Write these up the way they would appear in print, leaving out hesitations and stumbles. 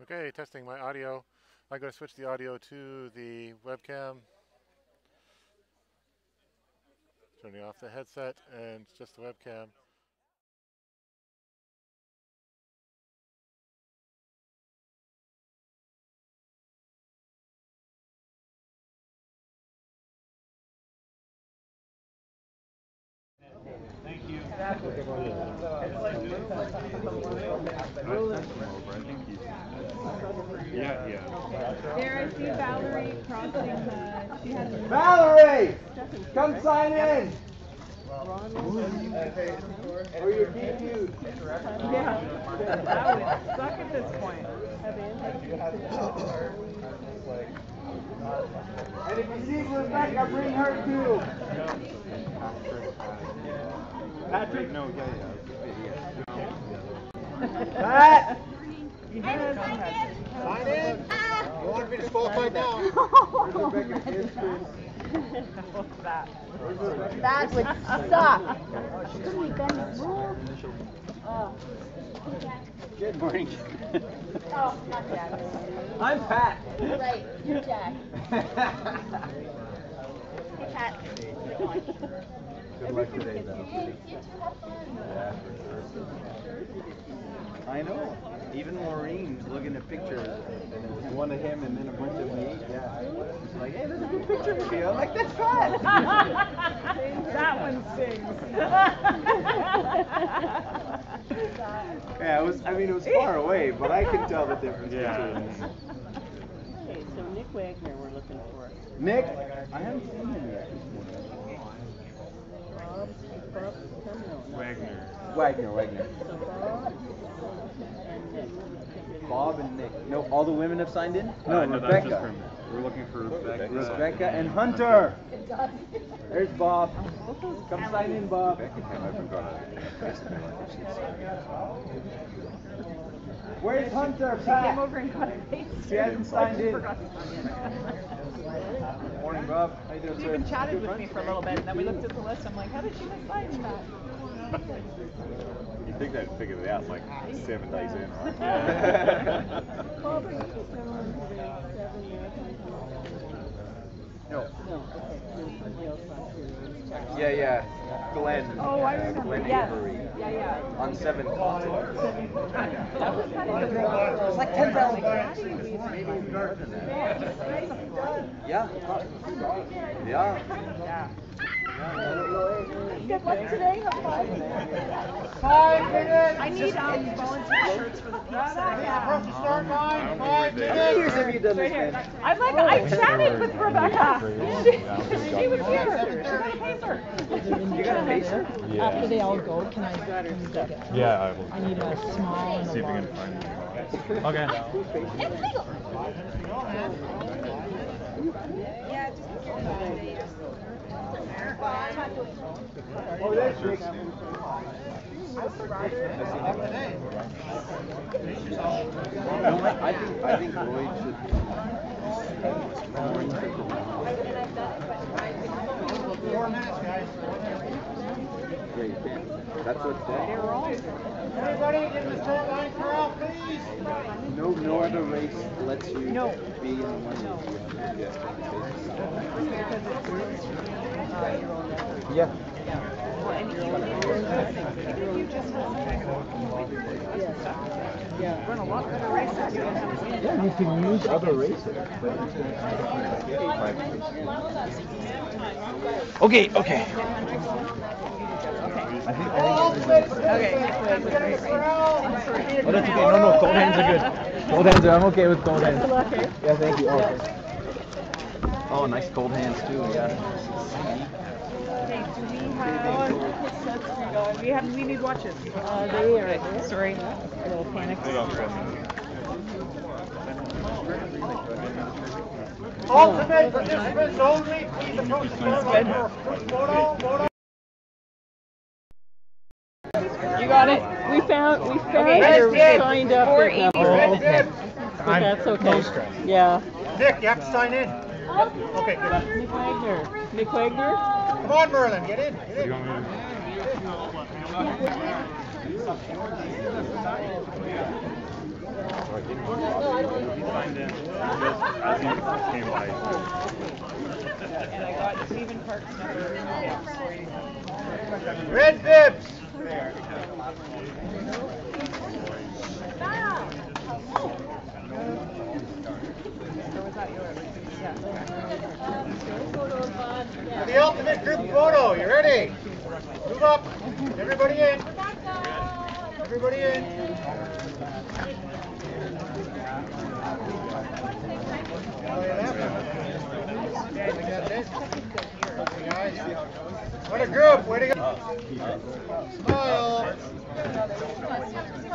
Okay, testing my audio. I'm going to switch the audio to the webcam. Turning off the headset and just the webcam. Thank you. Yeah. There I see Valerie crossing she has Valerie! Come sign in! Or your DQ. Yeah. That would suck at this point. And if you see Rebecca, bring her too. Patrick? No, yeah. Pat! Sign in! You want me to disqualified now? What's that? That would suck. Good morning. Oh, not Jack. I'm Pat. Right, you're Jack. Hey, Pat. Good luck today, though. Hey, you two have fun. Yeah, for sure. I know. Even Maureen looking at pictures, and it was one of him and then a bunch of me. Yeah. She's like, hey, there's a good picture of you. I'm like, that's Pat. That one stings. Yeah, it was far away, but I could tell the difference between them. Okay, so Nick Wagner we're looking for. Nick? I haven't seen him yet. Wagner. So Bob and Nick. No, all the women have signed in? No, Rebecca. Rebecca. That's just we're looking for Rebecca and Hunter. There's Bob. Come sign in, Bob. Where's Hunter? Pat? Came over and got a face. She hasn't signed in. Forgot to sign in. Morning, Bob. How you doing, She sir? even chatted with me for a little bit, and then we looked at the list. I'm like, how did she miss signing that? You think they'd figure it out like 7 days in, right? No. Yeah. Glenn. Oh, I remember. Glenn Yes. Avery. Yeah. On 7 continents. That was kind of It was like 10,000. Maybe more than that. Yeah. Yeah. Good luck today. Have fun. 5 minutes. I need volunteer shirts for the pizza. Start line, 5 How many years have you done this, man? I'm like, I chatted with Rebecca. She was here. You got a pacer? Yeah. After they all go, can I take it? Yeah, I will. I need a small and a See if we large. can find it. Okay. Oh, that's Rick. I think Lloyd should. Yeah, you can. That's what's there. Everybody in the start line corral, please. No other race lets you be in the one race. Yeah. Run a lot better races. Yeah, you can use other races. Okay. I think Okay. oh, that's okay. No, cold hands are good. Cold hands I'm okay with cold hands. Yeah, thank you. Oh, nice cold hands too, yeah. We need watches. They are. Sorry. A little panic. Ultimate participants only, please approach the start line for photo. found Okay, your good. signed up 480. number. Good. But that's okay. Yeah. Nick, you have to sign in. Okay, good. Nick Wagner. Nick Wagner? Come on, Merlin, get in. Get in. Signed in. As he came by. And I got Stephen Park's number. Red bibs. For the ultimate group photo, you ready? Move up. Everybody in. Everybody in. What a group! Way to go! Smile!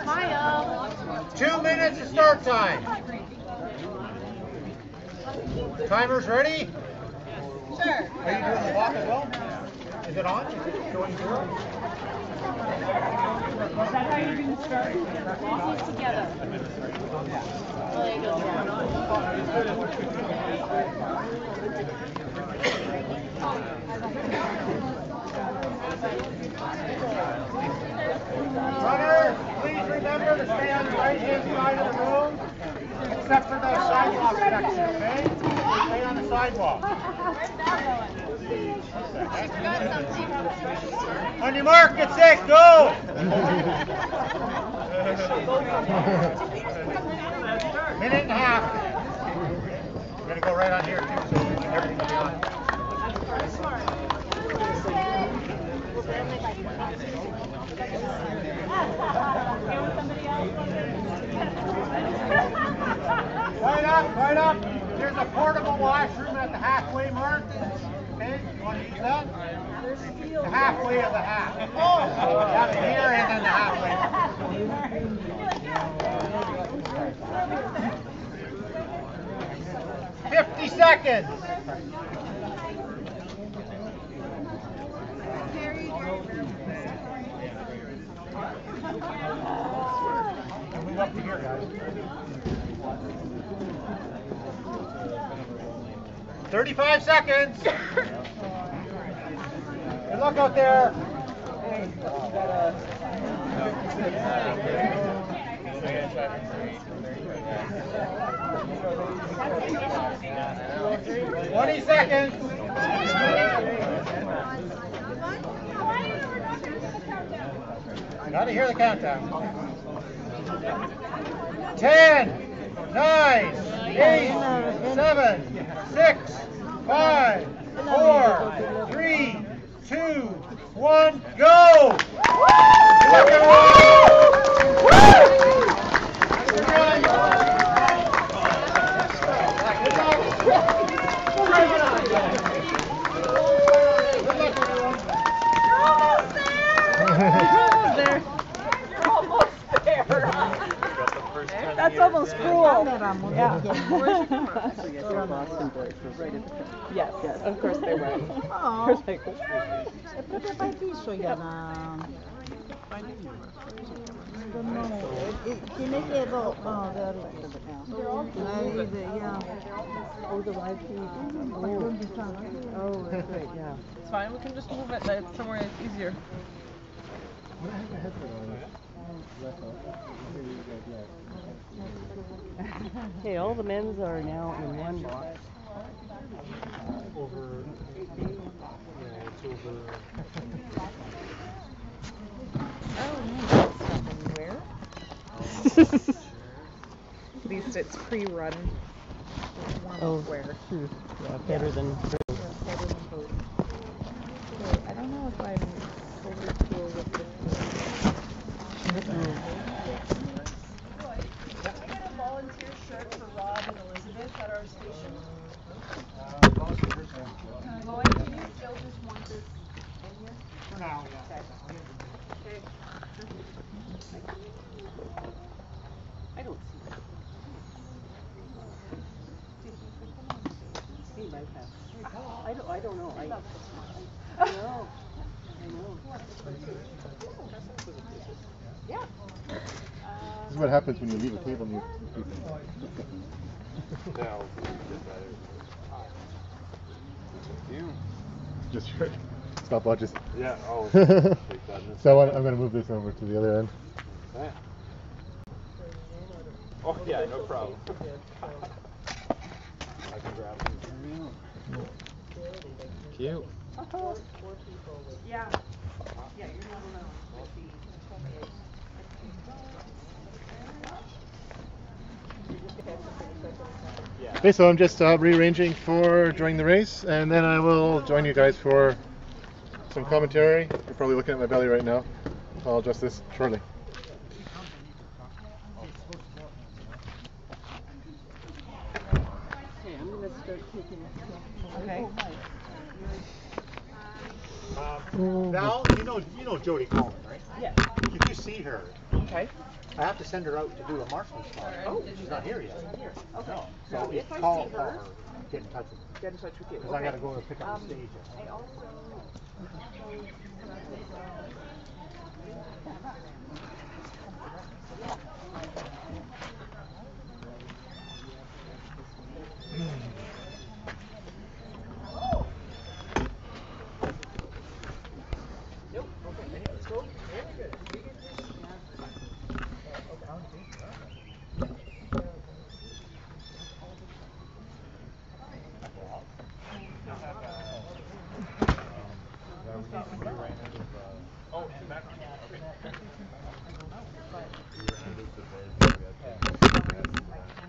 Smile. 2 minutes to start time. Timers ready? Sure. Are you doing the walk as well? Is it on? Is it showing 0? Is that how you're going to start? Walk it together. Oh, there you go. Runners, please remember to stay on the right-hand side of the room, except for the sidewalk section, okay? Stay on the sidewalk. On your mark, get set, go! Minute and a half. We're going to go right on here, too, so everything will be on. 'Line up. There's a portable washroom at the halfway mark. Okay, you want to use that? The halfway of the half. Down here and then the halfway. 50 seconds. Move up to here, guys. 35 seconds. Good luck out there. 20 seconds. Gotta hear the countdown. 10, 9, 8, 7, 6, 5, 4, 3, 2, 1, go! Good luck, That's almost cruel. Yeah. Yes, of course they were. Oh, put it piso ya na. Tiene que do, there it is. Yeah. Oh, the live feed. Oh, that's right, yeah. It's fine, we can just move it somewhere it's easier. Okay, all the men's are now in one box. At least it's pre-run. Oh, true. Yeah, better than I don't know if I'm totally cool with this. Can we get a volunteer shirt for Rob and Elizabeth at our station? Lloyd, can you still just want this in here? For now, yeah. Okay. I don't see that. He might have. I don't know. No. I Yeah. This is what happens when you leave a table near people. Just your stopwatches. Yeah, oh. So I'm going to move this over to the other end. Okay. Oh yeah, no problem. I can grab it. Cute. Yeah. Okay, so I'm just rearranging for during the race, and then I will join you guys for some commentary. You're probably looking at my belly right now. I'll adjust this shortly. Okay, I'm gonna start taking a stuff. Okay. Val, you know Jody Coleman, right? Yeah. If you see her, Okay. I have to send her out to do a marksman spot. Oh. She's not here yet. Okay. No. So So if I call see her, her, get in touch with me. get in touch with you. Because I got to go to pick up the stage. I also.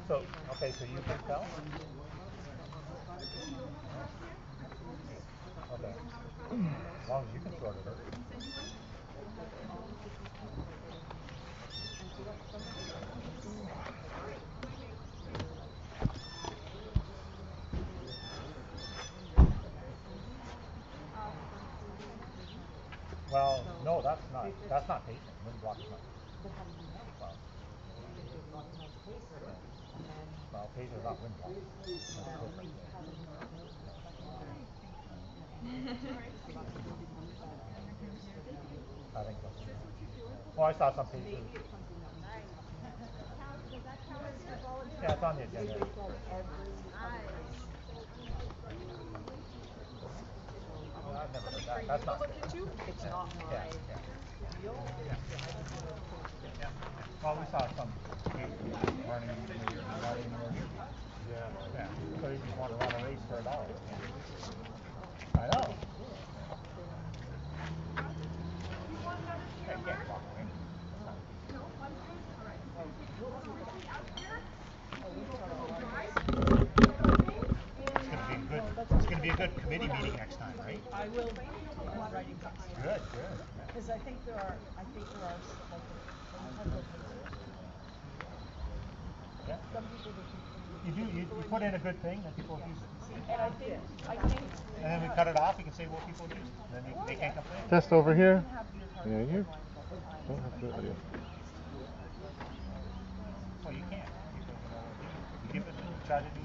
So, okay, so you can tell? Okay. As long as you can sort it out. Well, no, that's not pacing. Wind block is not pacing. Well, pacer is not wind block. I think so. Oh, I saw some pacers. Yeah, it's on the agenda. I've never heard that. That's not good. It's not my. Yeah. Well, we saw some running. Yeah. So you just want to run a race for $1. I know. You can't walk away. It's going to be a good committee meeting next time, right? I will be writing things. Good. Because I think there are Yeah. some people that You put in a good thing, then people abuse it. and I think And then we cut it off, we can say, well, people abuse it. Then they can't complain. Test over here. Yeah, you. Don't have to. Yeah. Well, you can't. You give it, you try to be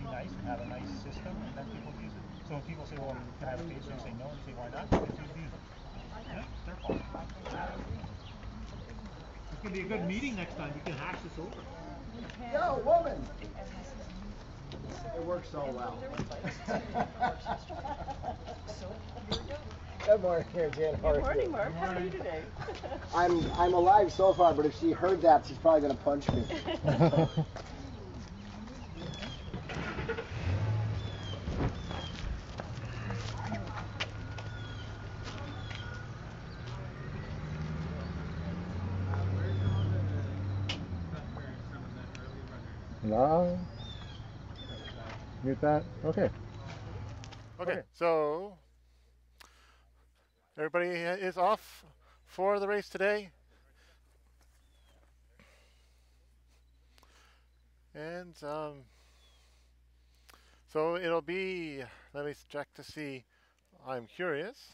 nice and have a nice system, and then people abuse it. So when people say, well, can I have a pacer? You say no, and you say, why not? Because you abuse it. Yeah, it's their fault. It's going to be a good meeting next time. We can hash this over. Yo, woman! It works so well. Good morning, Jan. Good morning, Mark. How are you today? I'm alive so far, but if she heard that, she's probably gonna punch me. Live. Mute that. Okay. Okay, so everybody is off for the race today. And so it'll be, let me check to see, I'm curious.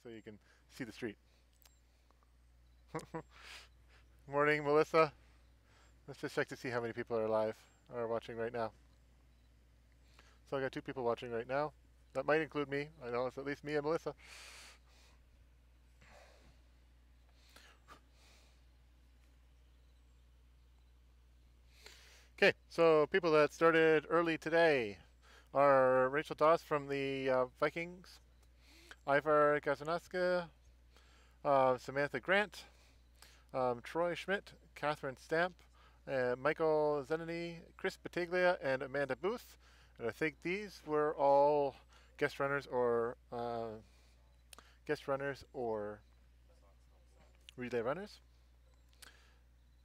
so you can see the street. Morning, Melissa. Let's just check to see how many people are live or watching right now. So I got 2 people watching right now. That might include me. I know it's at least me and Melissa. Okay, so people that started early today are Rachel Doss from the Vikings, Ivar Gazanaska, Samantha Grant, Troy Schmidt, Catherine Stamp, Michael Zenini, Chris Battaglia, and Amanda Booth. And I think these were all guest runners or relay runners.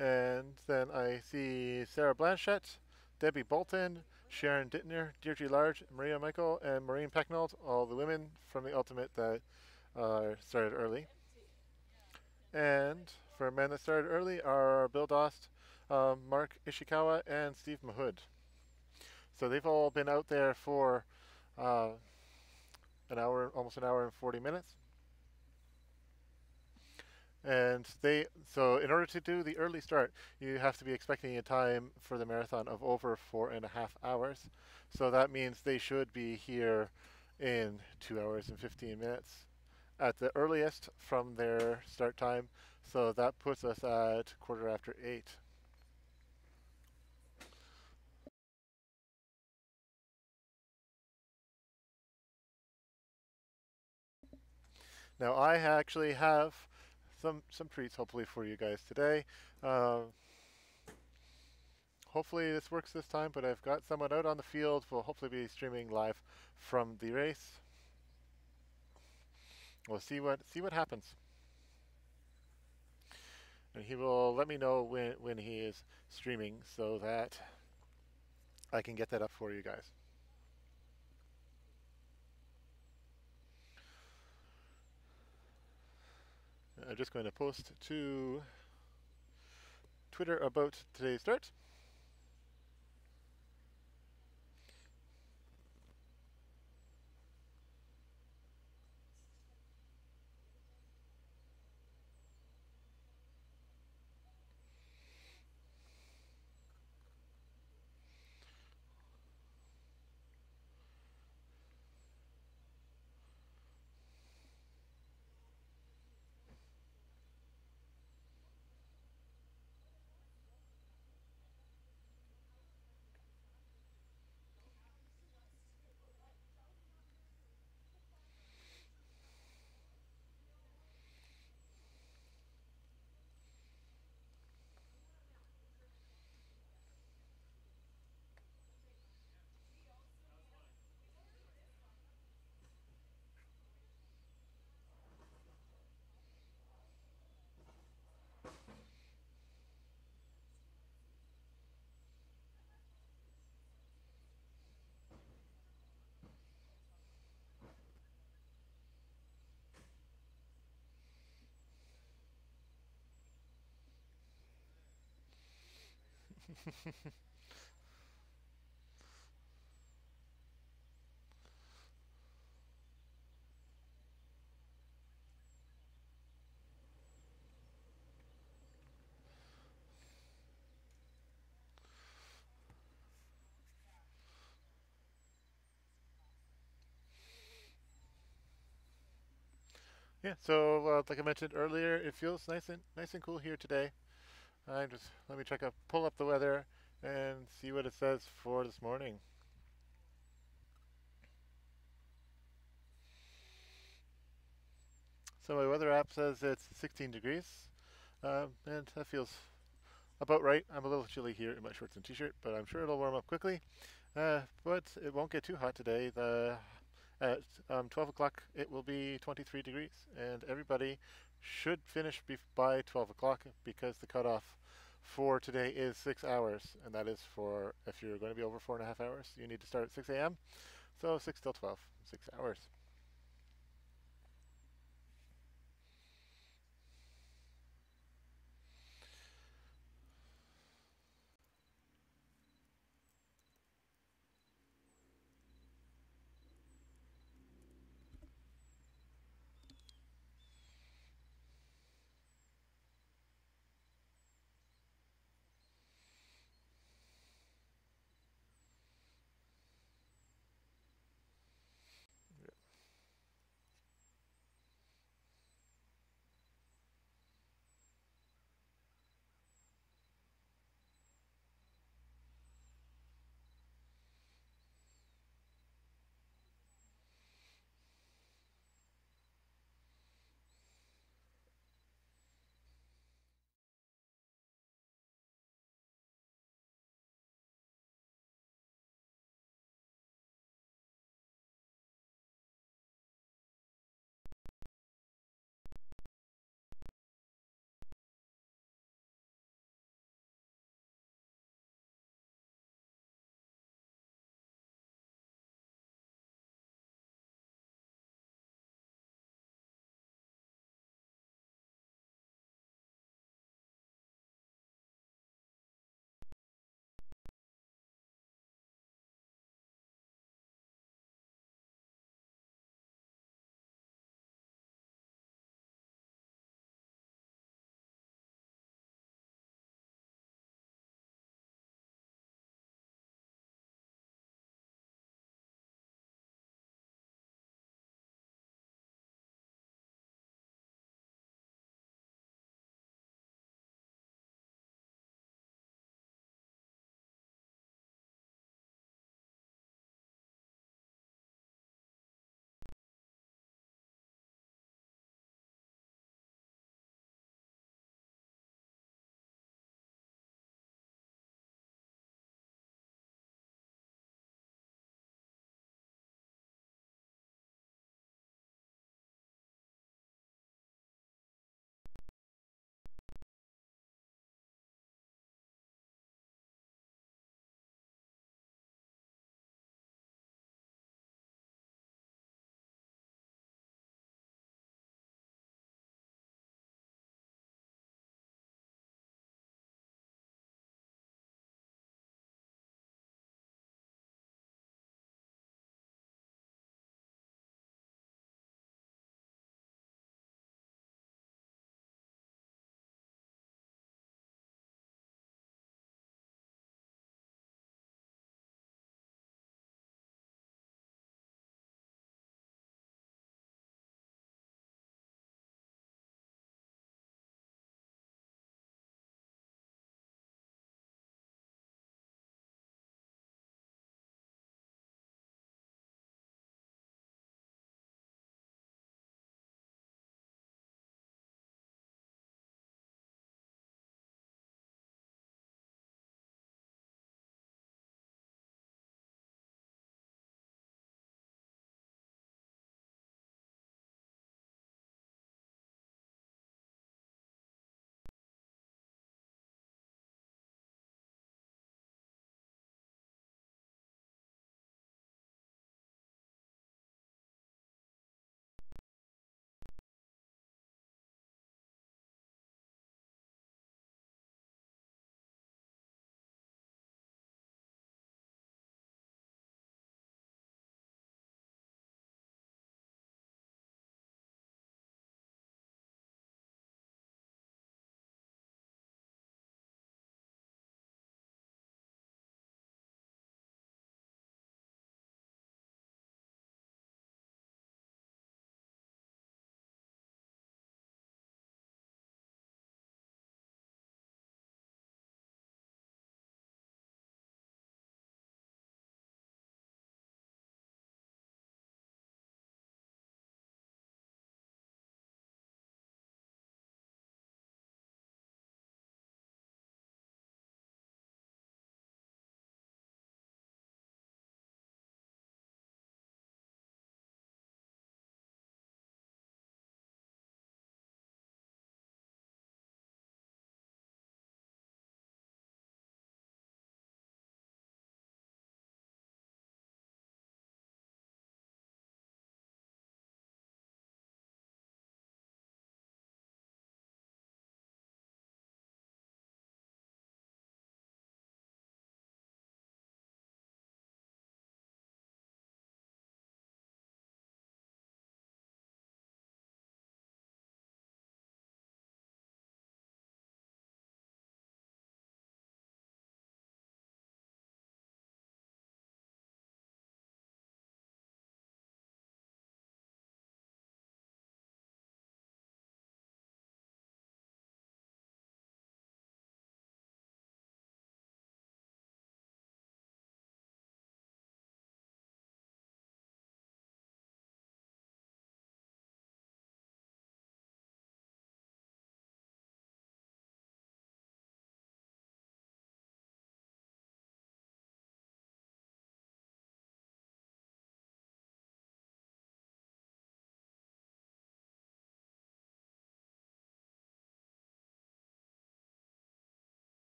And then I see Sarah Blanchett, Debbie Bolton, Sharon Dittner, Deirdre Large, Maria Michael, and Maureen Pecknold, all the women from the Ultimate that started early. And for men that started early are Bill Dost, Mark Ishikawa, and Steve Mahood. So they've all been out there for almost an hour and 40 minutes. And so in order to do the early start, you have to be expecting a time for the marathon of over 4.5 hours. So that means they should be here in 2 hours and 15 minutes at the earliest from their start time. So that puts us at 8:15. Now I actually have some treats hopefully for you guys today. Hopefully this works this time, but I've got someone out on the field. We'll hopefully be streaming live from the race. We'll see what happens. And he will let me know when he is streaming so that I can get that up for you guys. I'm just going to post to Twitter about today's start. Yeah, so like I mentioned earlier, it feels nice and cool here today. Let me pull up the weather and see what it says for this morning. So my weather app says it's 16 degrees, and that feels about right. I'm a little chilly here in my shorts and t-shirt, but I'm sure it'll warm up quickly. But it won't get too hot today. At 12 o'clock it will be 23 degrees, and everybody should finish by 12 o'clock because the cutoff for today is 6 hours, and that is for if you're going to be over 4.5 hours, you need to start at 6 a.m. So 6 till 12, 6 hours.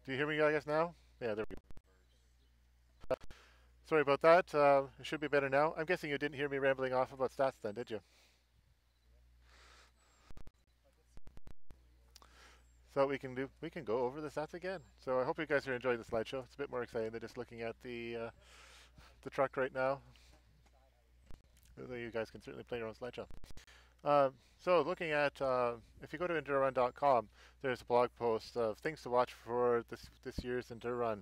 Do you hear me, guys, now? Yeah, there we go. Sorry about that. It should be better now. I'm guessing you didn't hear me rambling off about stats then, did you? So we can go over the stats again. So I hope you guys are enjoying the slideshow. It's a bit more exciting than just looking at the truck right now. Although you guys can certainly play your own slideshow. So looking at, if you go to ENDURrun.com, there's a blog post of things to watch for this year's ENDURrun.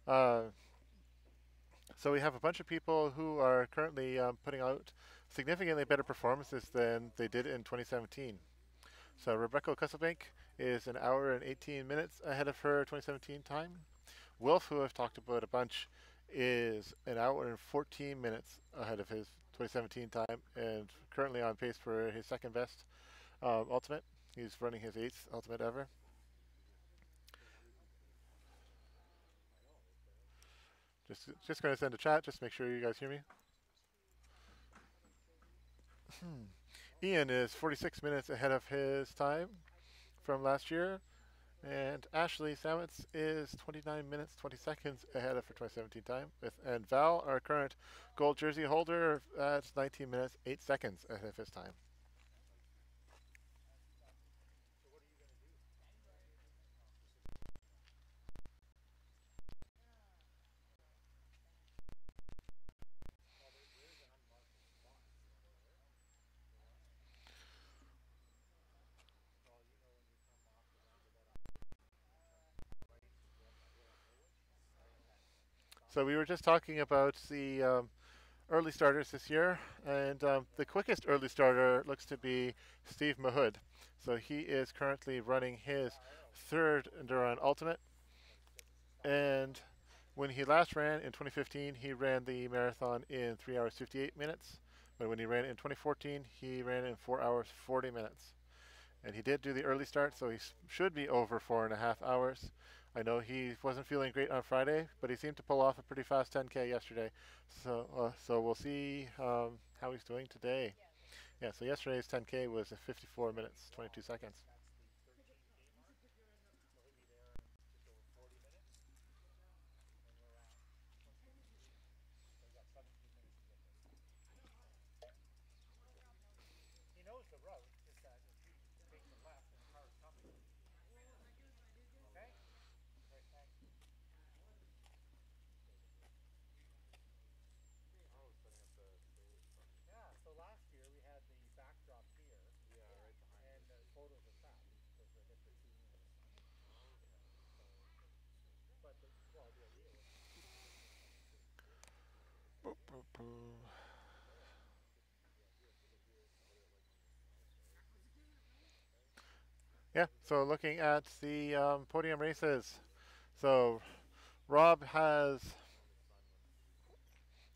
So we have a bunch of people who are currently putting out significantly better performances than they did in 2017. So Rebecca Cusselbank is an hour and 18 minutes ahead of her 2017 time. Wilf, who I've talked about a bunch, is an hour and 14 minutes ahead of his 2017 time and currently on pace for his second best ultimate. He's running his 8th ultimate ever. Just going to send a chat, just make sure you guys hear me. Ian is 46 minutes ahead of his time from last year. And Ashley Sametz is 29 minutes, 20 seconds ahead of her 2017 time. And Val, our current gold jersey holder, at 19 minutes, 8 seconds ahead of his time. So we were just talking about the early starters this year, and the quickest early starter looks to be Steve Mahood. So he is currently running his 3rd ENDURrun Ultimate, and when he last ran in 2015, he ran the marathon in 3 hours 58 minutes, but when he ran in 2014, he ran in 4 hours 40 minutes. And he did do the early start, so he should be over 4.5 hours. I know he wasn't feeling great on Friday, but he seemed to pull off a pretty fast 10K yesterday. So we'll see how he's doing today. Yeah, so yesterday's 10K was 54 minutes, 22 seconds. He knows the route, just that if he takes a left and the car's coming. Okay? Great, thanks. Yeah, so last year we had the backdrop here. Yeah, right behind. And the photos of that, because I guess they're shooting in the sun. But the idea was Yeah, so looking at the podium races. So Rob has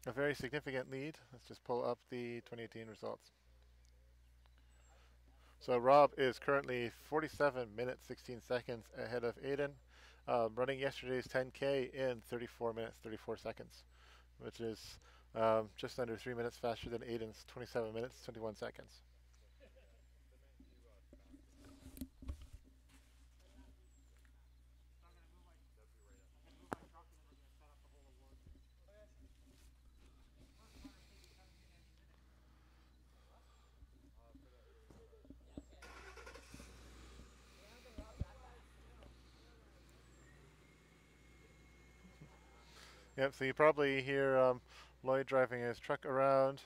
a very significant lead. Let's just pull up the 2018 results. So Rob is currently 47 minutes, 16 seconds ahead of Aiden, running yesterday's 10K in 34 minutes, 34 seconds, which is just under 3 minutes faster than Aiden's 27 minutes, 21 seconds. Yep, so you probably hear Lloyd driving his truck around.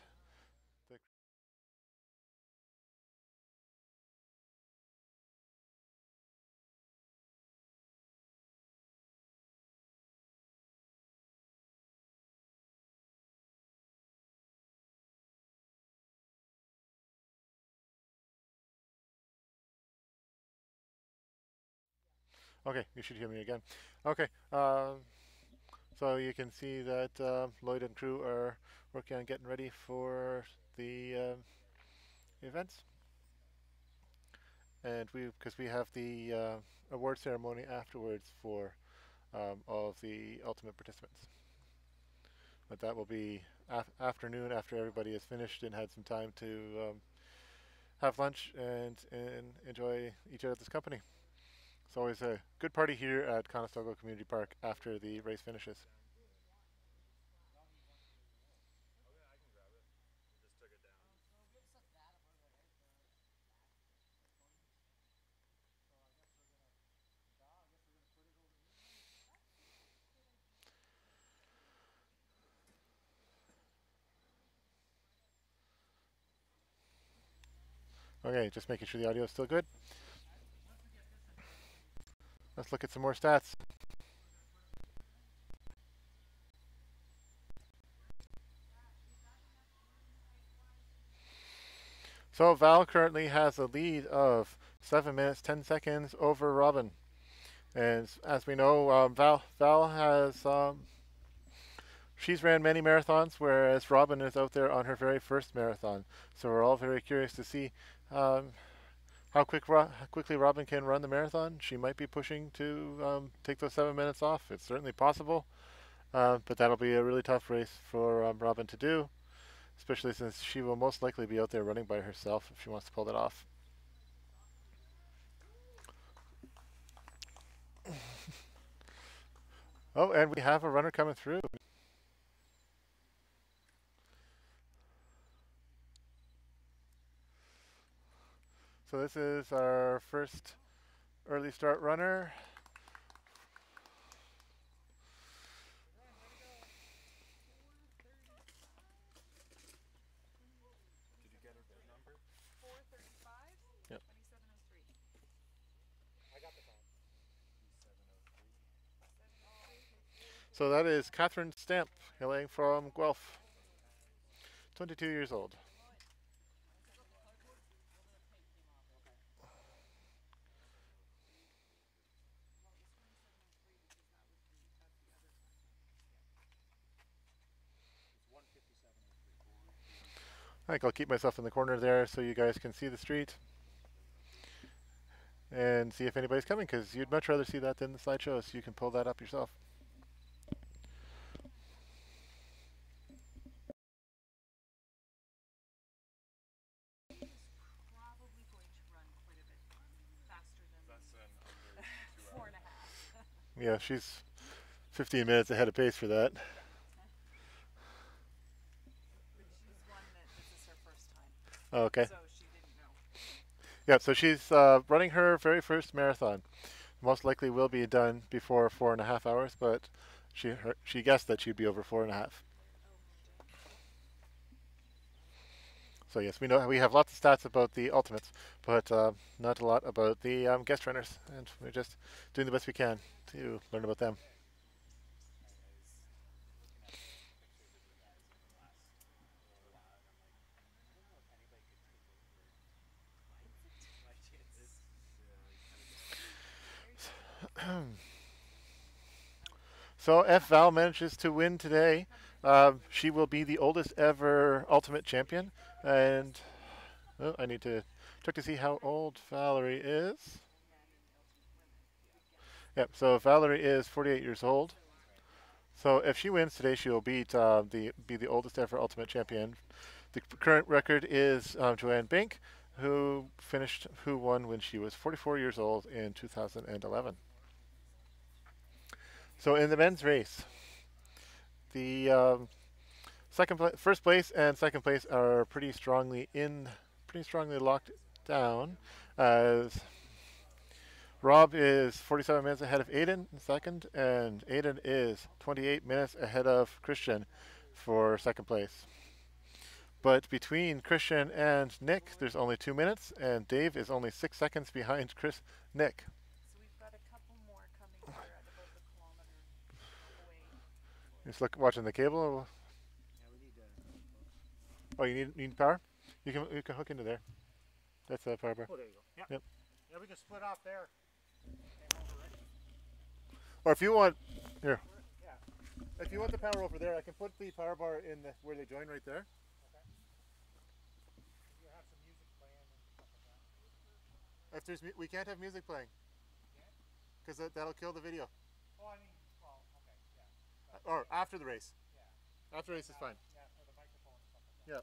Okay, you should hear me again. Okay, so you can see that Lloyd and crew are working on getting ready for the events. And because we have the award ceremony afterwards for all of the ultimate participants. But that will be afternoon after everybody has finished and had some time to have lunch and enjoy each other's company. It's always a good party here at Conestoga Community Park after the race finishes. Okay, just making sure the audio is still good. Let's look at some more stats. So Val currently has a lead of 7 minutes 10 seconds over Robin. And as we know, Val has she's ran many marathons, whereas Robin is out there on her very first marathon. So we're all very curious to see how quickly Robin can run the marathon. She might be pushing to take those 7 minutes off. It's certainly possible, but that'll be a really tough race for Robin to do, especially since she will most likely be out there running by herself if she wants to pull that off. Oh, and we have a runner coming through. So this is our first early start runner. Did you get her number? 4:35. Yep. 27:03. I got the time. 27:03. So that is Catherine Stamp, hailing from Guelph, 22 years old. I think I'll keep myself in the corner there so you guys can see the street and see if anybody's coming, because you'd much rather see that than the slideshow, so you can pull that up yourself. Probably going to run quite a bit faster than That's under 2 4.5. Yeah, she's 15 minutes ahead of pace for that. But she's one that this is her first time. Oh, okay. So she didn't know. Yeah, so she's running her very first marathon. Most likely will be done before 4.5 hours, but she guessed that she'd be over 4.5. So yes, we have lots of stats about the ultimates, but not a lot about the guest runners, and we're just doing the best we can to learn about them. So if Val manages to win today, she will be the oldest ever ultimate champion. And I need to check to see how old Valerie is. Yep, so Valerie is 48 years old. So if she wins today, she will be the oldest ever ultimate champion. The current record is Joanne Bink, who won when she was 44 years old in 2011. So in the men's race, the first place and second place are pretty strongly locked down, as Rob is 47 minutes ahead of Aiden in second, and Aiden is 28 minutes ahead of Christian for second place. But between Christian and Nick, there's only 2 minutes, and Dave is only 6 seconds behind Nick. So we've got a couple more coming here at about the kilometer away. Just watching the cable. Oh, you need power? You can hook into there. That's the power bar. Oh, there you go. Yep. Yep. Yeah, we can split off there. Or if you want, here. Yeah. If you want the power over there, I can put the power bar in where they join right there. Okay. You have some music playing and stuff like that. If we can't have music playing, because that'll kill the video. Oh, I mean, well, okay, yeah. Or after the race. Yeah. After the race is fine. Yeah, for the microphone and stuff like that. Yeah.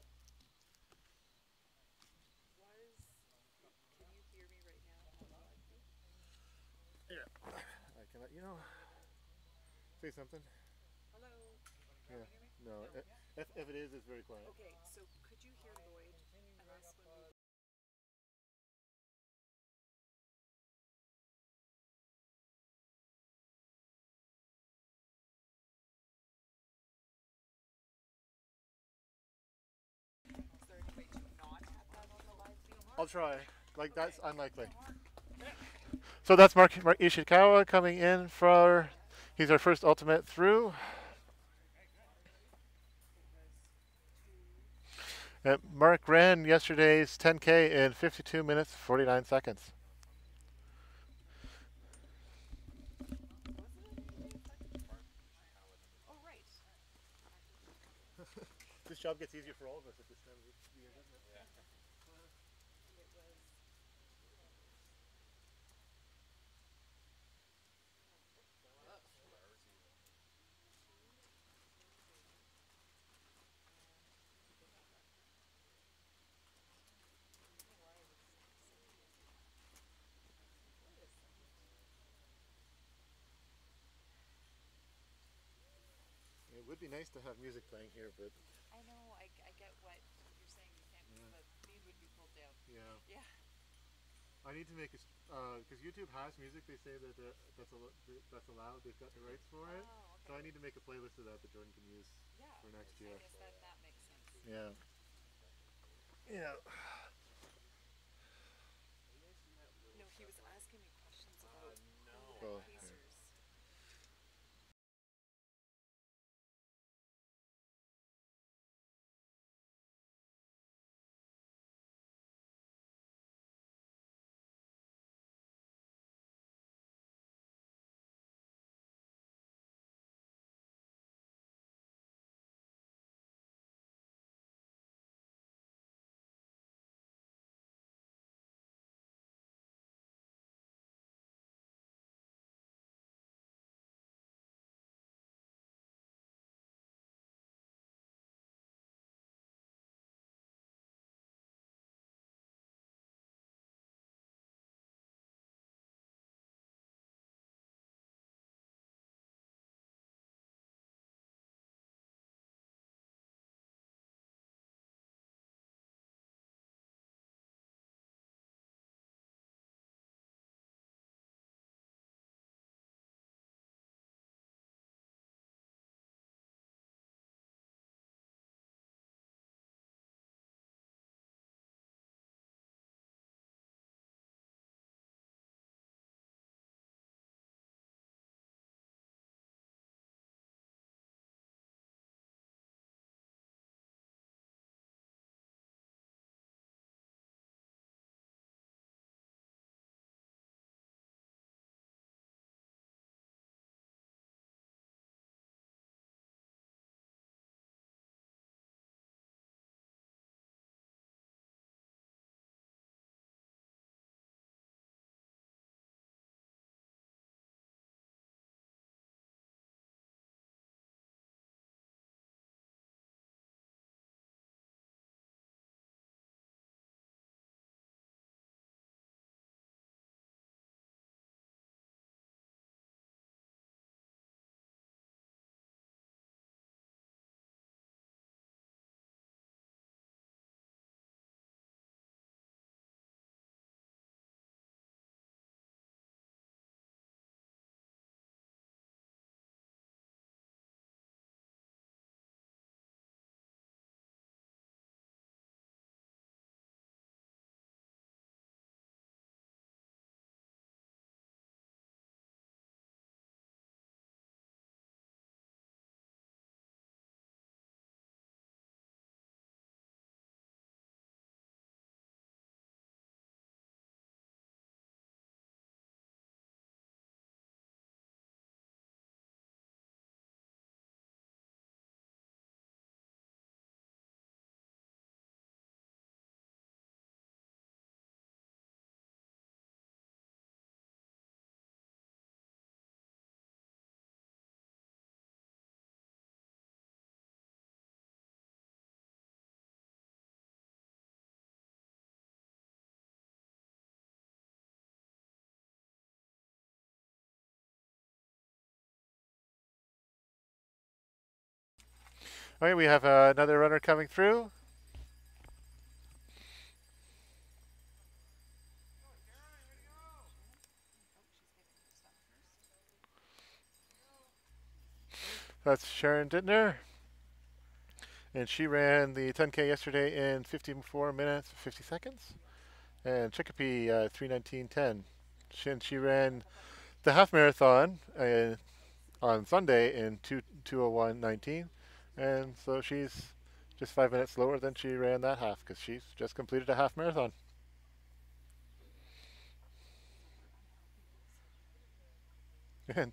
Can you hear me right now? you know, say something. Hello. Yeah. Can you hear me? No. If it is, it's very quiet. Okay, so could you hear Lloyd and us when we is there any way to not have that on the live feed? I'll try. Like that's unlikely. So that's Mark Ishikawa coming in for. He's our first ultimate through. Mark ran yesterday's 10K in 52 minutes 49 seconds. Oh, right. This job gets easier for all of us at this time of the year, doesn't it? It was. It would be nice to have music playing here, but I know. I get what you're saying. You can't. Yeah. The feed would be pulled down. yeah. Yeah. I need to make a because YouTube has music. They say that that's allowed. They've got the rights for it. Oh, okay. So I need to make a playlist of that Jordan can use Yeah. for next I year. guess that makes sense. Yeah. Yeah. No, he was asking me questions about Well, Pacers. Okay, we have another runner coming through. That's Sharon Dittner. And she ran the 10K yesterday in 54 minutes 50 seconds. And Chicopee 3:19:10. She ran the half marathon on Sunday in 2:01:19. And so she's just 5 minutes slower than she ran that half because she's just completed a half marathon. And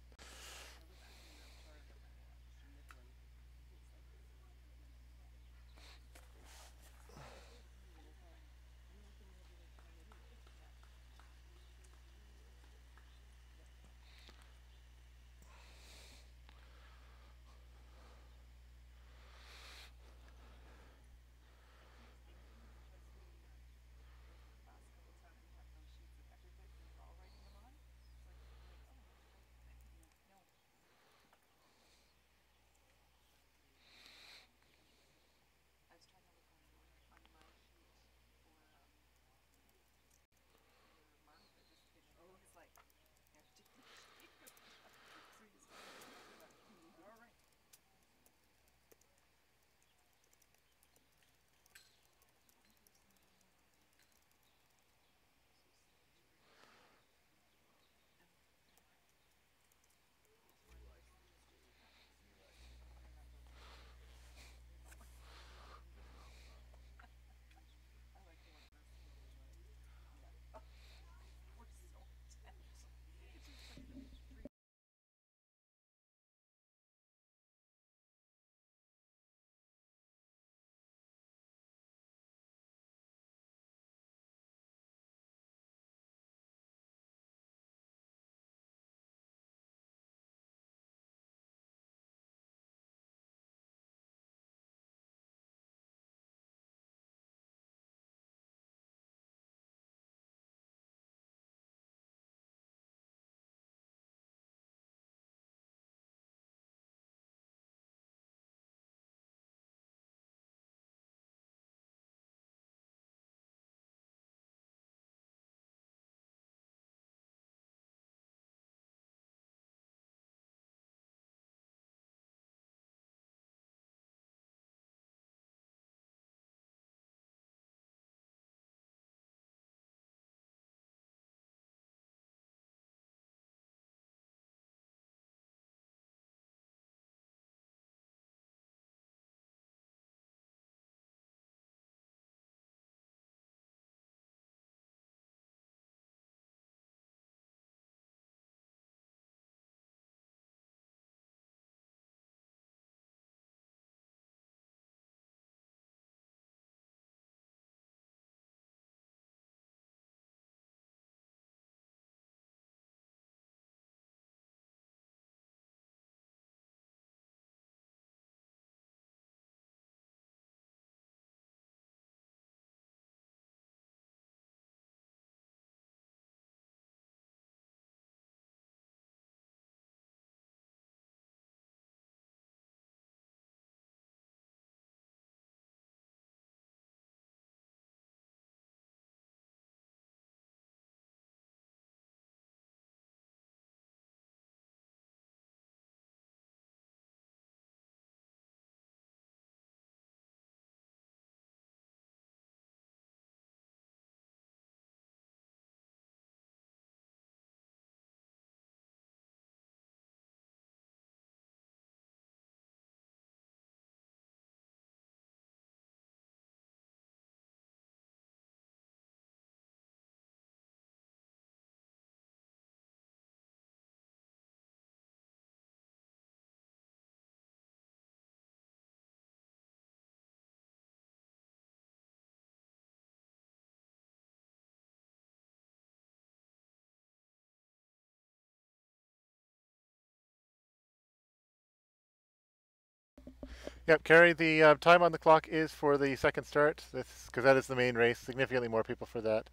yep, Carrie, the time on the clock is for the second start. Because that is the main race. Significantly more people for that.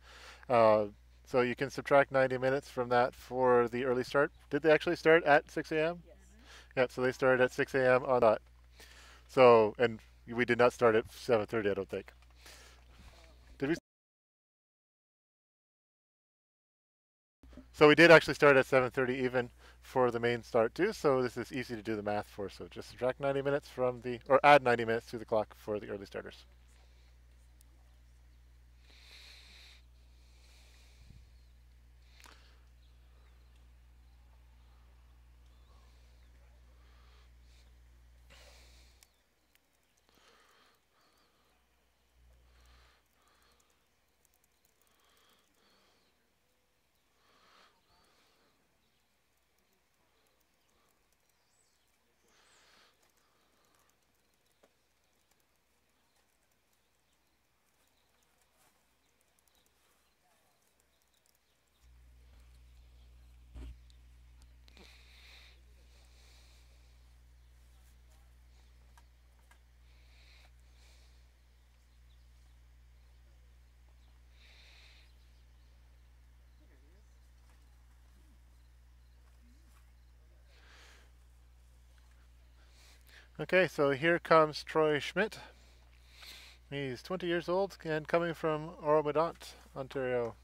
So you can subtract 90 minutes from that for the early start. Did they actually start at 6 a.m.? Yes. Yep, so they started at 6 a.m. on dot. So, and we did not start at 7:30, I don't think. Did we? So we did actually start at 7:30 even for the main start too. So this is easy to do the math for. So just subtract 90 minutes from the, or add 90 minutes to the clock for the early starters. Okay, so here comes Troy Schmidt. He's 20 years old and coming from Oromedont, Ontario.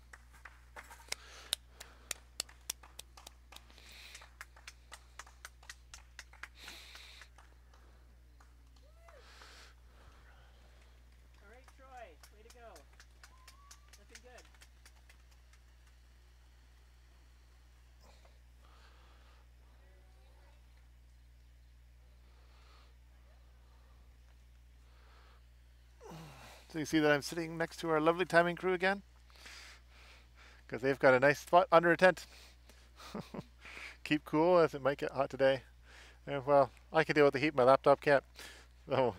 All right, Troy, way to go. Looking good. So you see that I'm sitting next to our lovely timing crew again? Because they've got a nice spot under a tent. Keep cool as it might get hot today. And well, I can deal with the heat, my laptop can't. So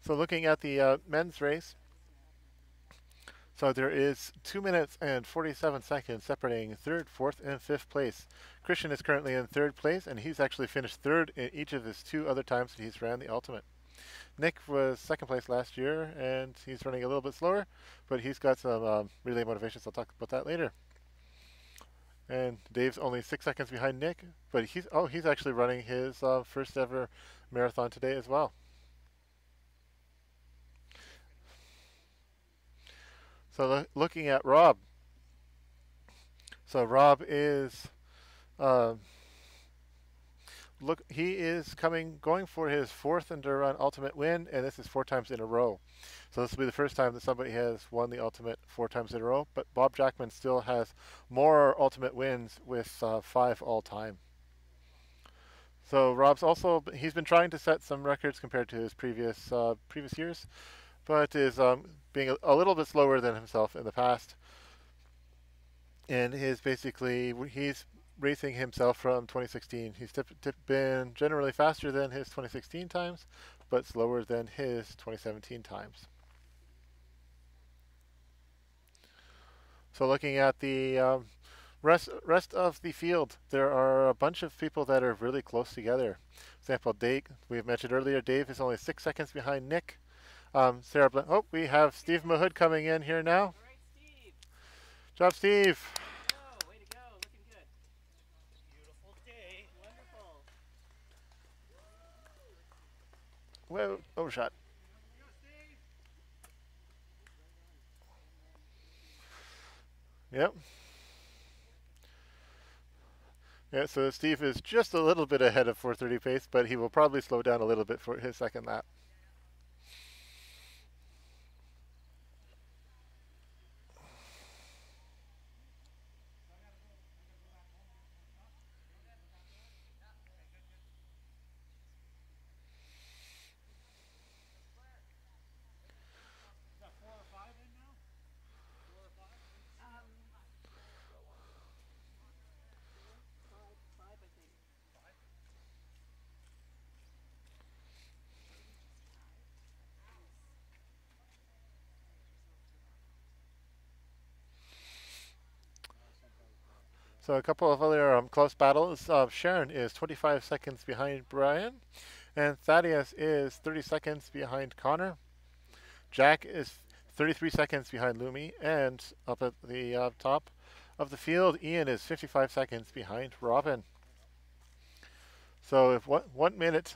So looking at the men's race, so there is 2 minutes and 47 seconds separating third, fourth, and fifth place. Christian is currently in third place, and he's actually finished third in each of his 2 other times that he's ran the ultimate. Nick was second place last year, and he's running a little bit slower, but he's got some relay motivations. I'll talk about that later. And Dave's only 6 seconds behind Nick, but he's actually running his first ever marathon today as well. So looking at Rob. So Rob is, he is going for his 4th ENDURrun ultimate win, and this is 4 times in a row. So this will be the first time that somebody has won the ultimate 4 times in a row. But Bob Jackman still has more ultimate wins with 5 all time. So Rob's he's been trying to set some records compared to his previous years, but is being a little bit slower than himself in the past. And he's racing himself from 2016. He's been generally faster than his 2016 times, but slower than his 2017 times. So looking at the rest of the field, there are a bunch of people that are really close together. For example, Dave, we've mentioned earlier, Dave is only 6 seconds behind Nick. We have Steve Mahood coming in here now. All right, Steve. Job, Steve. Way to go. Looking good. Beautiful day. Wonderful. Whoa, overshot. Yep. Yeah, so Steve is just a little bit ahead of 4:30 pace, but he will probably slow down a little bit for his second lap. So a couple of other close battles. Sharon is 25 seconds behind Brian, And Thaddeus is 30 seconds behind Connor. Jack is 33 seconds behind Lumi. And up at the top of the field, Ian is 55 seconds behind Robin. So if 1 minute,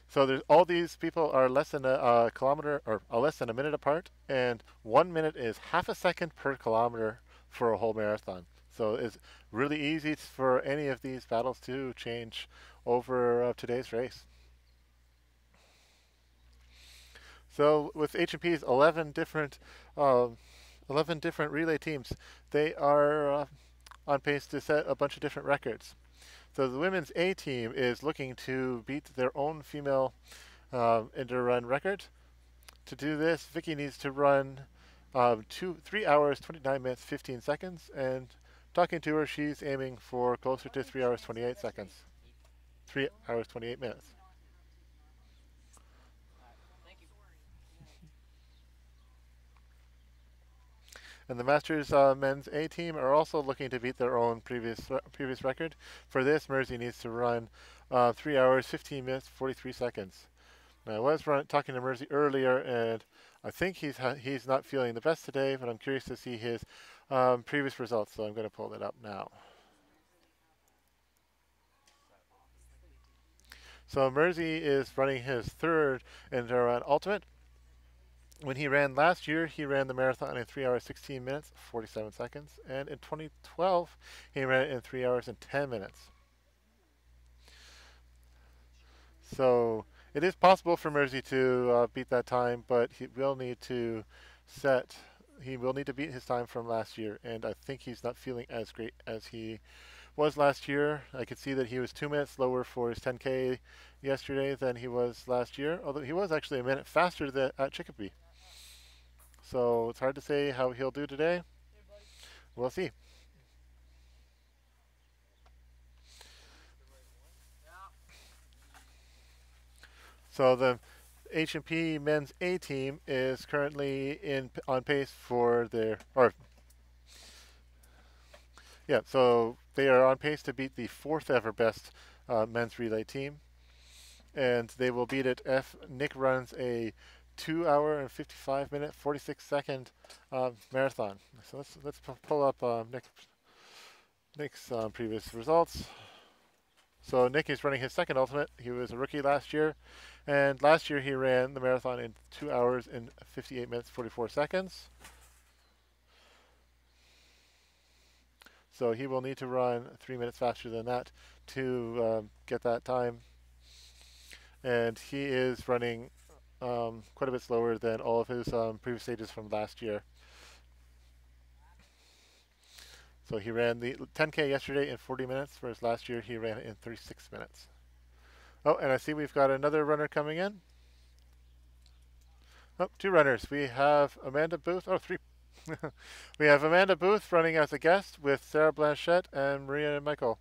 so there's all these people are less than a kilometer or less than a minute apart, and 1 minute is half a second per kilometer for a whole marathon. So it's really easy for any of these battles to change over today's race. So with H&P's 11 different relay teams, they are on pace to set a bunch of different records. So the women's A team is looking to beat their own female ENDURrun record. To do this, Vicky needs to run 3 hours, 29 minutes, 15 seconds. And talking to her, she's aiming for closer to 3 hours, 28 seconds. 3 hours, 28 minutes. And the Masters men's A team are also looking to beat their own previous record. For this, Mersey needs to run 3 hours, 15 minutes, 43 seconds. Now, I was talking to Mersey earlier, and I think he's not feeling the best today, but I'm curious to see his previous results, so I'm going to pull that up now. So Mersey is running his third ENDURrun Ultimate. When he ran last year, he ran the marathon in 3 hours, 16 minutes, 47 seconds. And in 2012, he ran it in 3 hours and 10 minutes. So it is possible for Mersey to beat that time, but he will need to beat his time from last year. And I think he's not feeling as great as he was last year. I could see that he was 2 minutes slower for his 10K yesterday than he was last year, although he was actually a minute faster at Chicopee. So it's hard to say how he'll do today. We'll see. So the H&P men's A team is currently on pace for so they are on pace to beat the 4th ever best men's relay team. And they will beat it if Nick runs a 2 hour and 55 minute, 46 second marathon. So let's pull up Nick's previous results. So Nick is running his second ultimate. He was a rookie last year, and last year he ran the marathon in 2 hours and 58 minutes, 44 seconds. So he will need to run 3 minutes faster than that to get that time. And he is running quite a bit slower than all of his previous stages from last year. So he ran the 10K yesterday in 40 minutes, whereas last year he ran it in 36 minutes. Oh, and I see we've got another runner coming in. Oh, 2 runners. We have Amanda Booth. Oh, 3. We have Amanda Booth running as a guest with Sarah Blanchette and Maria and Michael.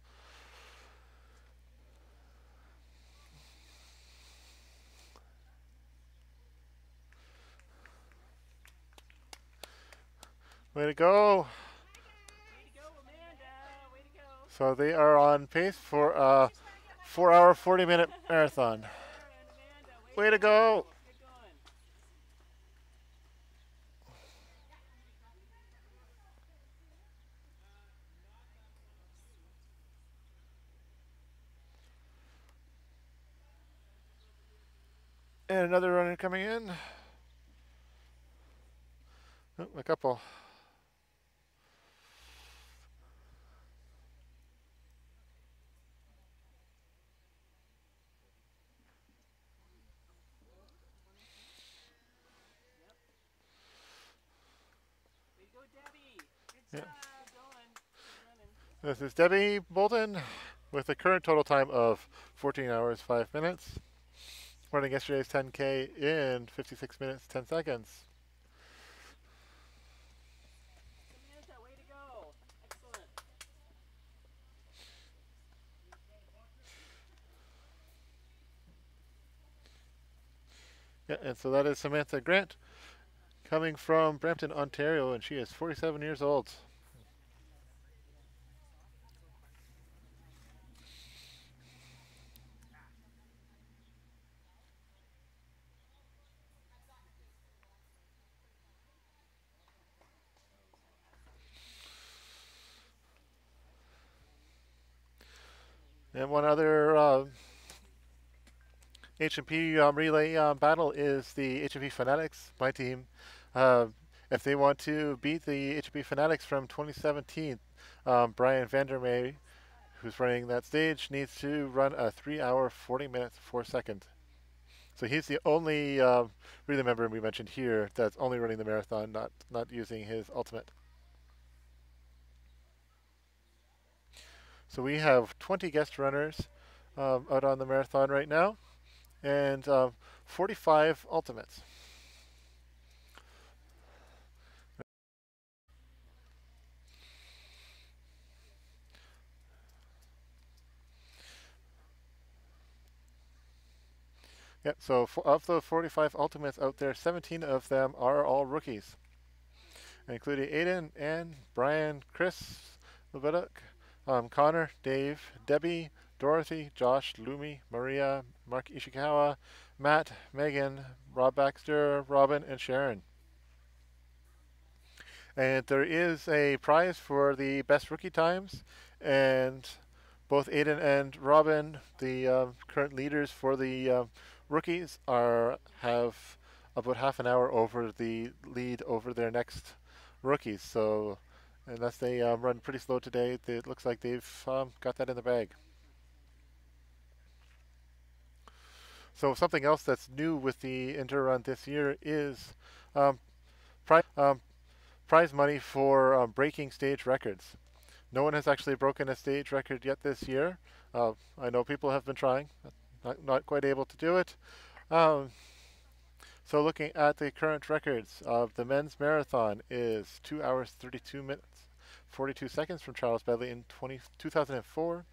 Way to go. Way to go, Amanda. Way to go. So they are on pace for a 4 hour, 40 minute marathon. Way to go. And another runner coming in. Oh, a couple. Yeah. This is Debbie Bolden with a current total time of 14 hours, 5 minutes. Running yesterday's 10K in 56 minutes, 10 seconds. Samantha, way to go. Excellent. Yeah, and so that is Samantha Grant coming from Brampton, Ontario, and she is 47 years old. And one other H&P relay battle is the H&P Fanatics, my team. Uh, if they want to beat the H&P Fanatics from 2017, Brian Vandermeer, who's running that stage, needs to run a 3 hour, 40 minutes, 4 seconds. So he's the only relay member we mentioned here that's only running the marathon, not using his ultimate. So we have 20 guest runners out on the marathon right now, and 45 ultimates. Yeah, so of the 45 ultimates out there, 17 of them are all rookies, including Aiden, Ann, Brian, Chris, Levitic, Connor, Dave, Debbie, Dorothy, Josh, Lumi, Maria, Mark Ishikawa, Matt, Megan, Rob Baxter, Robin, and Sharon. And there is a prize for the best rookie times, and both Aiden and Robin, the current leaders for the rookies, have about half an hour over the lead over their next rookies. So unless they run pretty slow today, it looks like they've got that in the bag. So something else that's new with the ENDURrun this year is um, prize money for breaking stage records. No one has actually broken a stage record yet this year. I know people have been trying, not quite able to do it. Um, so looking at the current records, the men's marathon is 2 hours 32 minutes 42 seconds from Charles Bedley in 2004,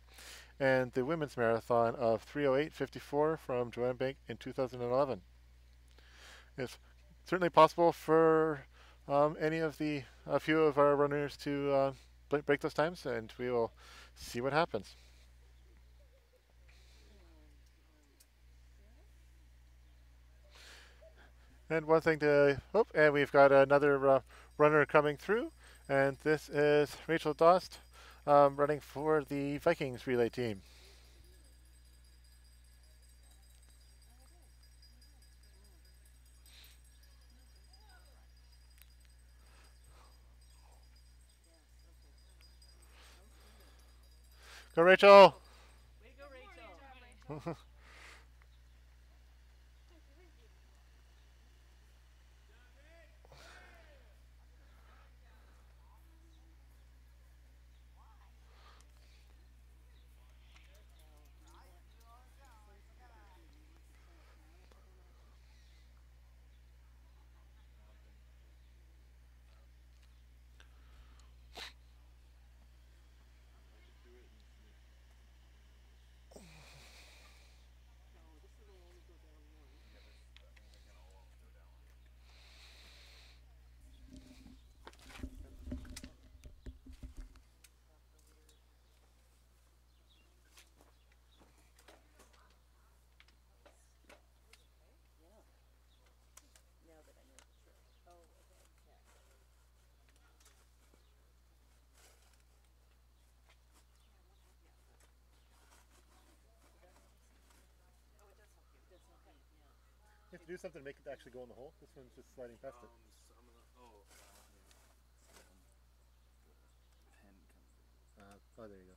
and the women's marathon of 3:08:54 from Joanne Bank in 2011. It's certainly possible for a few of our runners to break those times, and we will see what happens. And one thing to, oh, and we've got another runner coming through, and this is Rachel Dost, running for the Vikings relay team. Go, Rachel! You have to do something to make it actually go in the hole. This one's just sliding past it. Oh, there you go.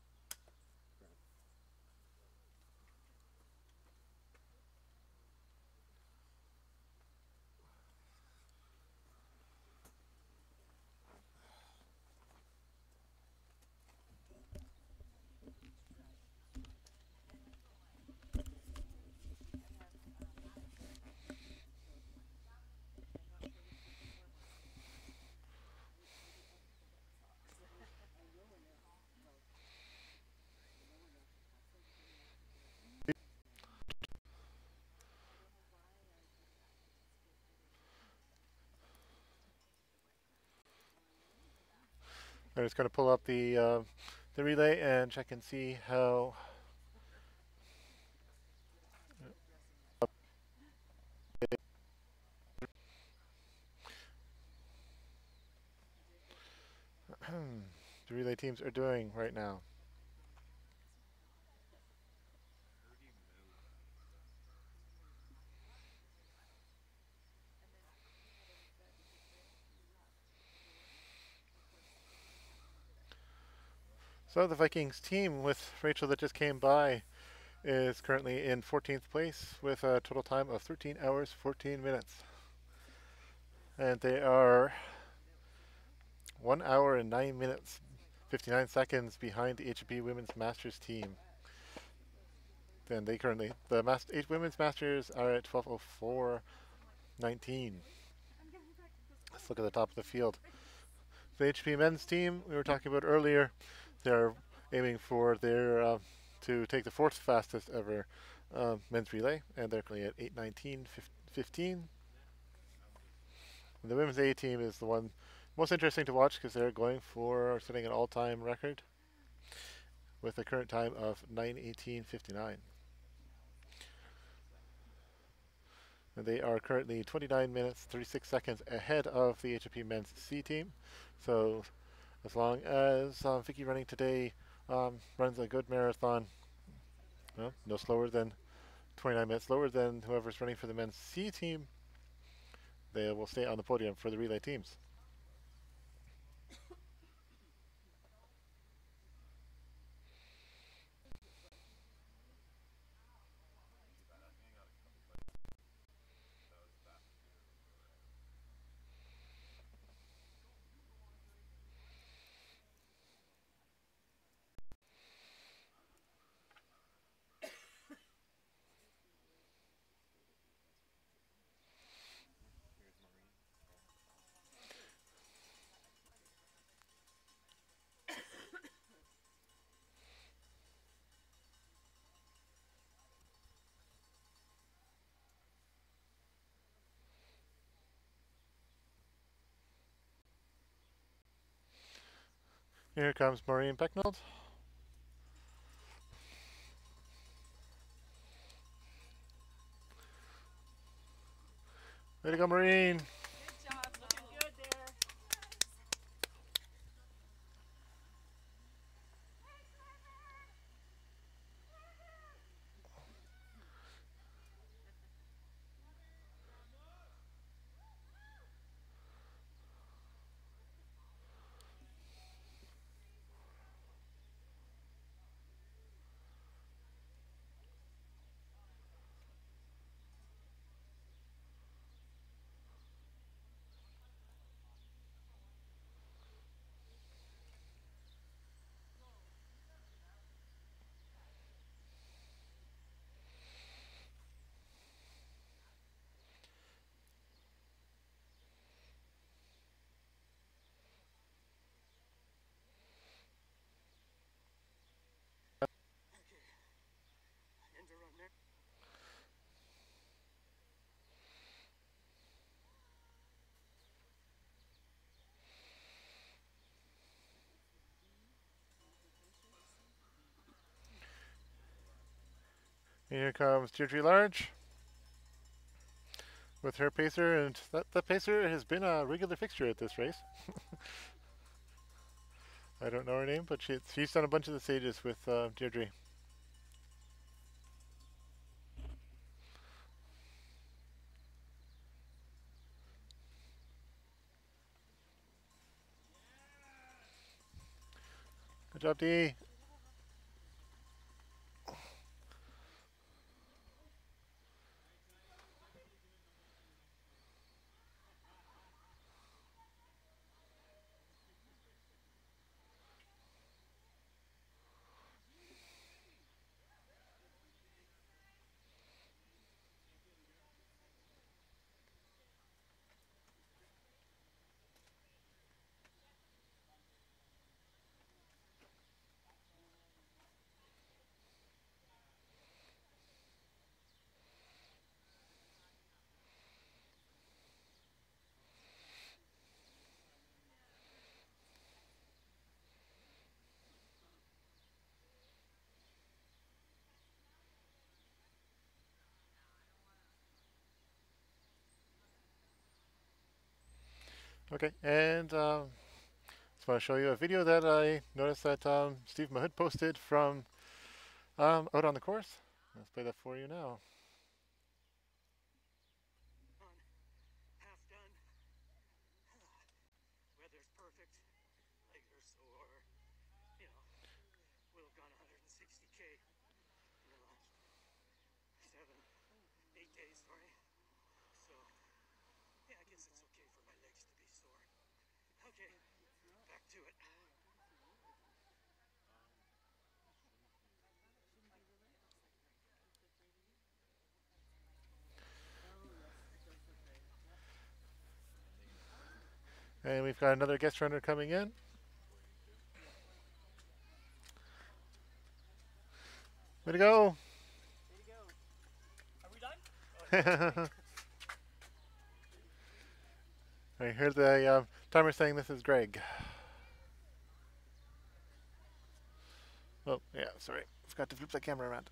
I'm just going to pull up the relay and check and see how. The relay teams are doing right now. So the Vikings team with Rachel that just came by is currently in 14th place with a total time of 13 hours 14 minutes. And they are 1 hour and 9 minutes 59 seconds behind the HB Women's Masters team. Then they currently, the women's masters are at 12:04:19. Let's look at the top of the field. The HP men's team we were talking about earlier, they're aiming for their to take the fourth fastest ever men's relay, and they're currently at 8:19:15. And the women's A team is the one most interesting to watch because they're going for setting an all-time record with a current time of 9:18:59. And they are currently 29 minutes 36 seconds ahead of the HFP men's C team. So as long as Vicky running today runs a good marathon, no slower than 29 minutes slower than whoever's running for the men's C team, they will stay on the podium for the relay teams. Here comes Maureen Pecknold. Way to go, Maureen. Good job, looking good there. ENDURrun there. Here comes Deirdre Large with her pacer, and that pacer has been a regular fixture at this race. I don't know her name, but she's done a bunch of the stages with Deirdre. Good job, Dee. Okay, and just want to show you a video that I noticed that Steve Mahood posted from out on the course. Let's play that for you now. Half done. Weather's perfect. Legs are sore. You know, Okay, back to it. And we've got another guest runner coming in. Way to go! Are we done? I heard the timer saying this is Greg. Oh, yeah, sorry. Forgot to flip the camera around.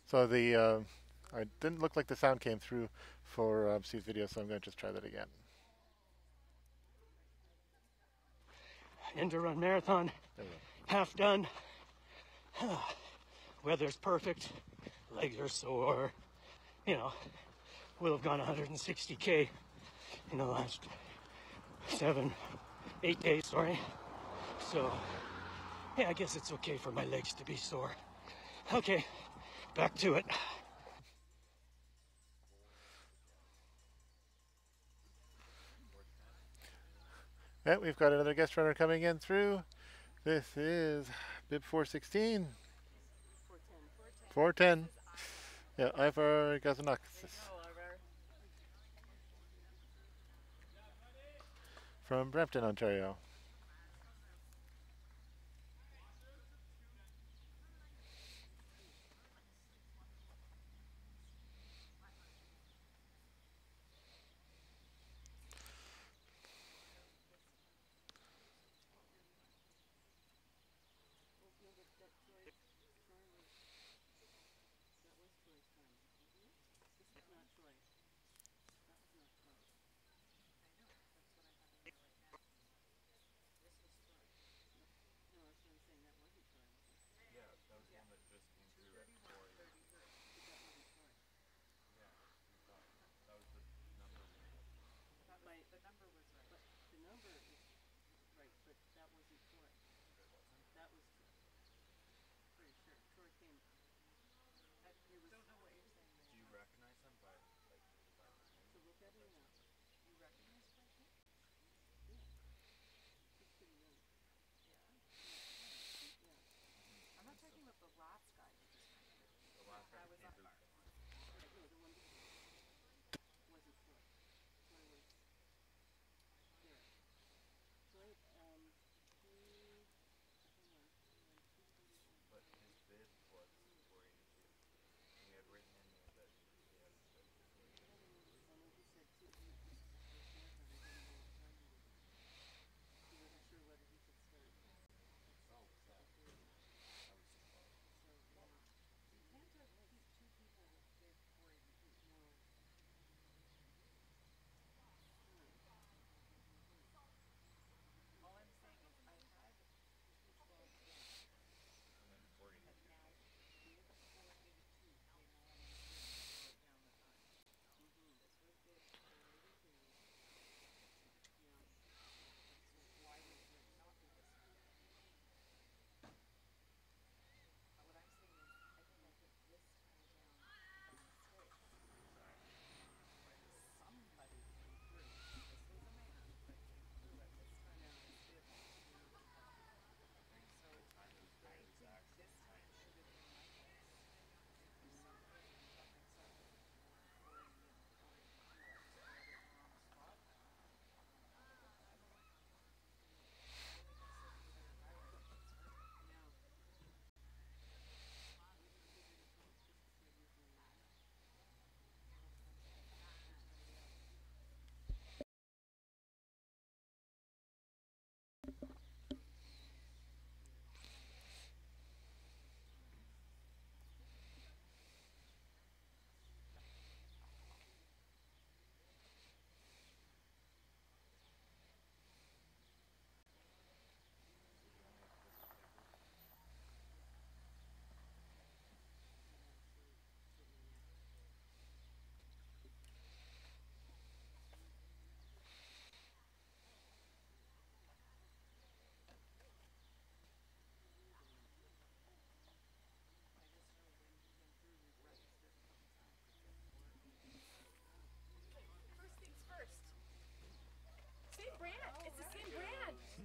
So I didn't look like the sound came through for Steve's video, so I'm going to just try that again. ENDURrun marathon, half done. Weather's perfect, legs are sore. You know, we'll have gone 160K in the last 8 days, sorry. So, yeah, I guess it's okay for my legs to be sore. Okay, back to it. Yeah, we've got another guest runner coming in through. This is Bib 416. 410. Yeah, Ivar Gazanakis. From Brampton, Ontario.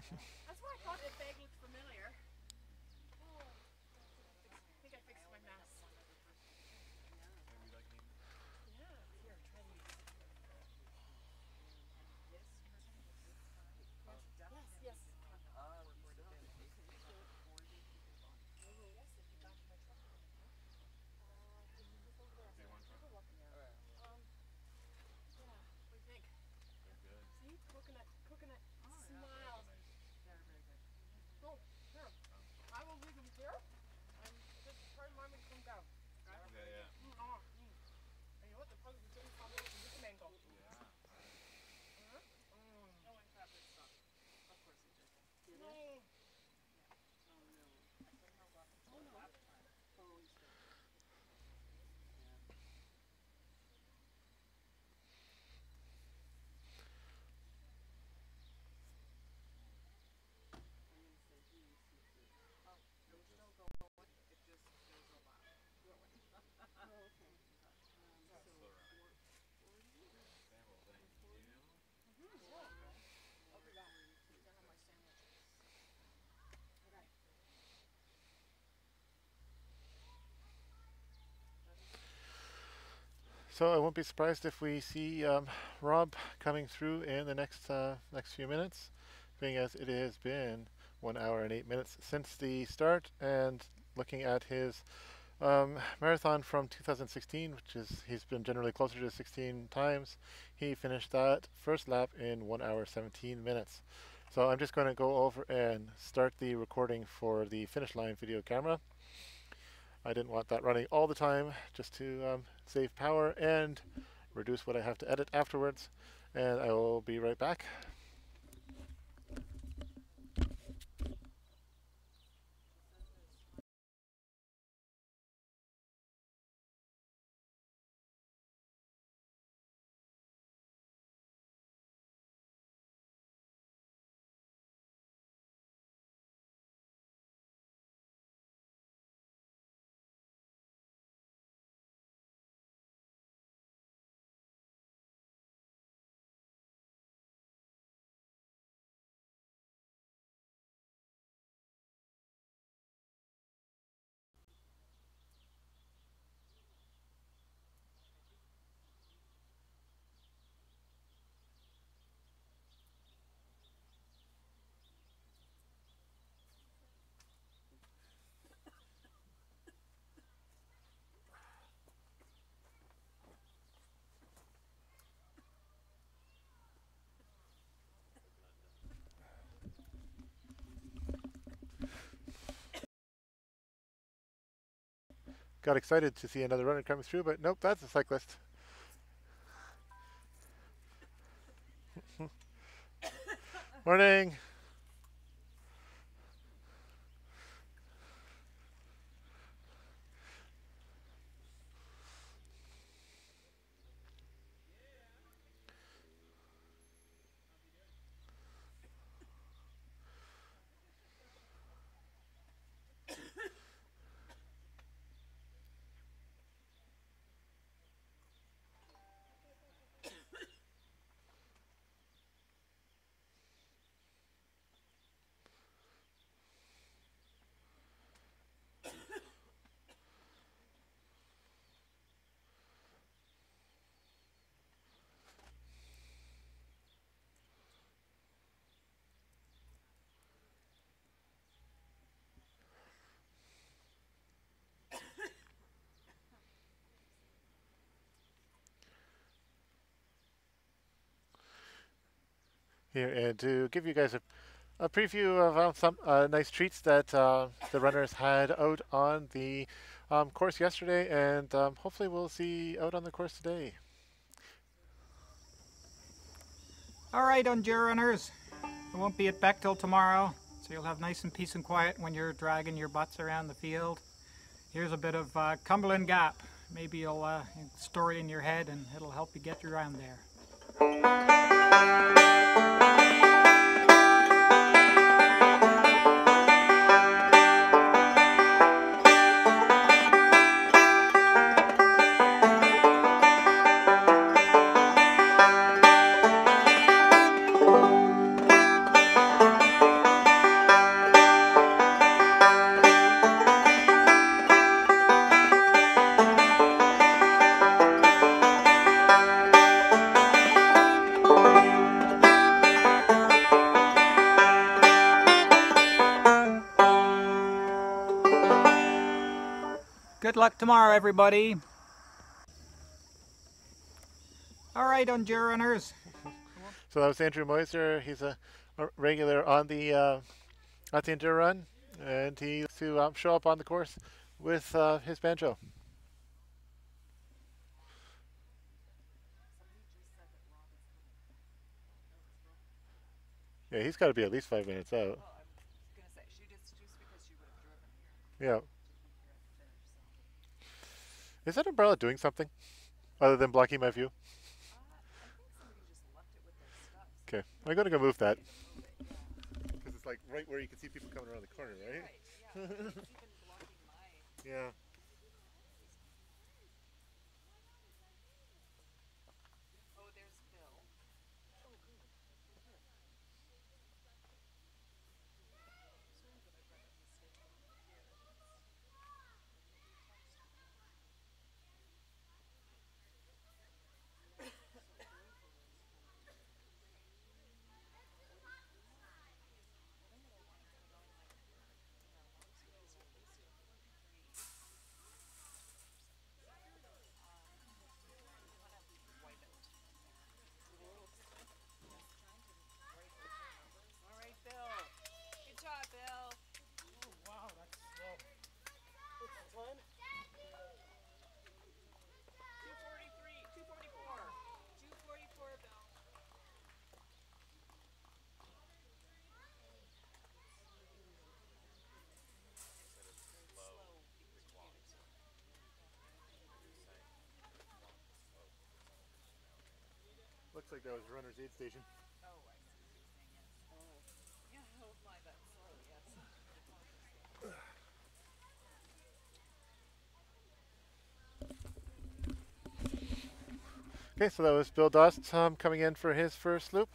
That's why I thought that bag looked familiar. Oh, I think I fixed my mess. Yeah, here, try these. Yes, yes. Yeah, what do you think? See, coconut smiles. Oh, here. I will leave them here. And just turn mine when you come down. Okay, yeah. And you know what? The puzzle is really combination with the mango. No one tapped it stuff. Of course it did. Did it? Oh no. Oh, he's good. So I won't be surprised if we see Rob coming through in the next few minutes, being as it has been 1 hour and 8 minutes since the start, and looking at his marathon from 2016, which is he's been generally closer to 16 times. He finished that first lap in 1 hour 17 minutes. So I'm just going to go over and start the recording for the finish line video camera. I didn't want that running all the time, just to save power and reduce what I have to edit afterwards. And I will be right back. Got excited to see another runner coming through, but nope, that's a cyclist. Morning. Here, and to give you guys a preview of some nice treats that the runners had out on the course yesterday, and hopefully we'll see out on the course today. All right, ENDURrunners, we won't be back till tomorrow, so you'll have nice and peace and quiet when you're dragging your butts around the field. Here's a bit of Cumberland Gap. Maybe you'll store it in your head and it'll help you get around there. Good luck tomorrow, everybody. All right, ENDURrunners. So that was Andrew Moiser. He's a regular on the at the ENDURrun, and he used to show up on the course with his banjo. Yeah, he's got to be at least 5 minutes out. Yeah. Is that umbrella doing something other than blocking my view? Okay, I'm going to go move that. Because it's like right where you can see people coming around the corner, right? Yeah. Looks like that was runner's aid station. Okay, so that was Bill Dost coming in for his first loop.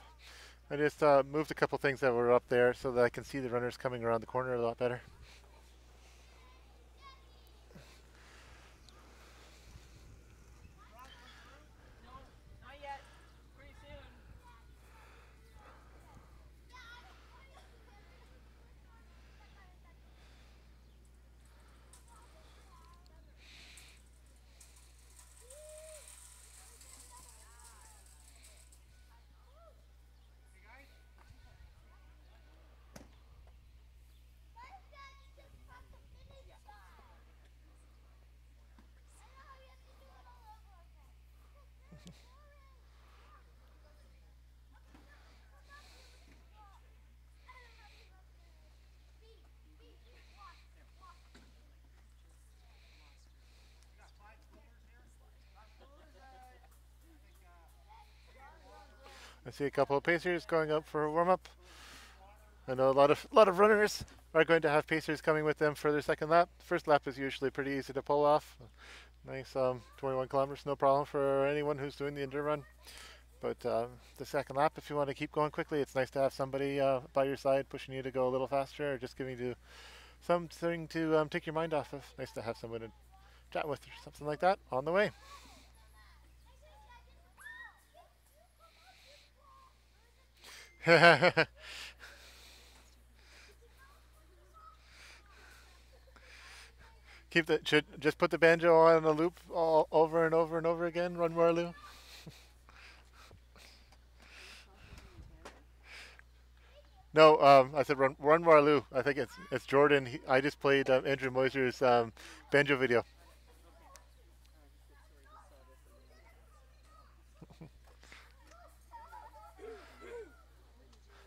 I just moved a couple things that were up there so that I can see the runners coming around the corner a lot better. I see a couple of pacers going up for a warm-up. I know a lot of runners are going to have pacers coming with them for their second lap. First lap is usually pretty easy to pull off. Nice 21 kilometers, no problem for anyone who's doing the ENDURrun. But the second lap, if you want to keep going quickly, it's nice to have somebody by your side pushing you to go a little faster or just giving you something to take your mind off of. Nice to have someone to chat with or something like that on the way. Just put the banjo on a loop all over and over and over again. Run Warloo. No, I said run Warloo. I think it's Jordan. I just played Andrew Moiser's banjo video.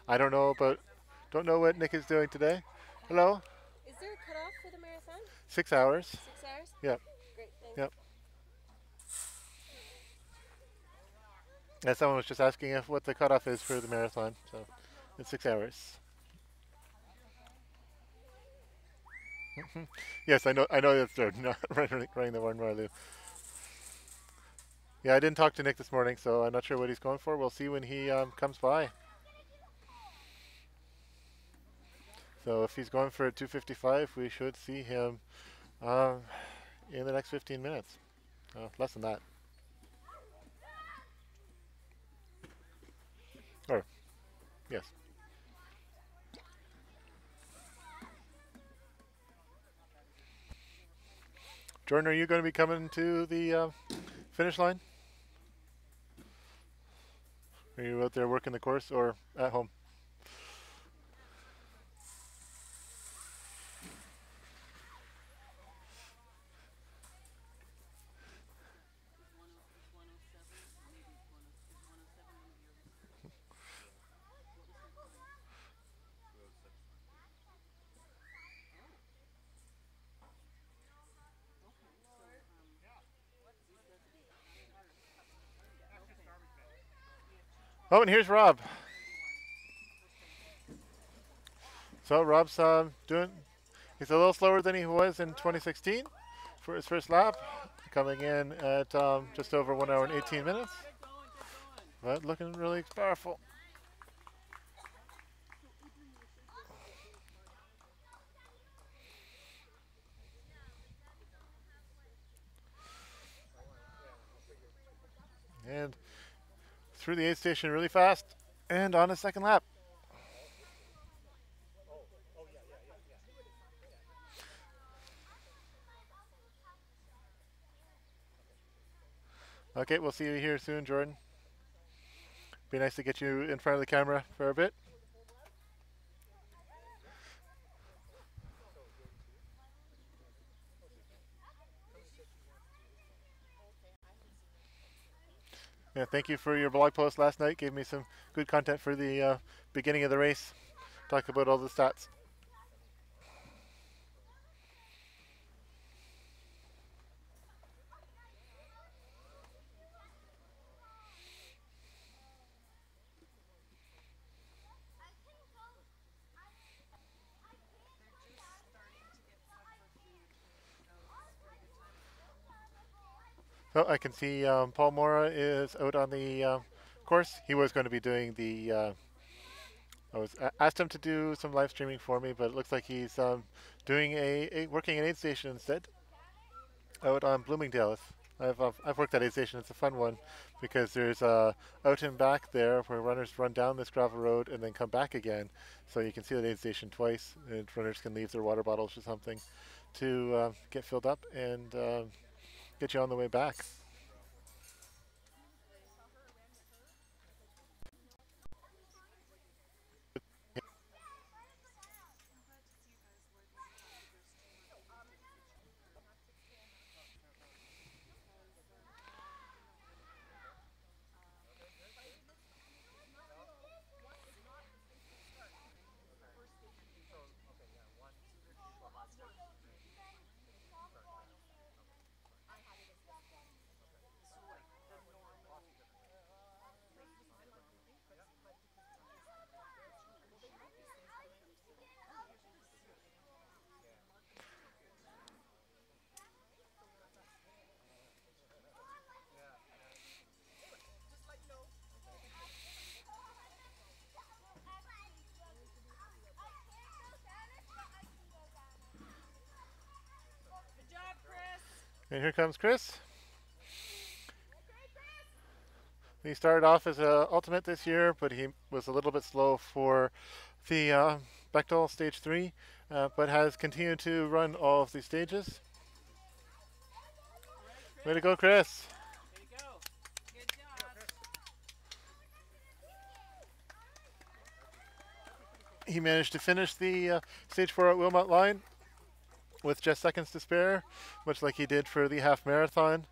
I don't know what Nick is doing today. Hello? Is there a cutoff for the marathon? 6 hours. 6 hours? Yep. Great, thanks. Yep. And someone was just asking what the cutoff is for the marathon. So it's 6 hours. Yes, I know that's they're not running the one Warloo. Yeah, I didn't talk to Nick this morning, so I'm not sure what he's going for. We'll see when he comes by. So if he's going for a 2:55, we should see him in the next 15 minutes. Less than that. Or, yes. Jordan, are you going to be coming to the finish line? Are you out there working the course or at home? Oh, and here's Rob. So Rob's doing. He's a little slower than he was in 2016 for his first lap, coming in at just over 1 hour and 18 minutes. But looking really powerful. And through the aid station really fast and on his second lap. Okay, we'll see you here soon, Jordan. Be nice to get you in front of the camera for a bit. Yeah, thank you for your blog post last night. Gave me some good content for the beginning of the race. Talk about all the stats. So I can see Paul Mora is out on the course. He was going to be doing the. Asked him to do some live streaming for me, but it looks like he's doing working an aid station instead. Out on Bloomingdale. I've worked at aid station. It's a fun one because there's out and back there where runners run down this gravel road and then come back again. So you can see the aid station twice, and runners can leave their water bottles or something to get filled up and get you on the way back. And here comes Chris. He started off as an ultimate this year, but he was a little bit slow for the Bechtel Stage 3, but has continued to run all of these stages. Way to go, Chris. Way to go. Good job. He managed to finish the Stage 4 at Wilmot line with just seconds to spare, much like he did for the half marathon.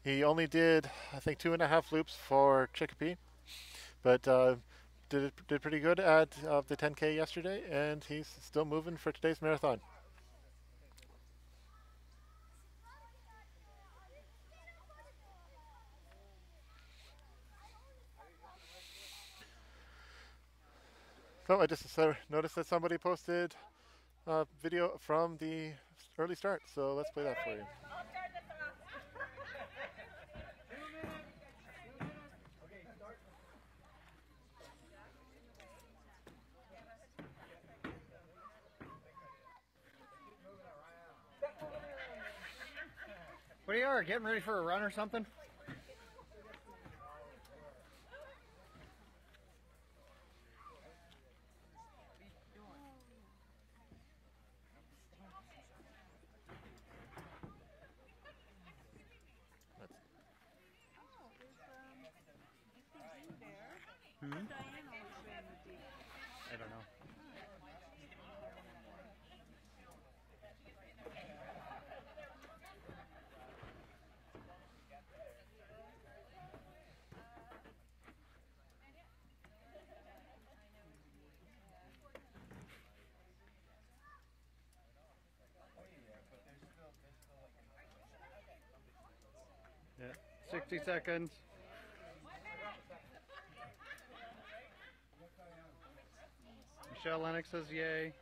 He only did, I think, 2.5 loops for Chicopee, but did pretty good at the 10K yesterday, and he's still moving for today's marathon. So I just noticed that somebody posted a video from the early start, so let's play that for you. What are you getting ready for a run or something? Yeah, 60 seconds. Michelle Lennox says yay.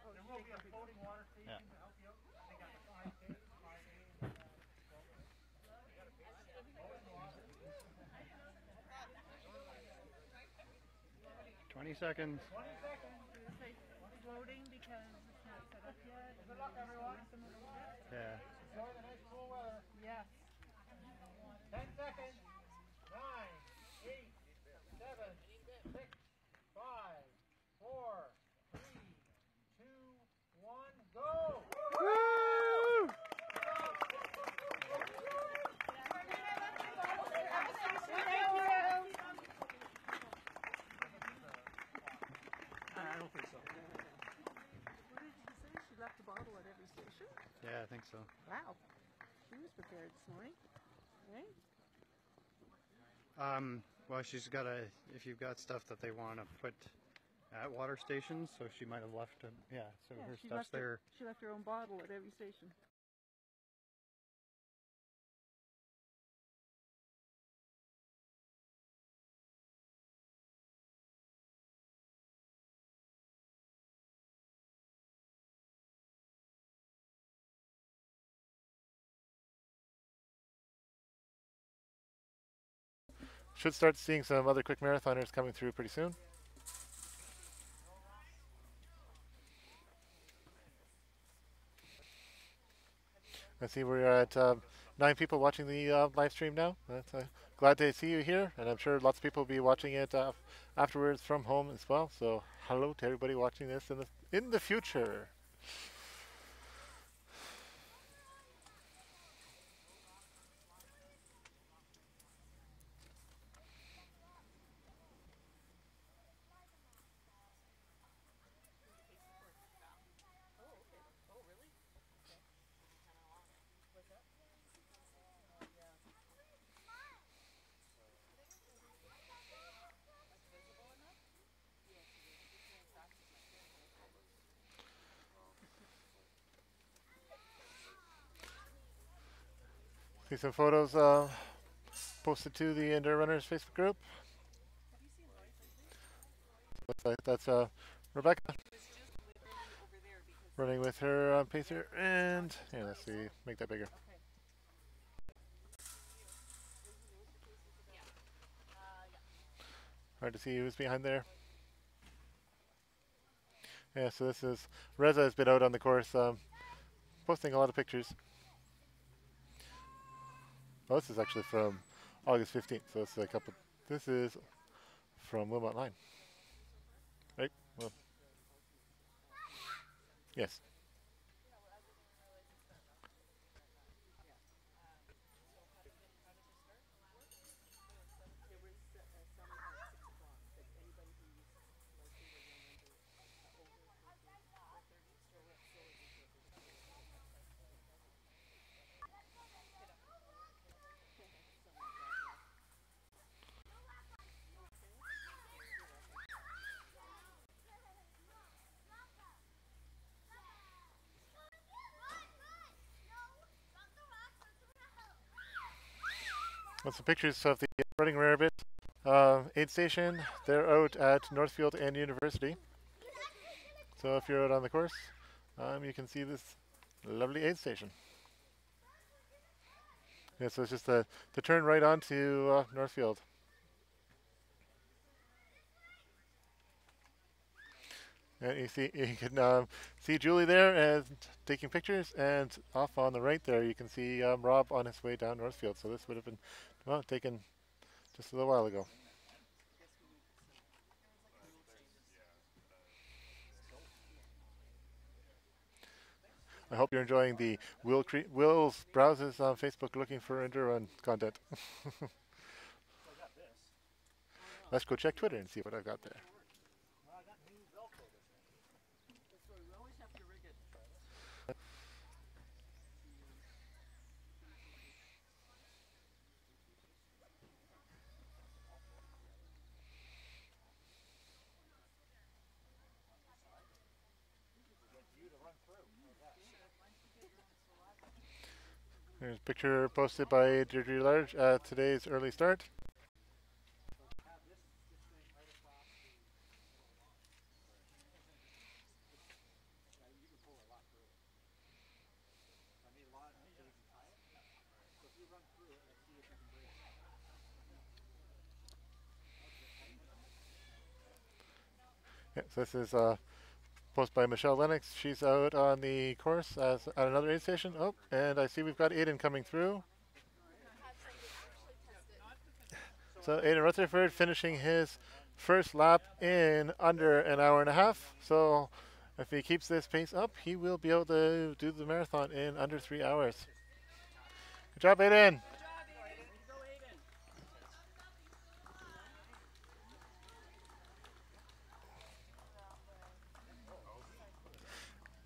There will be a floating water station to help you out. I think at the 5K, 5A. 20 seconds. 20 seconds. Floating because it's not set up yet. Good luck, everyone. Yeah. Enjoy the nice cool weather. Yes. 10 seconds. 9, 8, 7, 6, 5, 4, 3, 2, 1, go! Woo! I don't think so. What did she say? She left the bottle at every station? Yeah, I think so. Wow. She was prepared this morning. Right? Well, she's got if you've got stuff that they want to put at water stations, so she might have left it. Yeah, so Yeah, her she stuff's left there. She left her own bottle at every station. Should start seeing some other quick marathoners coming through pretty soon. I see we're at 9 people watching the live stream now. Glad to see you here, and I'm sure lots of people will be watching it afterwards from home as well. So hello to everybody watching this in the future. See some photos posted to the ENDURrunners Facebook group. That's Rebecca running with her pacer, and yeah, let's see, make that bigger. Hard to see who's behind there. Yeah, so this is Reza has been out on the course, posting a lot of pictures. Oh, this is actually from August 15th, so it's a couple. This is from Wilmot Line, right? Well, yes. Well, some pictures of the Running Rarebit aid station. They're out at Northfield and University. So if you're out on the course, you can see this lovely aid station. Yeah, so it's just the turn right onto Northfield. And you can see Julie there and taking pictures, and off on the right there you can see Rob on his way down Northfield. So this would have been taken just a little while ago. I hope you're enjoying the Will's browses on Facebook looking for ENDURrun content. Let's go check Twitter and see what I've got there. There's a picture posted by Deirdre Large at today's early start. Yeah, so this is post by Michelle Lennox. She's out on the course at another aid station. Oh, and I see we've got Aidan coming through. So Aidan Rutherford finishing his first lap in under an hour and a half. So if he keeps this pace up, he will be able to do the marathon in under 3 hours. Good job, Aidan.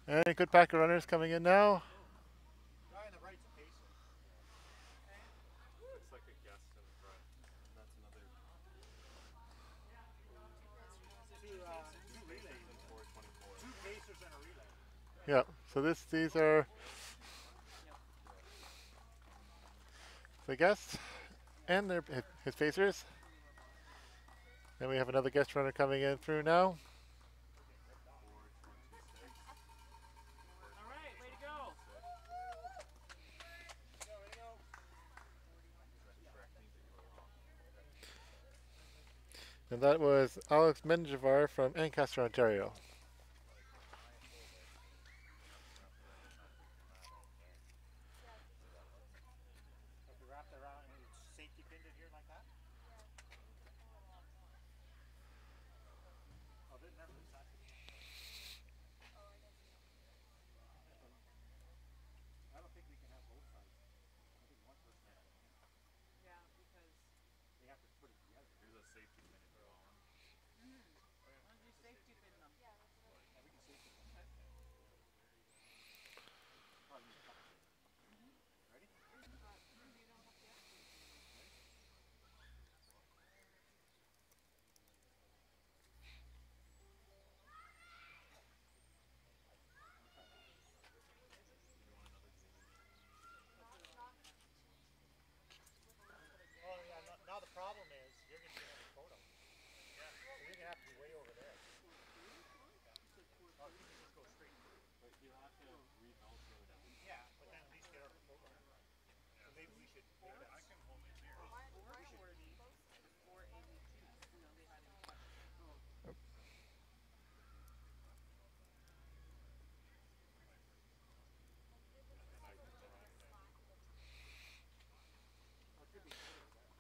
And good pack of runners coming in now. Guy on the right's a pacer. Looks like a guest in front. That's another. Two relays in 424. Two pacers and a relay. Yeah. So these are the guests and their his pacers. And we have another guest runner coming in through now. And that was Alex Menjivar from Ancaster, Ontario. Have you wrapped around and safety pinned it here like that? Oh, they never touch it. I don't think we can have both sides. I think one person has to. Yeah, because They have to put it together. Here's a safety pin if you want one. why don't you safety pin them? Yeah, that's what Yeah, we can safety pin them. Probably need a couple things. Ready? you don't have to ask me. Oh yeah, now the problem is you're going to get every photo. Yeah. So you're going to have to be way over there. Oh, you can just go straight through. But you'll have to re-velcro down. Yeah, but then at least get our photo. So maybe we should. I can hold it here.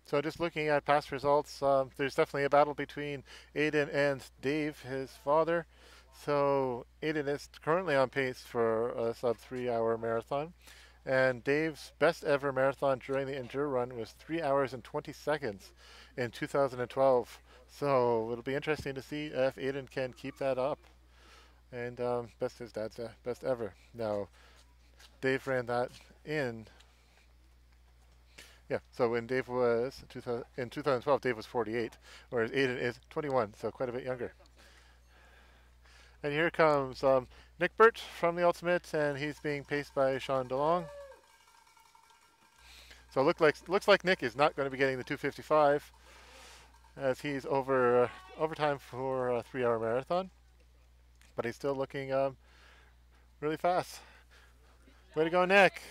So just looking at past results, there's definitely a battle between Aidan and Dave, his father. So Aidan is currently on pace for a sub 3 hour marathon. And Dave's best ever marathon during the ENDURrun was 3 hours and 20 seconds in 2012. So it'll be interesting to see if Aidan can keep that up. And best his dad's best ever. Now, Dave ran that in. Yeah, so when Dave was in 2012, Dave was 48, whereas Aidan is 21, so quite a bit younger. And here comes Nick Burt from the Ultimate, and he's being paced by Sean DeLong. So looks like Nick is not going to be getting the 2:55, as he's over overtime for a 3 hour marathon, but he's still looking really fast. Way to go, Nick!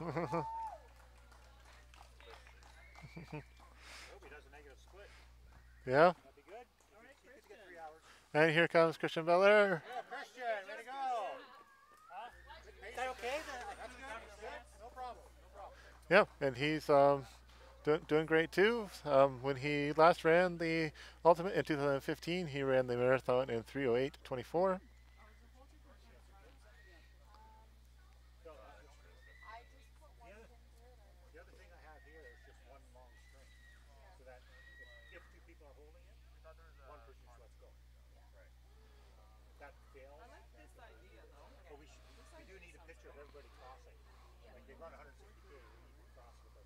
Hope he does a negative split. Yeah. That'd be good. All right, you could get 3 hours. And here comes Christian Belair. Yeah, Christian, way to go. Huh? Is that okay? That's good. No problem. No problem. Yeah, and he's doing great too. When he last ran the Ultimate in 2015, he ran the marathon in 3:08:24. The other thing I have here is just one long string, so that if two people are holding it, one person just lets go. Right. If that fails, I like this idea though. but we do need a picture of everybody crossing. Like they run 160K, we need to cross with them.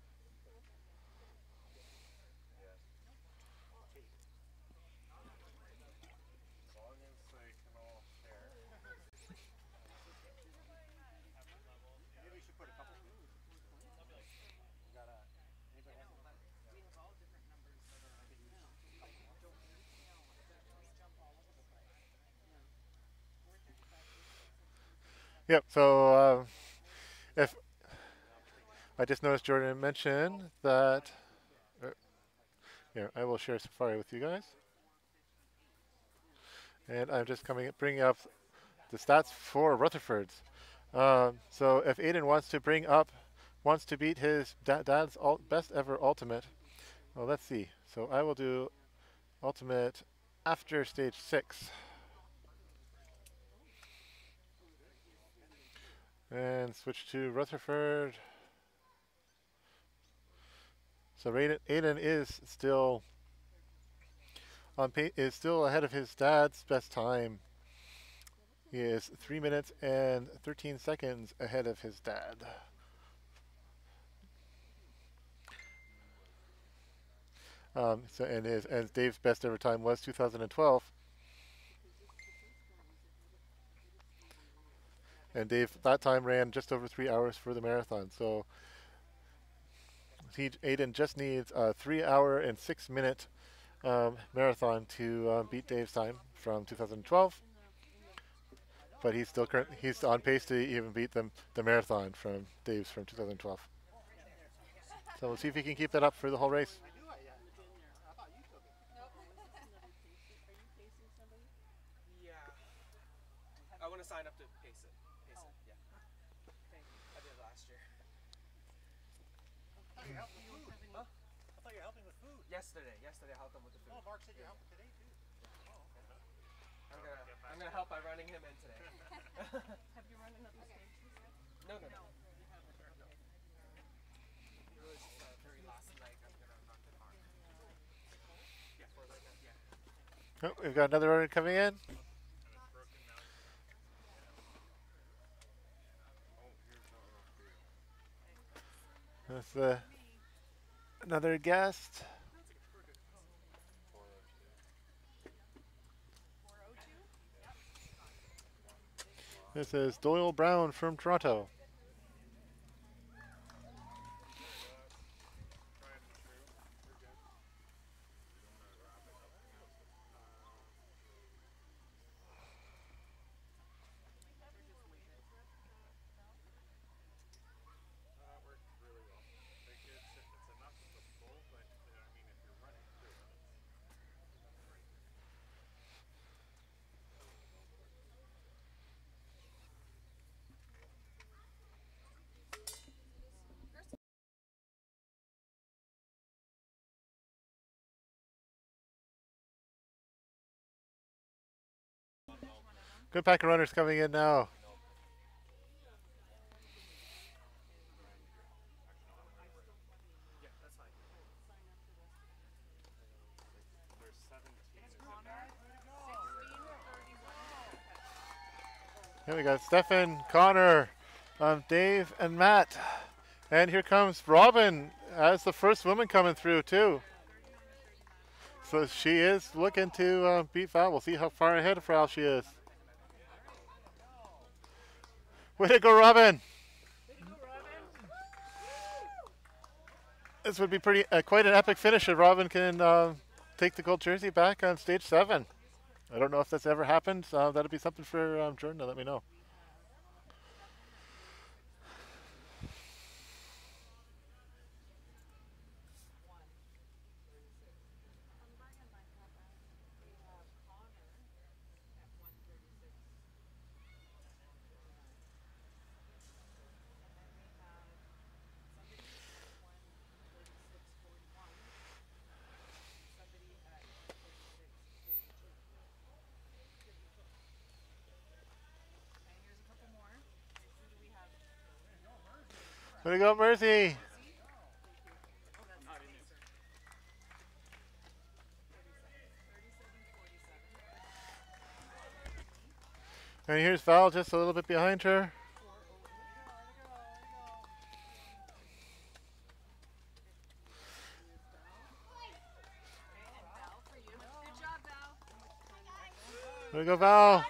Yes. Tape. As long as they can all share. Yep. So if I just noticed Jordan mentioned that. Here, I will share Safari with you guys. And I'm just bringing up the stats for Rutherford's. So if Aiden wants to beat his dad's best ever ultimate, well, let's see. So I will do ultimate after stage 6. And switch to Rutherford. So Aiden is still is still ahead of his dad's best time. He is 3 minutes and 13 seconds ahead of his dad. And Dave's best ever time was 2012. And Dave that time ran just over 3 hours for the marathon. So Aiden just needs a 3 hour and 6 minute marathon to beat Dave's time from 2012. But he's on pace to even beat the marathon from Dave's from 2012. So we'll see if he can keep that up for the whole race. Yeah. I want to sign up to pace it. Yeah. I did last year. I thought you helped with food. Huh? I thought you were helping with food. Yesterday I helped him with the food. Oh, Mark said you helped today too. Oh, okay. I'm gonna help by running him in today. Have you run another stage? No. It was very last night. I'm gonna run tomorrow. Yeah, for right now. Yeah. Oh, we've got another order coming in. That's another guest. This is Doyle Brown from Toronto. Good pack of runners coming in now. Yeah, that's fine. There's 17. Here we got Stefan, Connor, Dave, and Matt. And here comes Robin as the first woman coming through too. So she is looking to beat Val. We'll see how far ahead of Val she is. Way to go, Robin! This would be quite an epic finish if Robin can take the gold jersey back on stage 7. I don't know if that's ever happened. That'll be something for Jordan to let me know. Way to go, Mercy! And here's Val just a little bit behind her. Way to go, Val!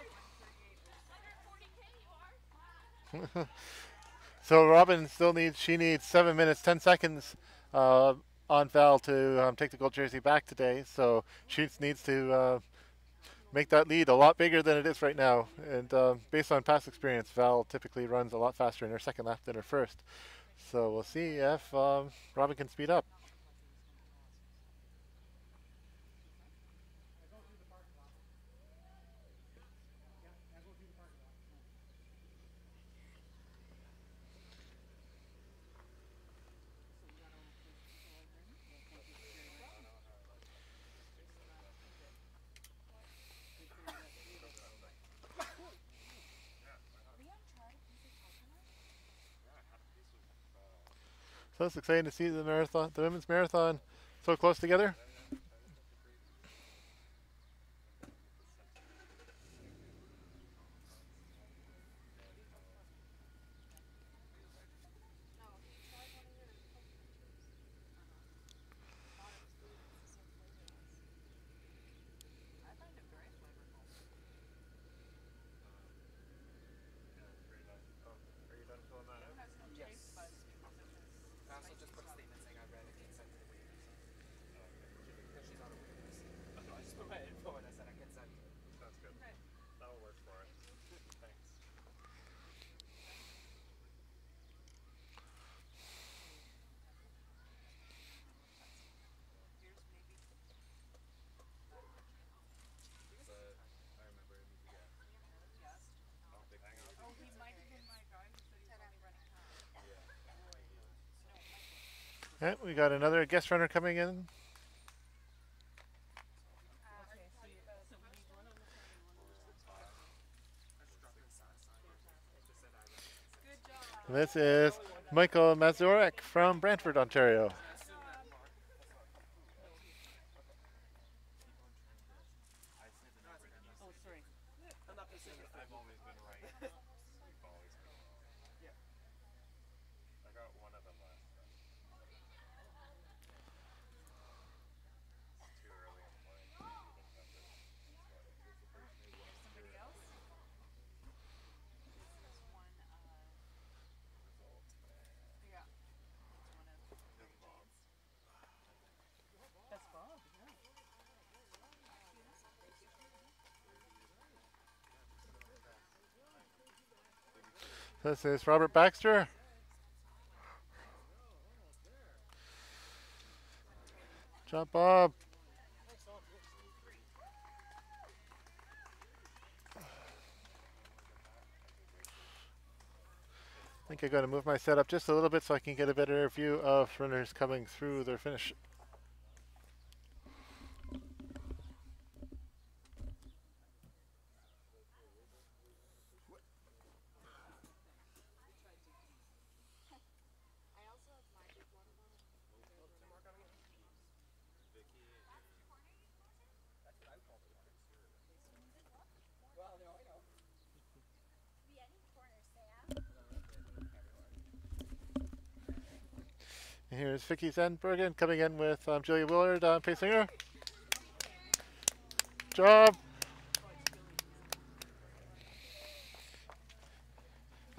So Robin she needs 7 minutes, 10 seconds on Val to take the gold jersey back today. So she needs to make that lead a lot bigger than it is right now. And based on past experience, Val typically runs a lot faster in her second lap than her first. So we'll see if Robin can speed up. So it's exciting to see the marathon, the women's marathon, so close together. I also just put a statement saying I read and consent to the waiver, so. Because she's on a waiver list. So I just put my info and I said I consent. Sounds good. That'll work for it. Thanks. Oh, he might have been my guy who said he was only running half. Yeah, we got another guest runner coming in. And this is Michael Mazurek from Brantford, Ontario. I've always been right. Always been wrong. Yeah. I got one of them last time. It's too early in the morning. Somebody else? Yeah. That's Bob, yeah. This is Robert Baxter. Jump Bob. I think I got to move my setup just a little bit so I can get a better view of runners coming through their finish. And here's Vicky Sandbergen coming in with Julia Willard, pacing her. Job.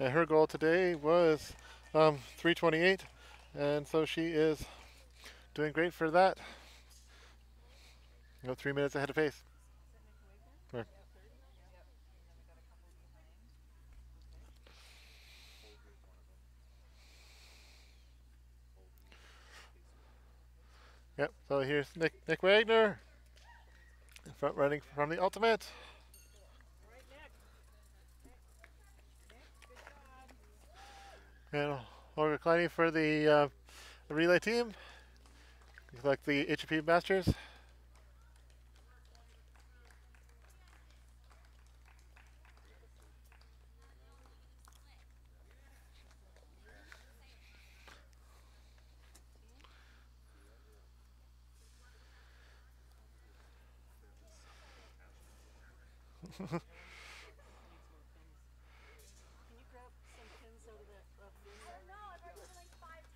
And her goal today was 3:28, and so she is doing great for that. 3 minutes ahead of pace. Right. Yep, so here's Nick Wagner, front running from the Ultimate. And Olga Kleine for the relay team, like the HEP Masters.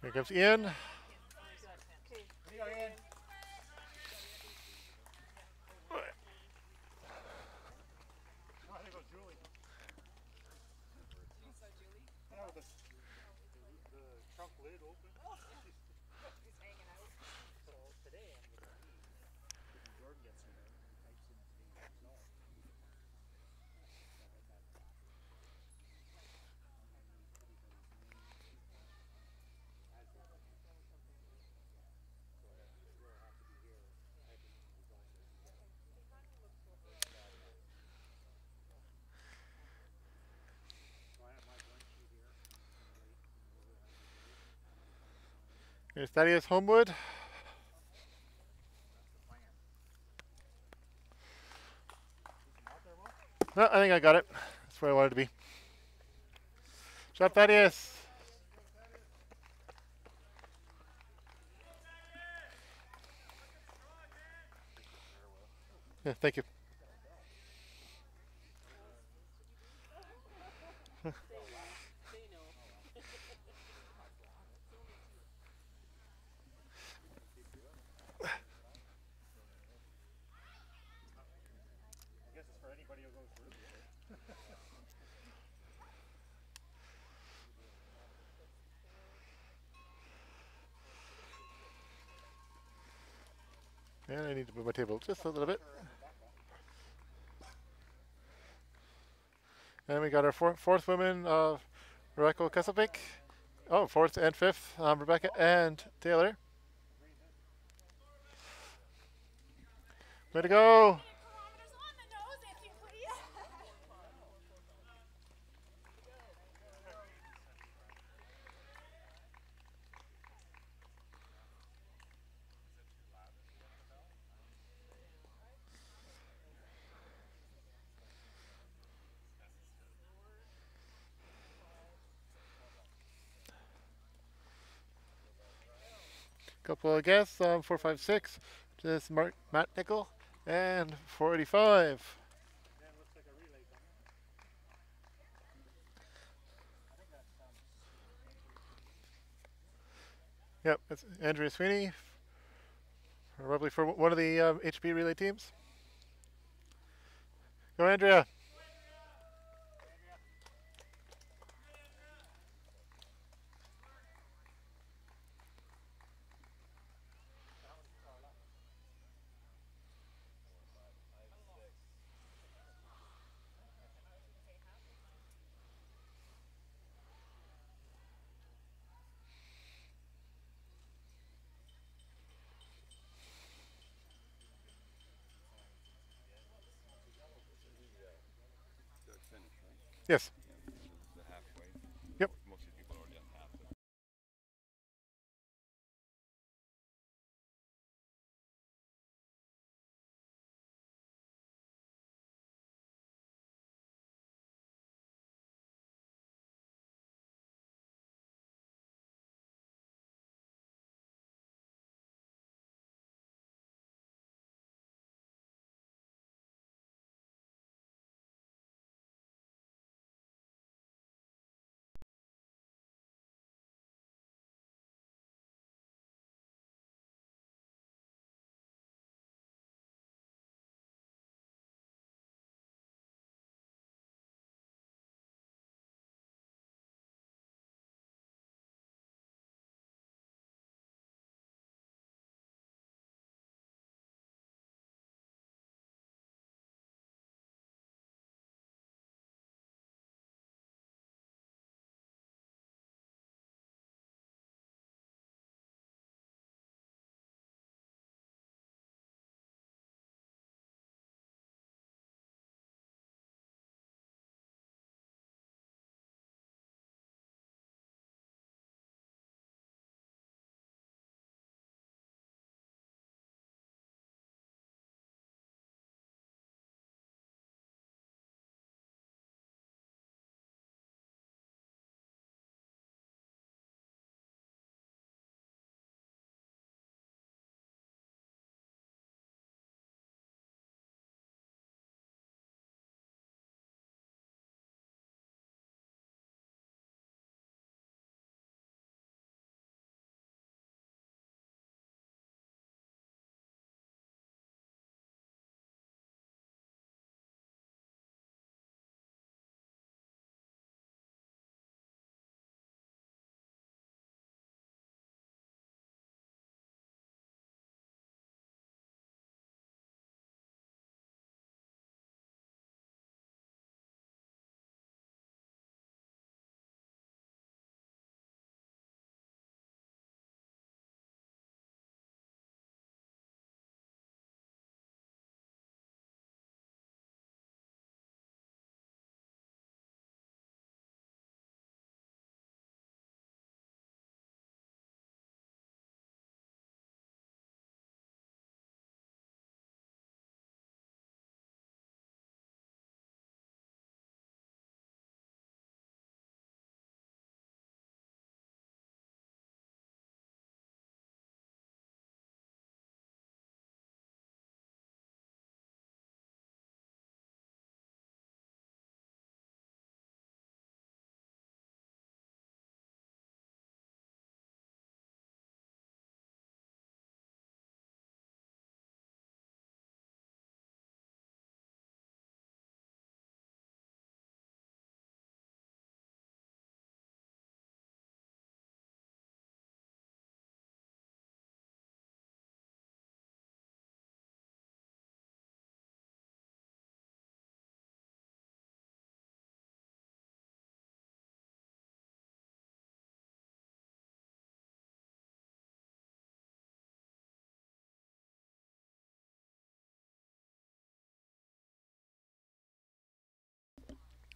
Here comes Ian. Trunk lid open. He's hanging out. So today I'm going to leave. Jordan gets in there and types in his name. Here's Thaddeus Homewood. No, I think I got it. That's where I wanted to be. Shot Thaddeus. Yeah, thank you. And I need to move my table just a little bit. And we got our fourth women, Rebecca Kesselbeck. Oh, fourth and fifth, Rebecca and Taylor. Way to go! Couple of guests, 456, just Matt Nickel, and 485. Yep, it's Andrea Sweeney, probably for one of the HP relay teams. Go, Andrea. Yes. Yep.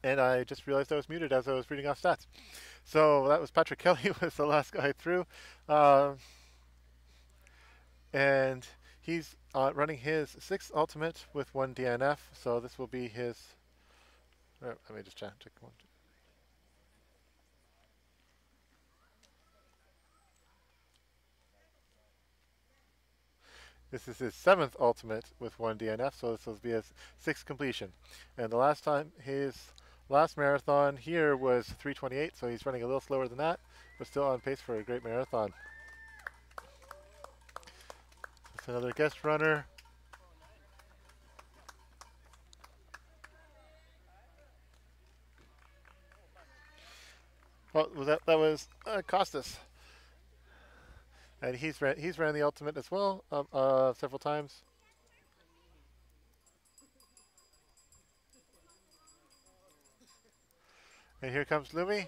And I just realized I was muted as I was reading off stats. So that was Patrick Kelly was the last guy through. And he's running his 6th ultimate with 1 DNF. So this will be his... let me just check one. This is his 7th ultimate with 1 DNF, so this will be his 6th completion. And the last time, his last marathon here was 3:28, so he's running a little slower than that, but still on pace for a great marathon. That's another guest runner. Well, that was Costas. And he's ran the ultimate as well several times. And here comes Lumi.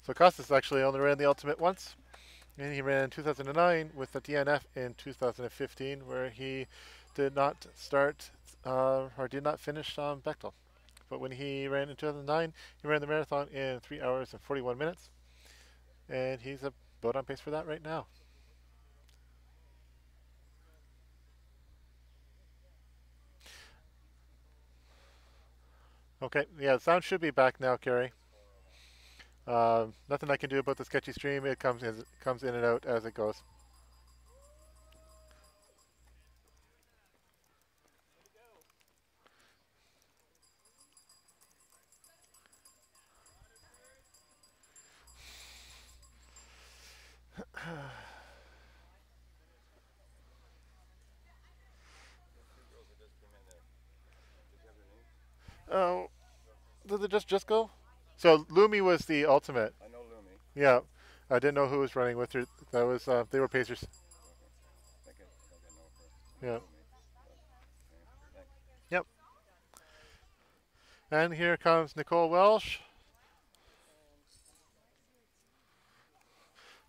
So Costas actually only ran the ultimate once. And he ran in 2009 with the DNF in 2015, where he did not start or did not finish Bechtel. But when he ran in 2009, he ran the marathon in 3 hours and 41 minutes. And he's about on pace for that right now. Okay, yeah, the sound should be back now, Carrie. Nothing I can do about the sketchy stream. It comes in and out as it goes. Oh, did it just go? So Lumi was the ultimate. I know Lumi. Yeah, I didn't know who was running with her. That was they were Pacers. Yeah. Yep. And here comes Nicole Welsh,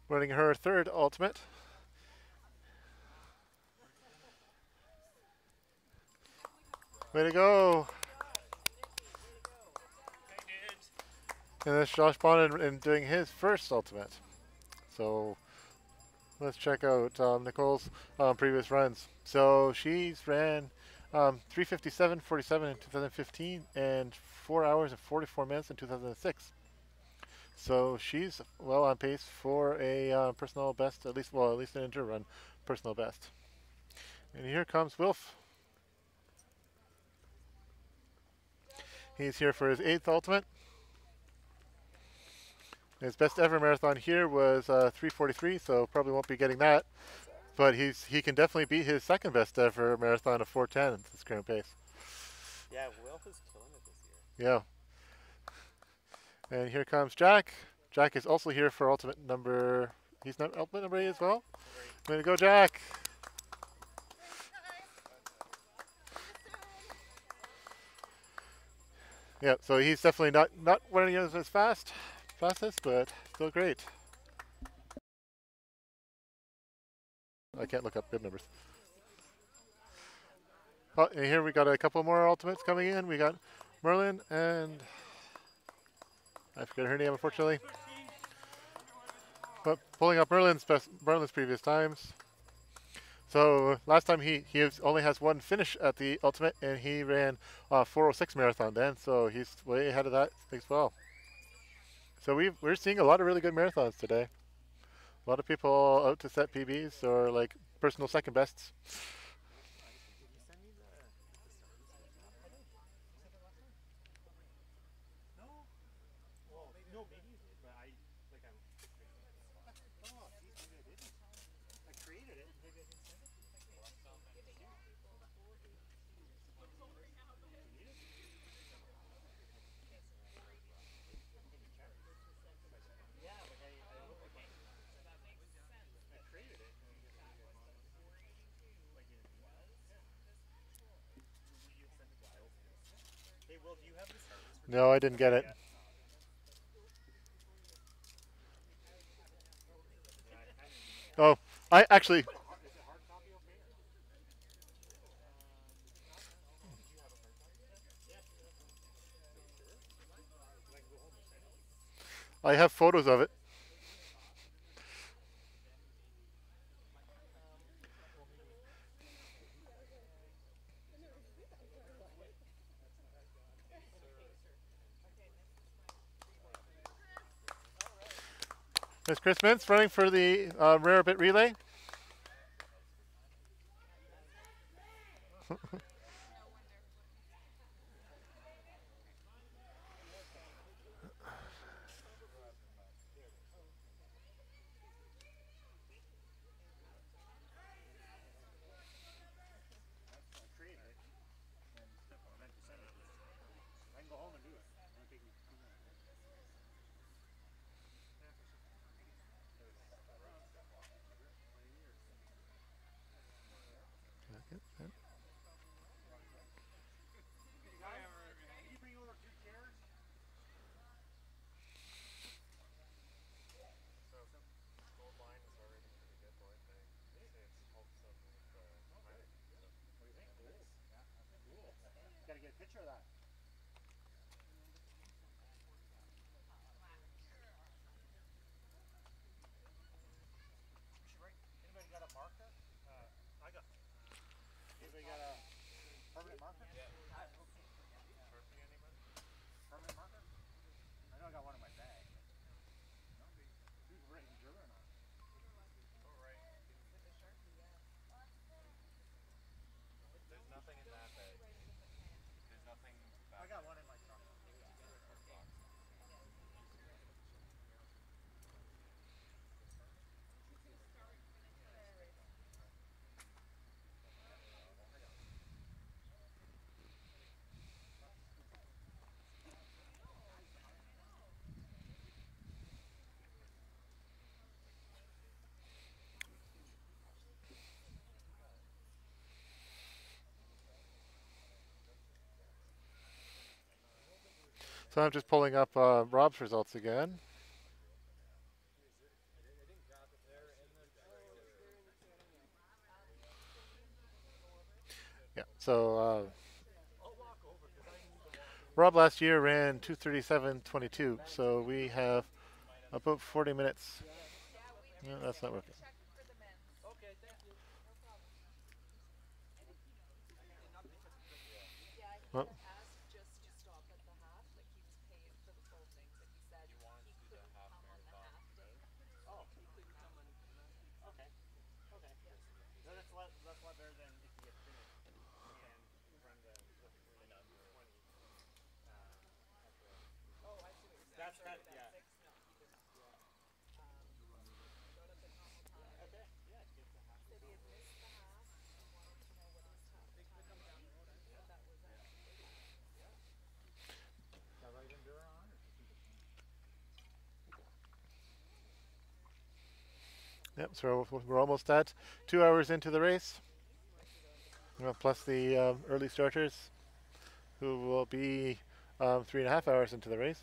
running her 3rd ultimate. Way to go! And that's Josh Bonnet and doing his 1st ultimate. So let's check out Nicole's previous runs. So she's ran 3:57:47 in 2015 and 4 hours and 44 minutes in 2006. So she's well on pace for a personal best, at least an ENDURrun personal best. And here comes Wilf. He's here for his 8th ultimate. His best ever marathon here was 3:43, so probably won't be getting that. But he can definitely beat his 2nd best ever marathon of 4:10 at this current pace. Yeah, Wilf is killing it this year. Yeah. And here comes Jack. Jack is also here for ultimate number. He's not ultimate number 8 as well. Way to go, Jack! Yeah, so he's definitely not running as fastest, but still great. I can't look up bib numbers. Oh, and here we got a couple more ultimates coming in. We got Merlin and I forget her name, unfortunately. But pulling up Merlin's previous times. So last time he only has 1 finish at the ultimate, and he ran 4:06 marathon then. So he's way ahead of that as well. So we're seeing a lot of really good marathons today. A lot of people out to set PBs or like personal 2nd bests. No, I didn't get it. Oh, I actually, photos of it. There's Chris Mintz running for the rare bit relay. Gotta get a picture of that. Anybody got a marker? I got. Anybody got a permanent marker? Yeah. Permanent marker? I know I got one in my bag. Who's written ENDURrun on it? Oh, right. There's nothing in that bag. There's nothing. I got one in my truck. So I'm just pulling up Rob's results again. Yeah, so Rob last year ran 2:37.22, so we have about 40 minutes. No, that's not working. Well, That's a lot better than if you get finished and run the 20. Oh, I see what you're saying. That's that, yeah. Okay, yeah, it gets a half. Said he had missed the half and wanted to know what his half time down the road. What that was at. Have I ENDURrun on? yep, so we're almost at 2 hours into the race. Plus the early starters, who will be 3.5 hours into the race.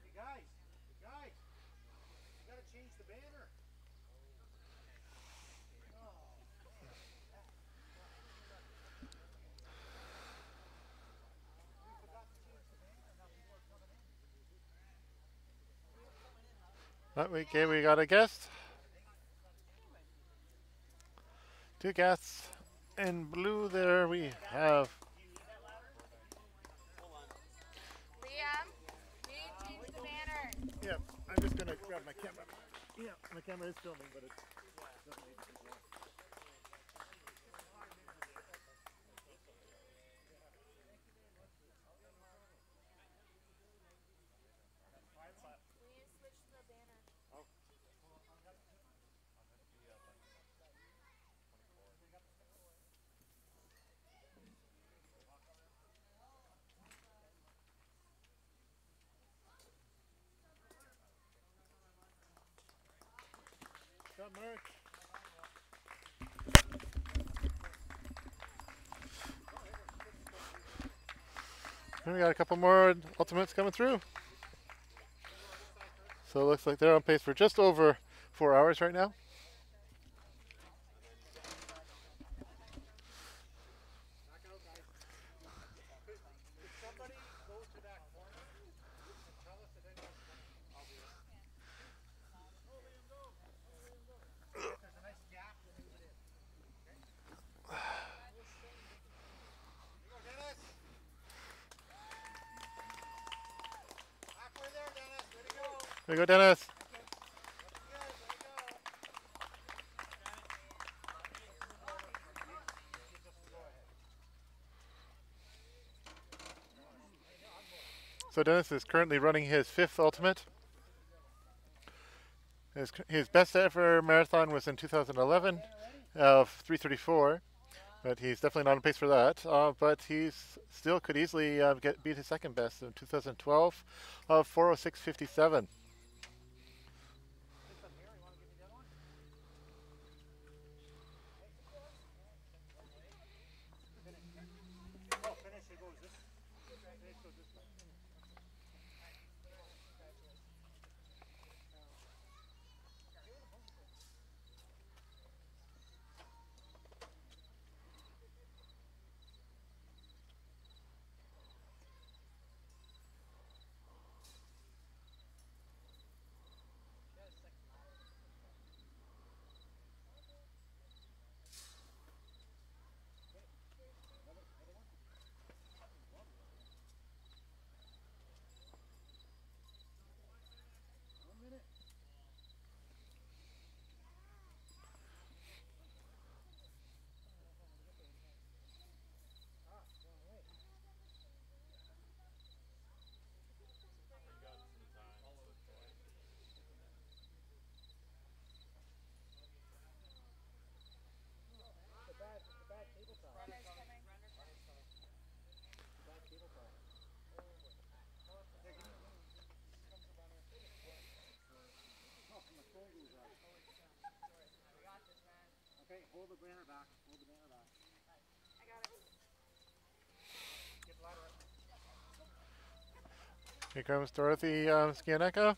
Hey guys, you gotta change the banner. Okay, we got a guest. 2 guests. In blue there we have Liam, you need to change the banner. yeah, I'm just gonna grab my camera. Yeah, my camera is filming, but it's job, Mark. And we got a couple more ultimates coming through. So it looks like they're on pace for just over 4 hours right now. There you go, Dennis. So Dennis is currently running his 5th ultimate. His best ever marathon was in 2011 of 3:34, but he's definitely not on pace for that. But he's still could easily beat his second best in 2012 of 4:06:57. Okay, hold the banner back. Hold the banner back. I got it. Get the ladder up. Here comes Dorothy Skianeka.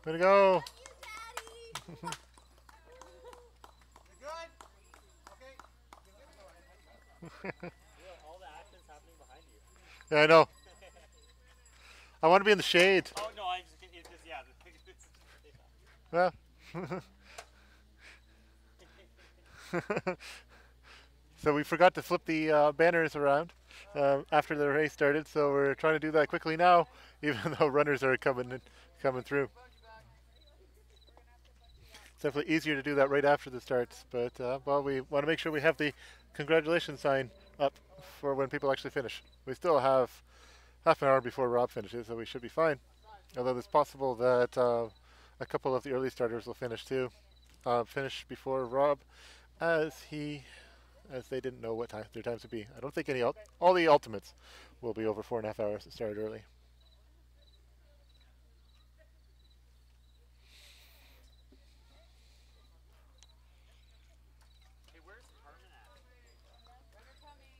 Way to go. All the action's happening behind you. Yeah, I know. I want to be in the shade. Oh no, I just yeah. Well. So we forgot to flip the banners around after the race started, so we're trying to do that quickly now, even though runners are coming through. It's definitely easier to do that right after the starts, but well, we want to make sure we have the congratulations sign up for when people actually finish. We still have half an hour before Rob finishes, so we should be fine. Although it's possible that a couple of the early starters will finish too, finish before Rob, as they didn't know what their times would be. I don't think all the ultimates will be over 4.5 hours. It started early. Hey, where's Carmen at? Runner coming.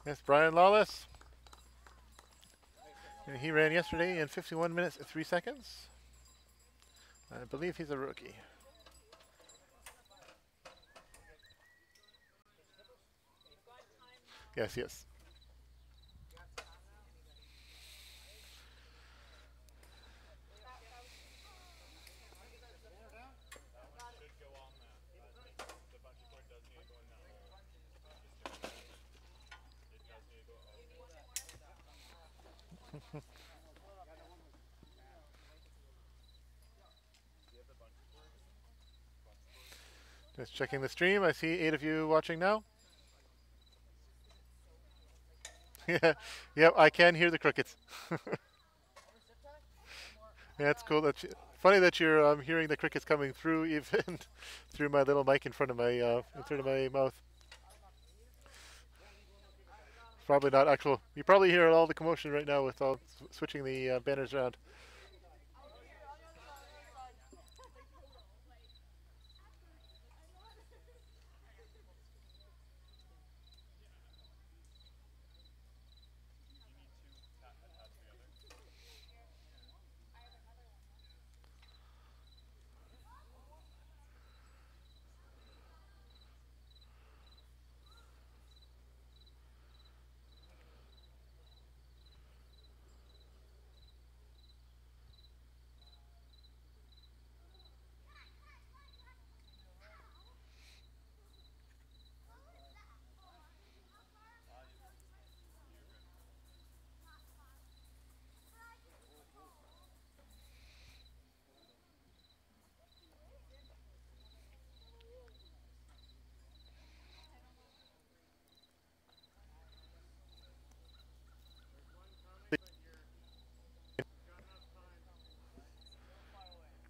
Yes, Brian Lawless. And he ran yesterday in 51 minutes and 3 seconds. I believe he's a rookie. Yes, yes. Just checking the stream. I see 8 of you watching now. Yeah, yep, I can hear the crickets. Yeah, it's cool that funny that you're hearing the crickets coming through even through my little mic in front of my mouth. Probably not actual. You probably hear all the commotion right now with all switching the banners around.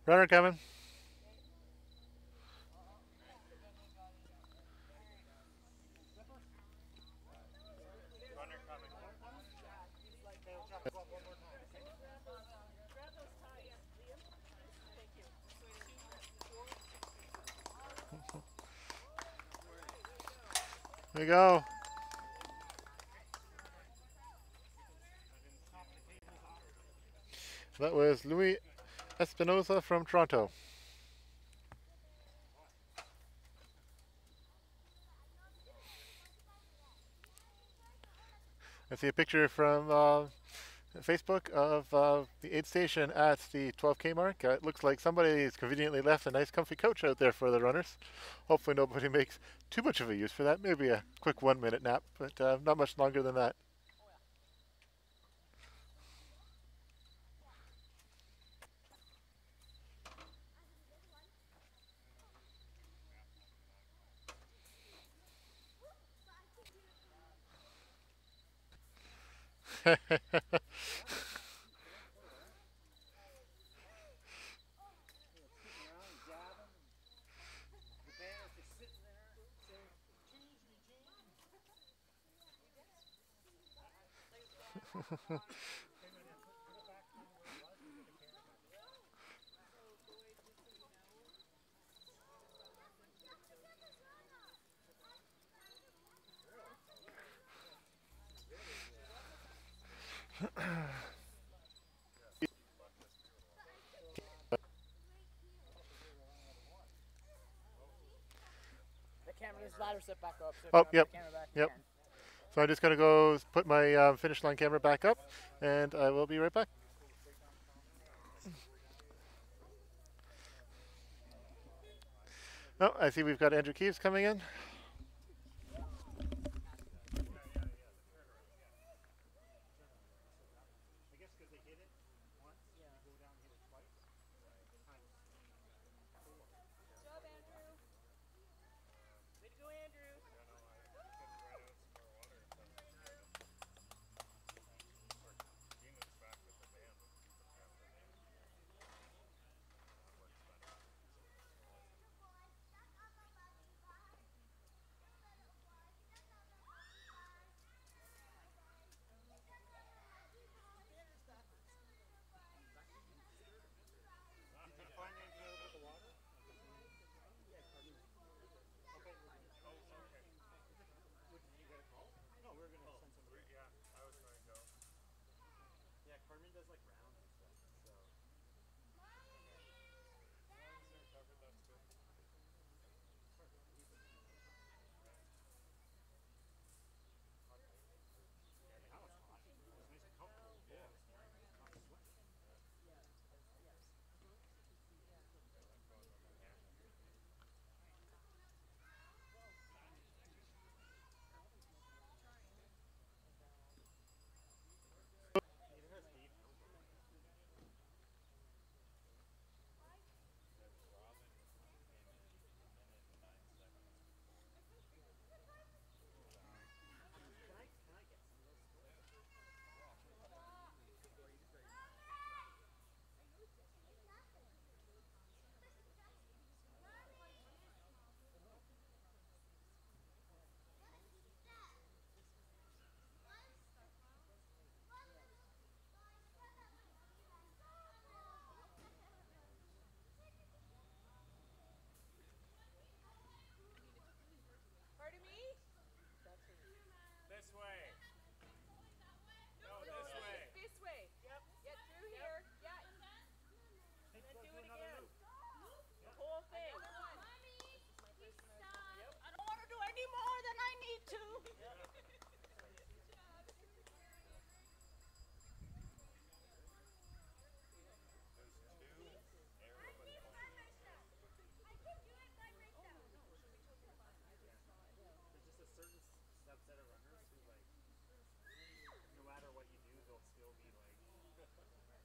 Runner coming. There you go. That was Louis Espinosa from Toronto. I see a picture from Facebook of the aid station at the 12K mark. It looks like somebody has conveniently left a nice comfy couch out there for the runners. Hopefully nobody makes too much of a use for that. Maybe a quick 1-minute nap, but not much longer than that. Ladder set back up. So oh, yep. Yep. So I'm just going to go put my finish line camera back up, and I will be right back. Oh, I see we've got Andrew Keeves coming in.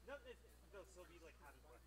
No, they'll still be like padded wet.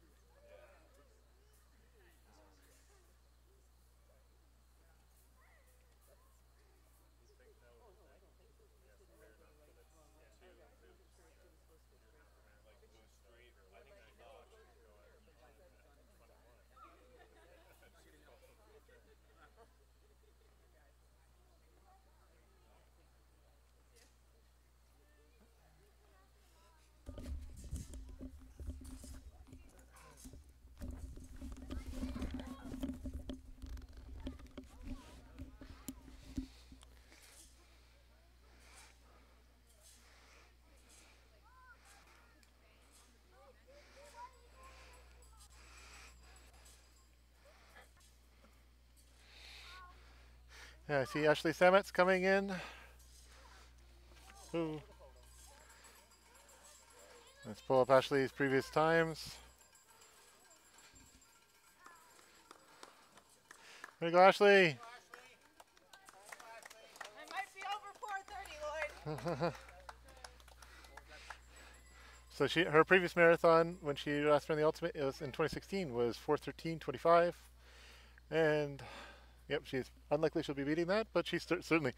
Yeah, I see Ashley Samet's coming in. Ooh. Let's pull up Ashley's previous times. There you go, Ashley. I might be over 4:30, Lloyd. So her previous marathon when she last ran the ultimate, it was in 2016, was 4:13:25, and yep, she's unlikely she'll be beating that, but she certainly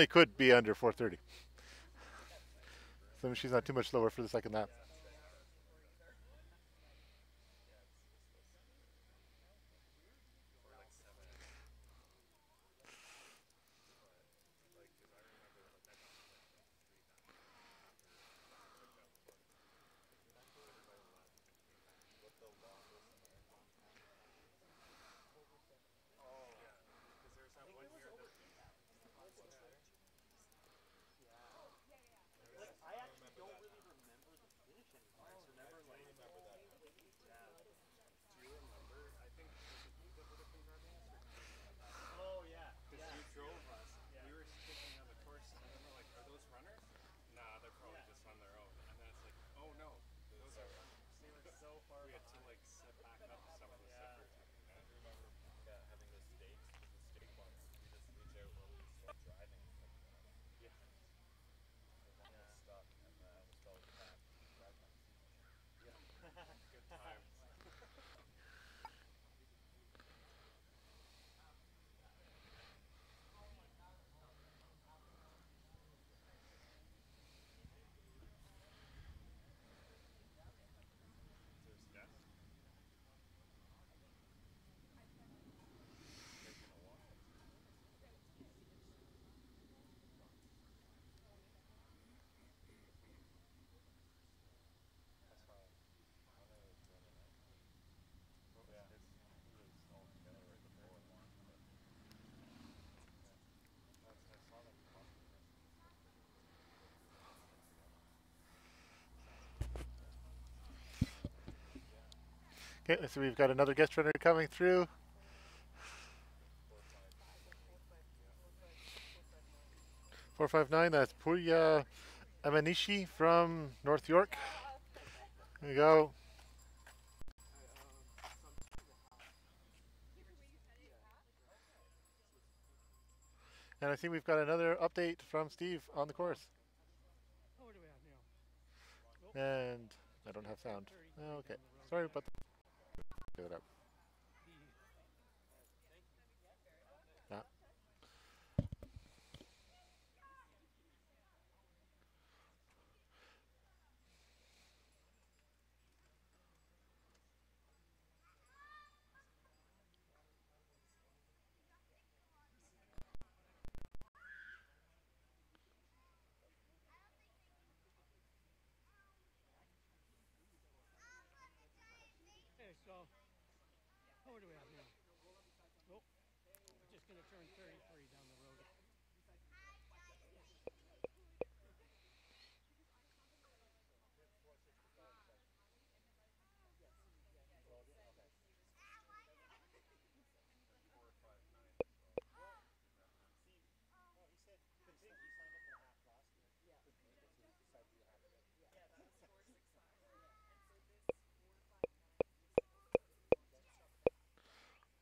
could be under 4:30. So she's not too much slower for the second lap. I actually don't really remember the finish anymore. I remember like. Do you remember? I think was it you that would have been driving us, or did you? Oh yeah. Because you drove us. Yeah. We were thinking of a course, and then we're like, "Are those runners?" Nah, they're probably just on their own. And then it's like, "Oh no, those are runners." They were so far. We had to like set back up some of the stuff. I remember having the stakes, the stake ones. We just reach out while we were still driving. Yeah. Stuck, and I almost fell in the back. Yeah. Good times. Okay, so we've got another guest runner coming through. 459, that's Puya Amanishi from North York. There you go. And I see we've got another update from Steve on the course. Oh, what do we have now? And I don't have sound. Okay, sorry about that. Give it up. Yeah. Okay, so what do we have now? Nope. We're just going to turn 33 down the road.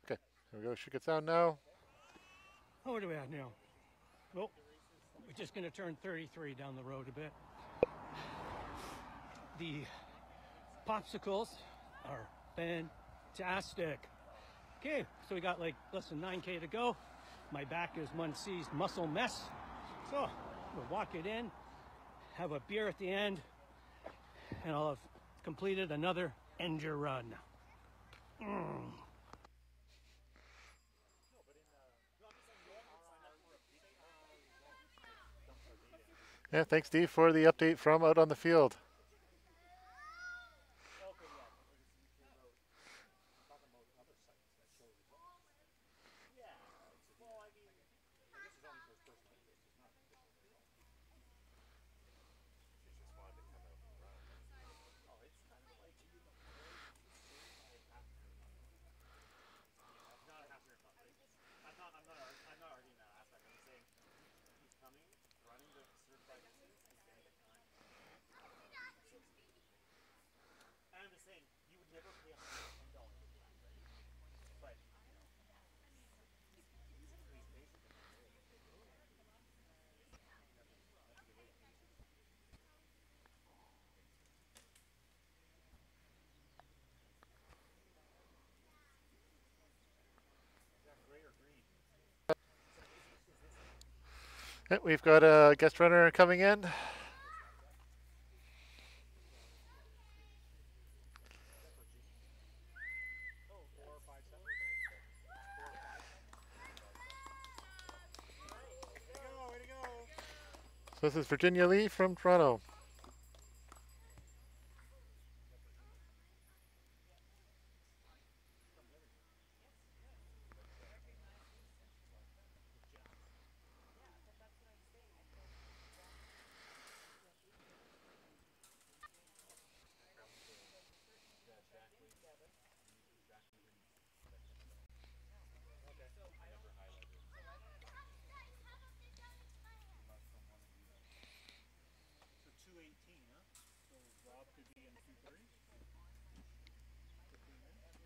Okay, here we go. Should get sound now. Oh, what do we have now? Nope. We're just going to turn 33 down the road a bit. The popsicles are fantastic. Okay, so we got like less than 9K to go. My back is one seized muscle mess. So we'll walk it in, have a beer at the end, and I'll have completed another ENDURrun. Yeah, thanks, Steve, for the update from out on the field. I'm not arguing that aspect. I'm saying he's coming, running the certified distance, and getting the time. And I'm just saying, you would never pay $110 for that, right? But, you know, he's patient enough. Is that gray or green? Yeah, we've got a guest runner coming in. So this is Virginia Lee from Toronto. So 2:18, huh? So Rob could be in 2:30. 15 minutes.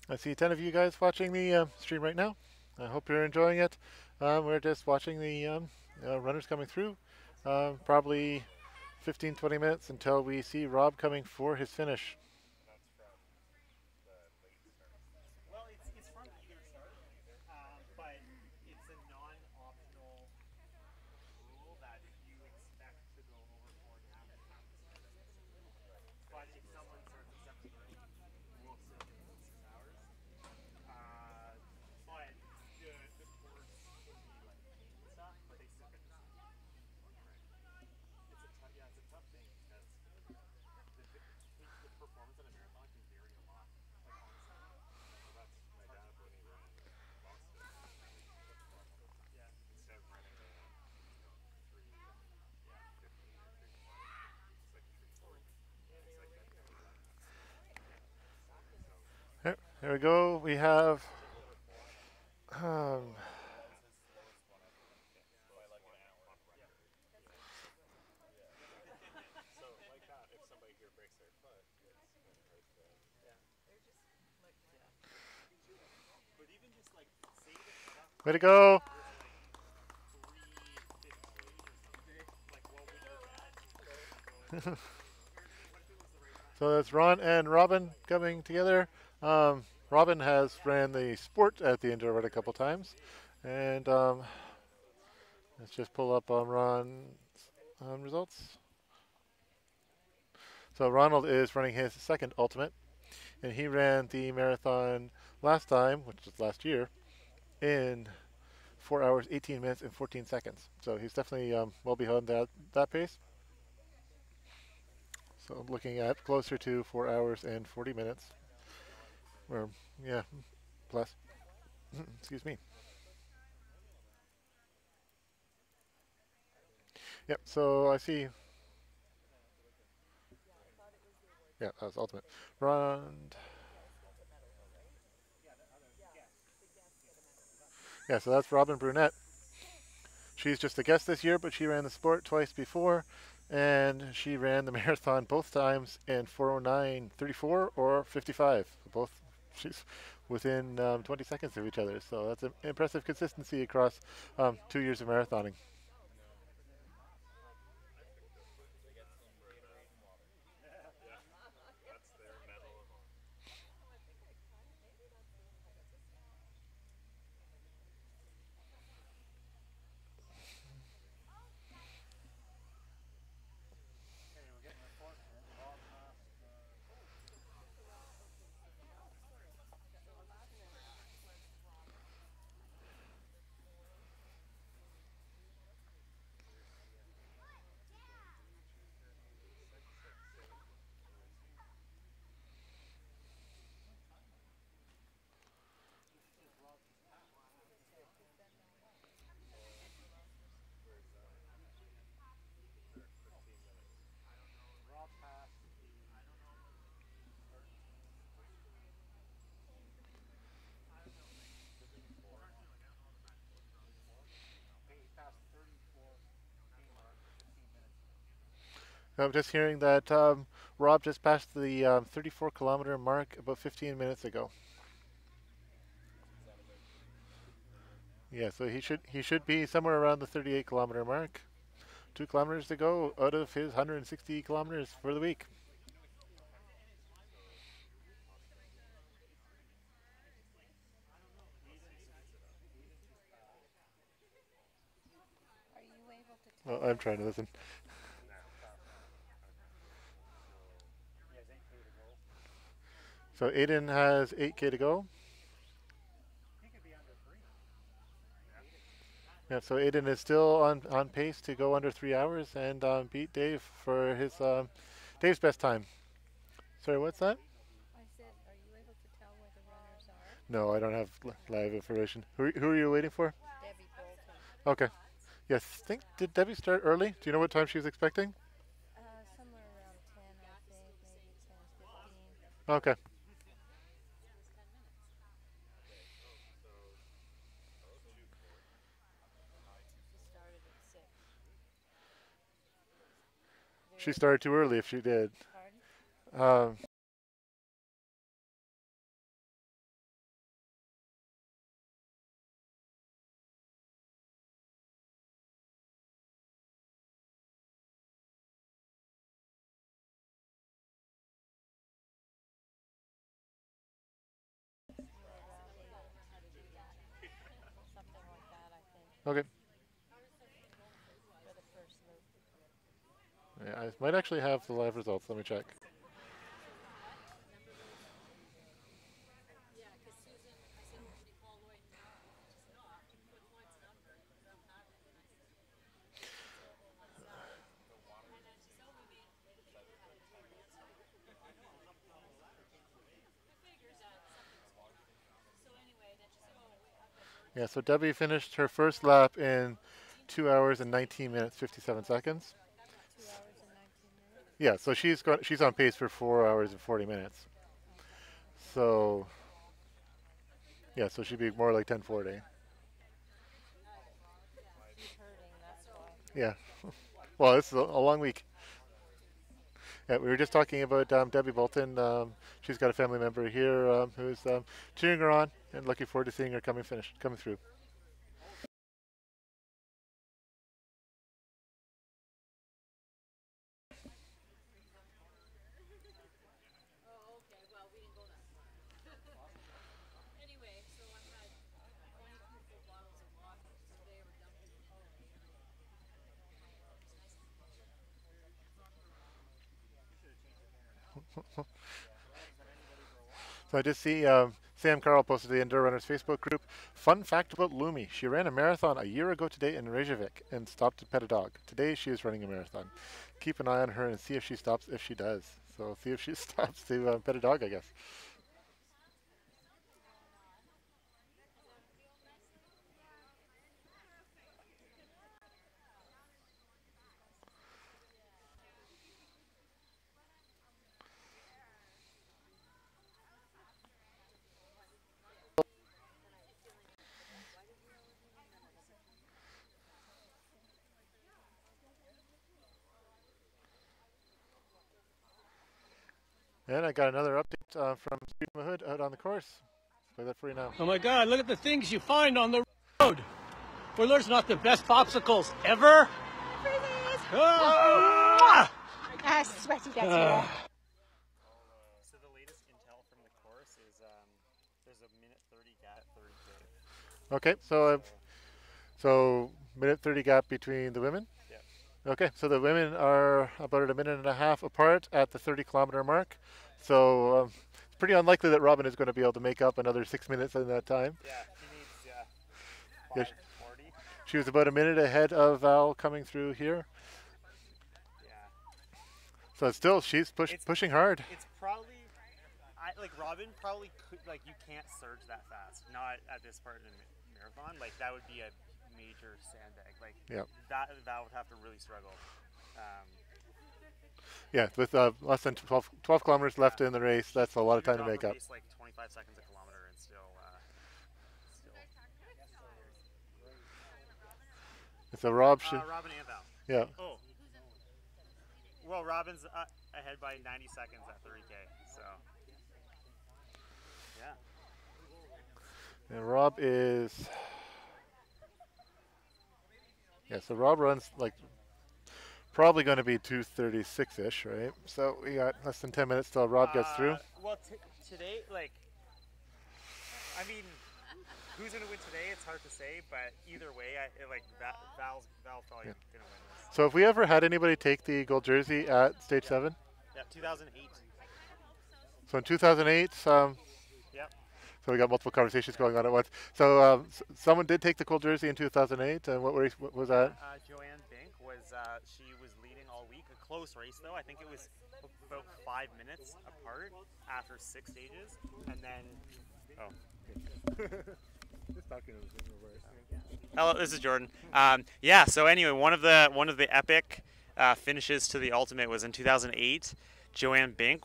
I see 10 of you guys watching the stream right now. I hope you're enjoying it. We're just watching the runners coming through. Probably 15-20 minutes until we see Rob coming for his finish. Well, it's from either start, but it's a non-optional rule that you expect to go over 4.5 at half the start. But if someone starts at 7:30, we'll still give them 6 hours. But the course can be like paint and stuff, but they still get the same. Right. It's a tough thing because the performance at a marathon can vary a lot. Like honestly. Well, that's my dad when he ran Boston. Yeah. Instead of running a 3:15 or 3:20, it's like 3:40. It's like I've never done that. There we go. We have way to go. So that's Ron and Robin coming together. Robin has ran the sport at the ENDURrun a couple times. And let's just pull up Ron's results. So Ronald is running his second ultimate. And he ran the marathon last time, which was last year, in 4 hours, 18 minutes, and 14 seconds. So he's definitely well behind that pace. So I'm looking at closer to 4 hours and 40 minutes. Or, yeah, plus. Excuse me. Yep, so I see. Yeah, that was ultimate. Round. Yeah, so that's Robin Brunette. She's just a guest this year, but she ran the sport twice before, and she ran the marathon both times in 4:09:34 or 55. Both, she's within 20 seconds of each other. So that's an impressive consistency across 2 years of marathoning. I'm just hearing that Rob just passed the 34-kilometer mark about 15 minutes ago. Yeah, so he should be somewhere around the 38-kilometer mark. 2 kilometers to go out of his 160 kilometers for the week. Well, I'm trying to listen. So Aiden has 8K to go. Yeah, so Aiden is still on pace to go under 3 hours and beat Dave for his Dave's best time. Sorry, what's that? I said, are you able to tell where the runners are? No, I don't have live information. Who are you waiting for? Debbie Bolton. Okay. Yes, did Debbie start early? Do you know what time she was expecting? Somewhere around 10, I think, maybe 10:15. Okay. She started at 6. She started too early if she did. Pardon? Something like that, I think. Okay. For the first loop. Yeah, I might actually have the live results. Let me check. Yeah, so Debbie finished her first lap in 2 hours and 19 minutes, 57 seconds. 2 hours and 19 minutes? Yeah, so she's on pace for 4 hours and 40 minutes. So, yeah, so she'd be more like 10:40. She's hurting, that's why. Yeah. Well, it's a long week. Yeah, we were just talking about Debbie Bolton. She's got a family member here who's cheering her on and looking forward to seeing her coming through. So I just see Sam Carl posted to the ENDURrunner's Facebook group. Fun fact about Lumi. She ran a marathon a year ago today in Reykjavik and stopped to pet a dog. Today she is running a marathon. Keep an eye on her and see if she stops if she does. So see if she stops to pet a dog, I guess. And I got another update from Steve Mahood out on the course. Play that for you now. Oh my God, look at the things you find on the road. Well, there's not the best popsicles ever. Ah! Sweaty gets here. So the latest intel from the course is there's a minute 30 gap at 30K. Okay, so minute 30 gap between the women? Yeah. Okay, so the women are about a minute and a half apart at the 30-kilometer mark. So it's pretty unlikely that Robin is going to be able to make up another 6 minutes in that time. Yeah, he needs 5:40. She was about a minute ahead of Val coming through here. Yeah. So it's still, she's pushing hard. It's probably, like Robin probably could, like you can't surge that fast. Not at this part of the marathon. Like that would be a major sandbag. Like that would have to really struggle. Yeah, with less than 12 kilometers left in the race, that's a lot of time to make up. Like 25 seconds a kilometer and still. It's a Robin and Val. Yeah. Oh. Well, Robin's ahead by 90 seconds at 30K, so. Yeah. And Rob is. Yeah, so Rob runs like probably going to be 2:36-ish, right? So we got less than 10 minutes till Rob gets through. Well, today, like, I mean, who's going to win today? It's hard to say, but either way, Val's probably going to win this. So have we ever had anybody take the gold jersey at stage 7? Yeah, 2008. So in 2008, yep. So we got multiple conversations going on at once. So someone did take the gold jersey in 2008, and what race was that? Joanne Bink she was leading all week. A close race though. I think it was about 5 minutes apart after 6 stages, and then Hello, this is Jordan. Yeah. So anyway, one of the epic finishes to the ultimate was in 2008. Joanne Bink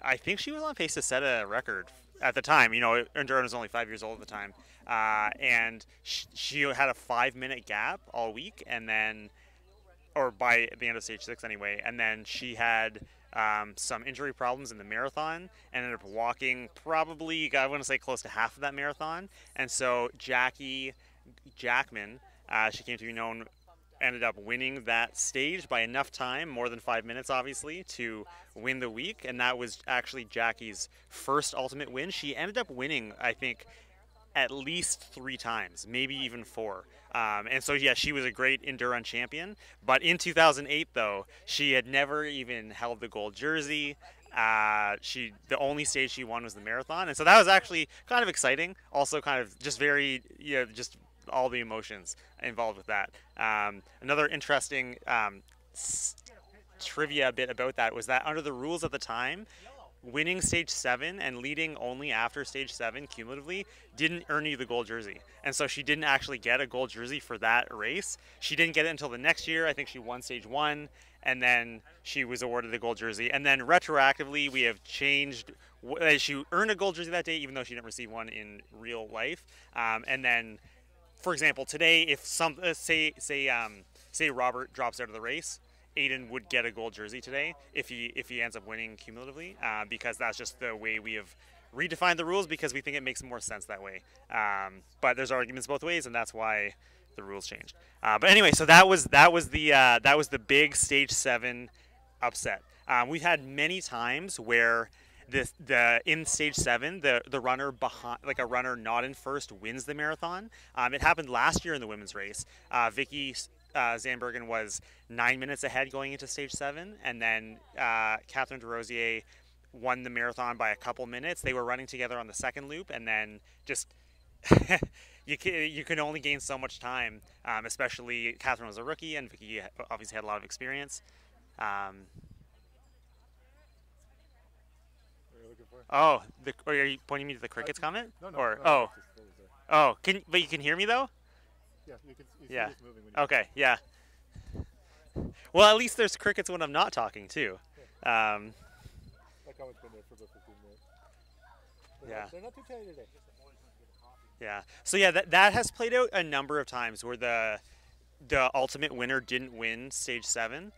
I think she was on pace to set a record at the time. You know, ENDURrun was only 5 years old at the time, and she had a 5-minute gap all week, and then, or by the end of stage 6 anyway, and then she had some injury problems in the marathon, and ended up walking probably, I want to say, close to half of that marathon. And so Jackie Jackman, she came to be known, ended up winning that stage by enough time, more than 5 minutes obviously, to win the week. And that was actually Jackie's first ultimate win. She ended up winning, I think, at least 3 times, maybe even 4. And so, yeah, she was a great ENDURrun champion. But in 2008, though, she had never even held the gold jersey. The only stage she won was the marathon. And so that was actually kind of exciting. Also kind of just very, just all the emotions involved with that. Another interesting trivia bit about that was that under the rules at the time, winning stage 7 and leading only after stage 7 cumulatively didn't earn you the gold jersey. And so she didn't actually get a gold jersey for that race. She didn't get it until the next year. I think she won stage 1, and then she was awarded the gold jersey. And then retroactively, we have changed. She earned a gold jersey that day, even though she didn't receive one in real life. And then, for example, today, if say Robert drops out of the race, Aiden would get a gold jersey today if he ends up winning cumulatively, because that's just the way we have redefined the rules, because we think it makes more sense that way. But there's arguments both ways, and that's why the rules changed. But anyway, so that was the big stage 7 upset. We've had many times where in stage 7 the runner behind, like a runner not in first, wins the marathon. It happened last year in the women's race. Vicky Zandbergen was 9 minutes ahead going into stage 7, and then Catherine DeRosier won the marathon by a couple minutes. They were running together on the second loop, and then just you can only gain so much time, especially Catherine was a rookie, and Vicky obviously had a lot of experience. Oh, are you pointing me to the crickets comment? No. Oh, but you can hear me though? Yeah, you can see yeah. this moving when you Okay, yeah. Well, at least there's crickets when I'm not talking too. That comment's been there for about 15 minutes. They're not too tired today. Yeah. So yeah, that has played out a number of times where the ultimate winner didn't win stage 7.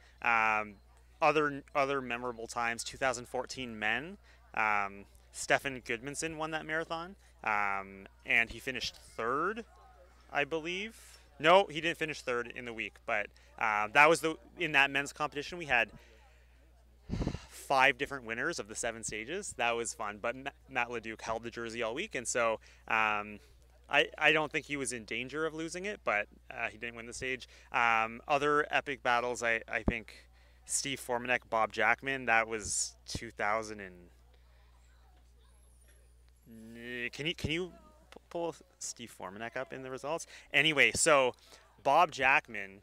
other memorable times. 2014 men. Stefan Goodmanson won that marathon, and he finished third, I believe. No, he didn't finish third in the week, but that was in that men's competition we had 5 different winners of the 7 stages. That was fun, but Matt Leduc held the jersey all week, and so I don't think he was in danger of losing it, but he didn't win the stage. Other epic battles, I think Steve Formanek, Bob Jackman, that was 2000 and... Can you pull Steve Formanek up in the results? Anyway, so Bob Jackman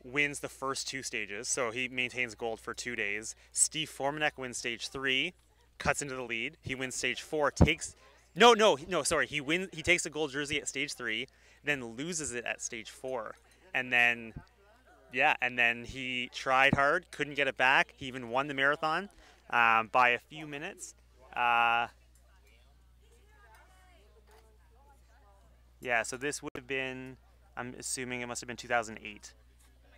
wins the first 2 stages, so he maintains gold for 2 days. Steve Formanek wins stage 3, cuts into the lead. He wins stage 4, takes... No, sorry. He takes the gold jersey at stage 3, then loses it at stage 4. And then, yeah, and then he tried hard, couldn't get it back. He even won the marathon by a few minutes. Yeah, so this would have been, I'm assuming it must have been 2008.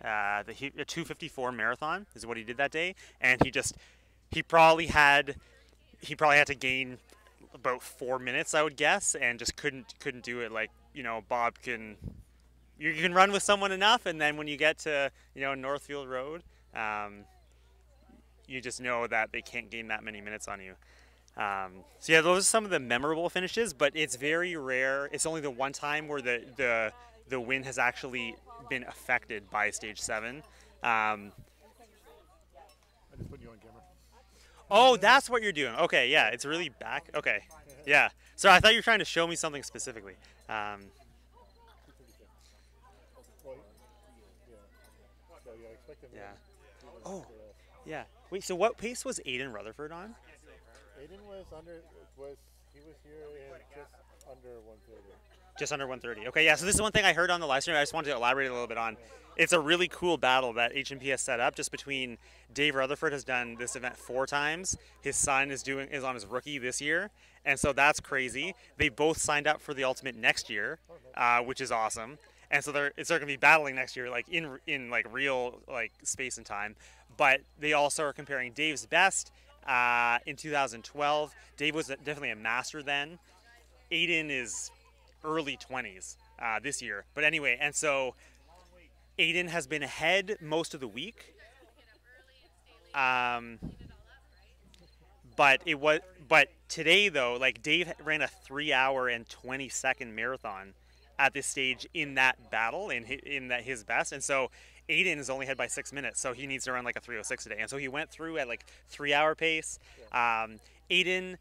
The 2:54 marathon is what he did that day, and he probably had to gain about 4 minutes, I would guess, and just couldn't do it. Like, you know, Bob you can run with someone enough, and then when you get to, you know, Northfield Road, you just know that they can't gain that many minutes on you. So yeah, those are some of the memorable finishes, but it's very rare. It's only the one time where the win has actually been affected by stage 7. I just put you on camera. Oh, that's what you're doing. Okay, yeah, it's really back. Okay, yeah. So I thought you were trying to show me something specifically. Yeah. Oh, yeah. Wait, so what pace was Aiden Rutherford on? Aiden he was here in just under 130. Just under 130. Okay, yeah, so this is one thing I heard on the live stream I just wanted to elaborate a little bit on. It's a really cool battle that HMP has set up just between Dave Rutherford has done this event 4 times. His son is on his rookie this year, and so that's crazy. They both signed up for the Ultimate next year, which is awesome. And so they're going to be battling next year, like in like real like space and time. But they also are comparing Dave's best in 2012. Dave was definitely a master then. Aiden is early 20s this year. But anyway, and so Aiden has been ahead most of the week. But today though, like Dave ran a 3-hour and 20-second marathon at this stage in that battle in his best, and so Aiden is only ahead by 6 minutes, so he needs to run like a 3:06 today, and so he went through at like 3-hour pace. Aiden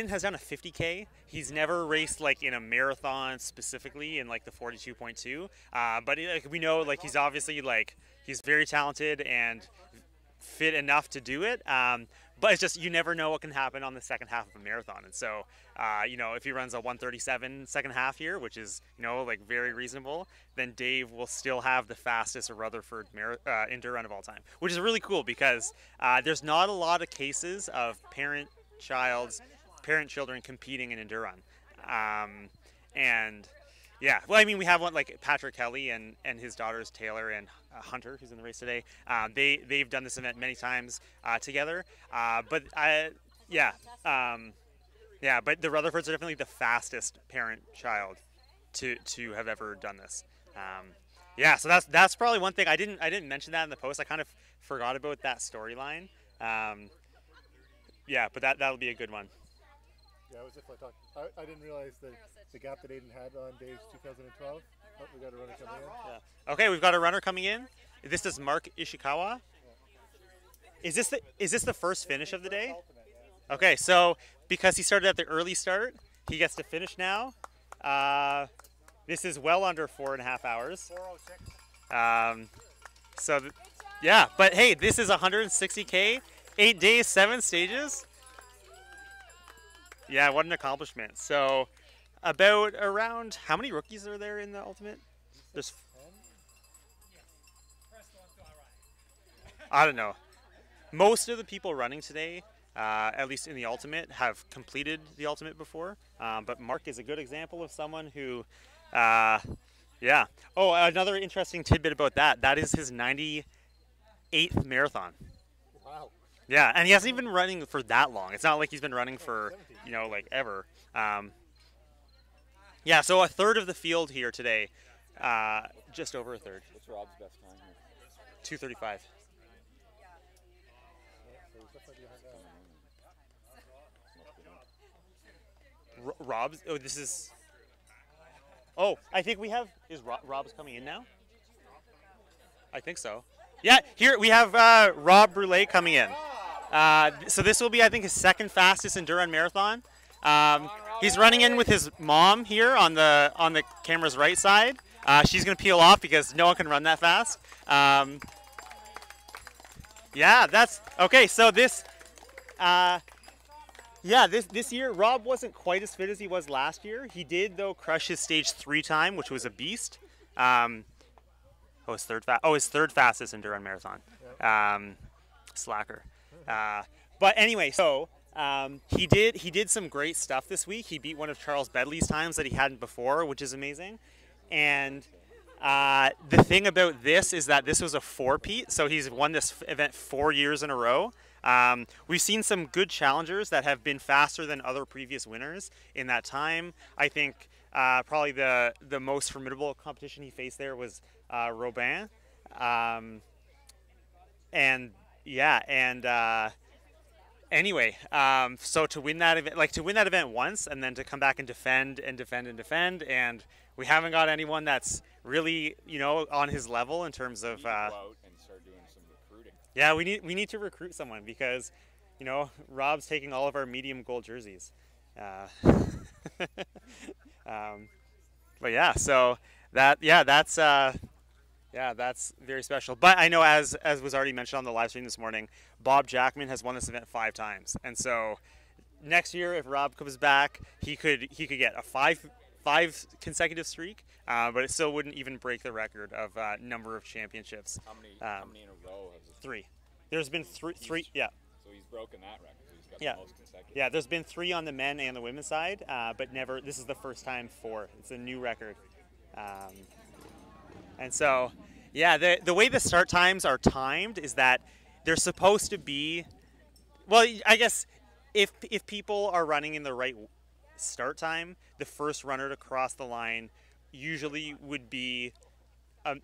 has done a 50K. He's never raced like in a marathon specifically in like the 42.2, but we know like he's obviously like he's very talented and fit enough to do it. But it's just you never know what can happen on the second half of a marathon, and so you know, if he runs a 1:37 second half here, which is, you know, like very reasonable, then Dave will still have the fastest Rutherford ENDURrun of all time, which is really cool because there's not a lot of cases of parent-children competing in ENDURrun. And yeah, well, I mean, we have one like Patrick Kelly and his daughters Taylor and Hunter, who's in the race today. They've done this event many times together. But the Rutherfords are definitely the fastest parent-child to have ever done this. Yeah, so that's probably one thing I didn't mention that in the post. I kind of forgot about that storyline. Yeah, but that'll be a good one. Yeah, I was just like talking. I didn't realize the gap that Aiden had on Dave's 2012. Oh, we got a runner coming in. Yeah. Okay, we've got a runner coming in. This is Mark Ishikawa. Is this the first finish of the day? Okay, so because he started at the early start, he gets to finish now. This is well under 4.5 hours. 4:06. Yeah, but hey, this is 160K, 8 days, 7 stages. Yeah, what an accomplishment. So around, how many rookies are there in the Ultimate? There's, I don't know. Most of the people running today, at least in the Ultimate, have completed the Ultimate before. But Mark is a good example of someone who, yeah. Oh, another interesting tidbit about that. That is his 98th marathon. Wow. Wow. Yeah, and he hasn't even been running for that long. It's not like he's been running for, you know, like ever. Yeah, so a third of the field here today, just over a third. What's Rob's best time here? 2:35. Rob's. Oh, this is. Oh, I think we have. Is Rob's coming in now? I think so. Yeah, here we have Rob Brule coming in. So this will be, I think, his second fastest ENDURrun marathon. He's running in with his mom here on the camera's right side. She's gonna peel off because no one can run that fast. Yeah, that's okay. So this, yeah, this year Rob wasn't quite as fit as he was last year. He did though crush his stage 3 time, which was a beast. His third fastest ENDURrun marathon. Slacker. But anyway, so he did some great stuff this week. He beat one of Charles Bedley's times that he hadn't before, which is amazing. And the thing about this is that this was a 4-peat, so he's won this event 4 years in a row. We've seen some good challengers that have been faster than other previous winners in that time. I think probably the most formidable competition he faced there was Robin. Anyway, so to win that event, once and then to come back and defend, and we haven't got anyone that's really, you know, on his level in terms of. Go out and start doing some recruiting. Yeah, we need to recruit someone because, you know, Rob's taking all of our medium gold jerseys. But yeah, so that's very special. But I know, as was already mentioned on the live stream this morning, Bob Jackman has won this event 5 times, and so next year, if Rob comes back, he could get a five consecutive streak, but it still wouldn't even break the record of number of championships. How many in a row has it? 3. There's been three. Yeah. So he's broken that record. So he's got Yeah. the most consecutive. Yeah. There's been 3 on the men and the women's side, but never. This is the first time 4. It's a new record, and so yeah, the way the start times are timed is that they're supposed to be. Well, I guess if people are running in the right start time, the first runner to cross the line usually would be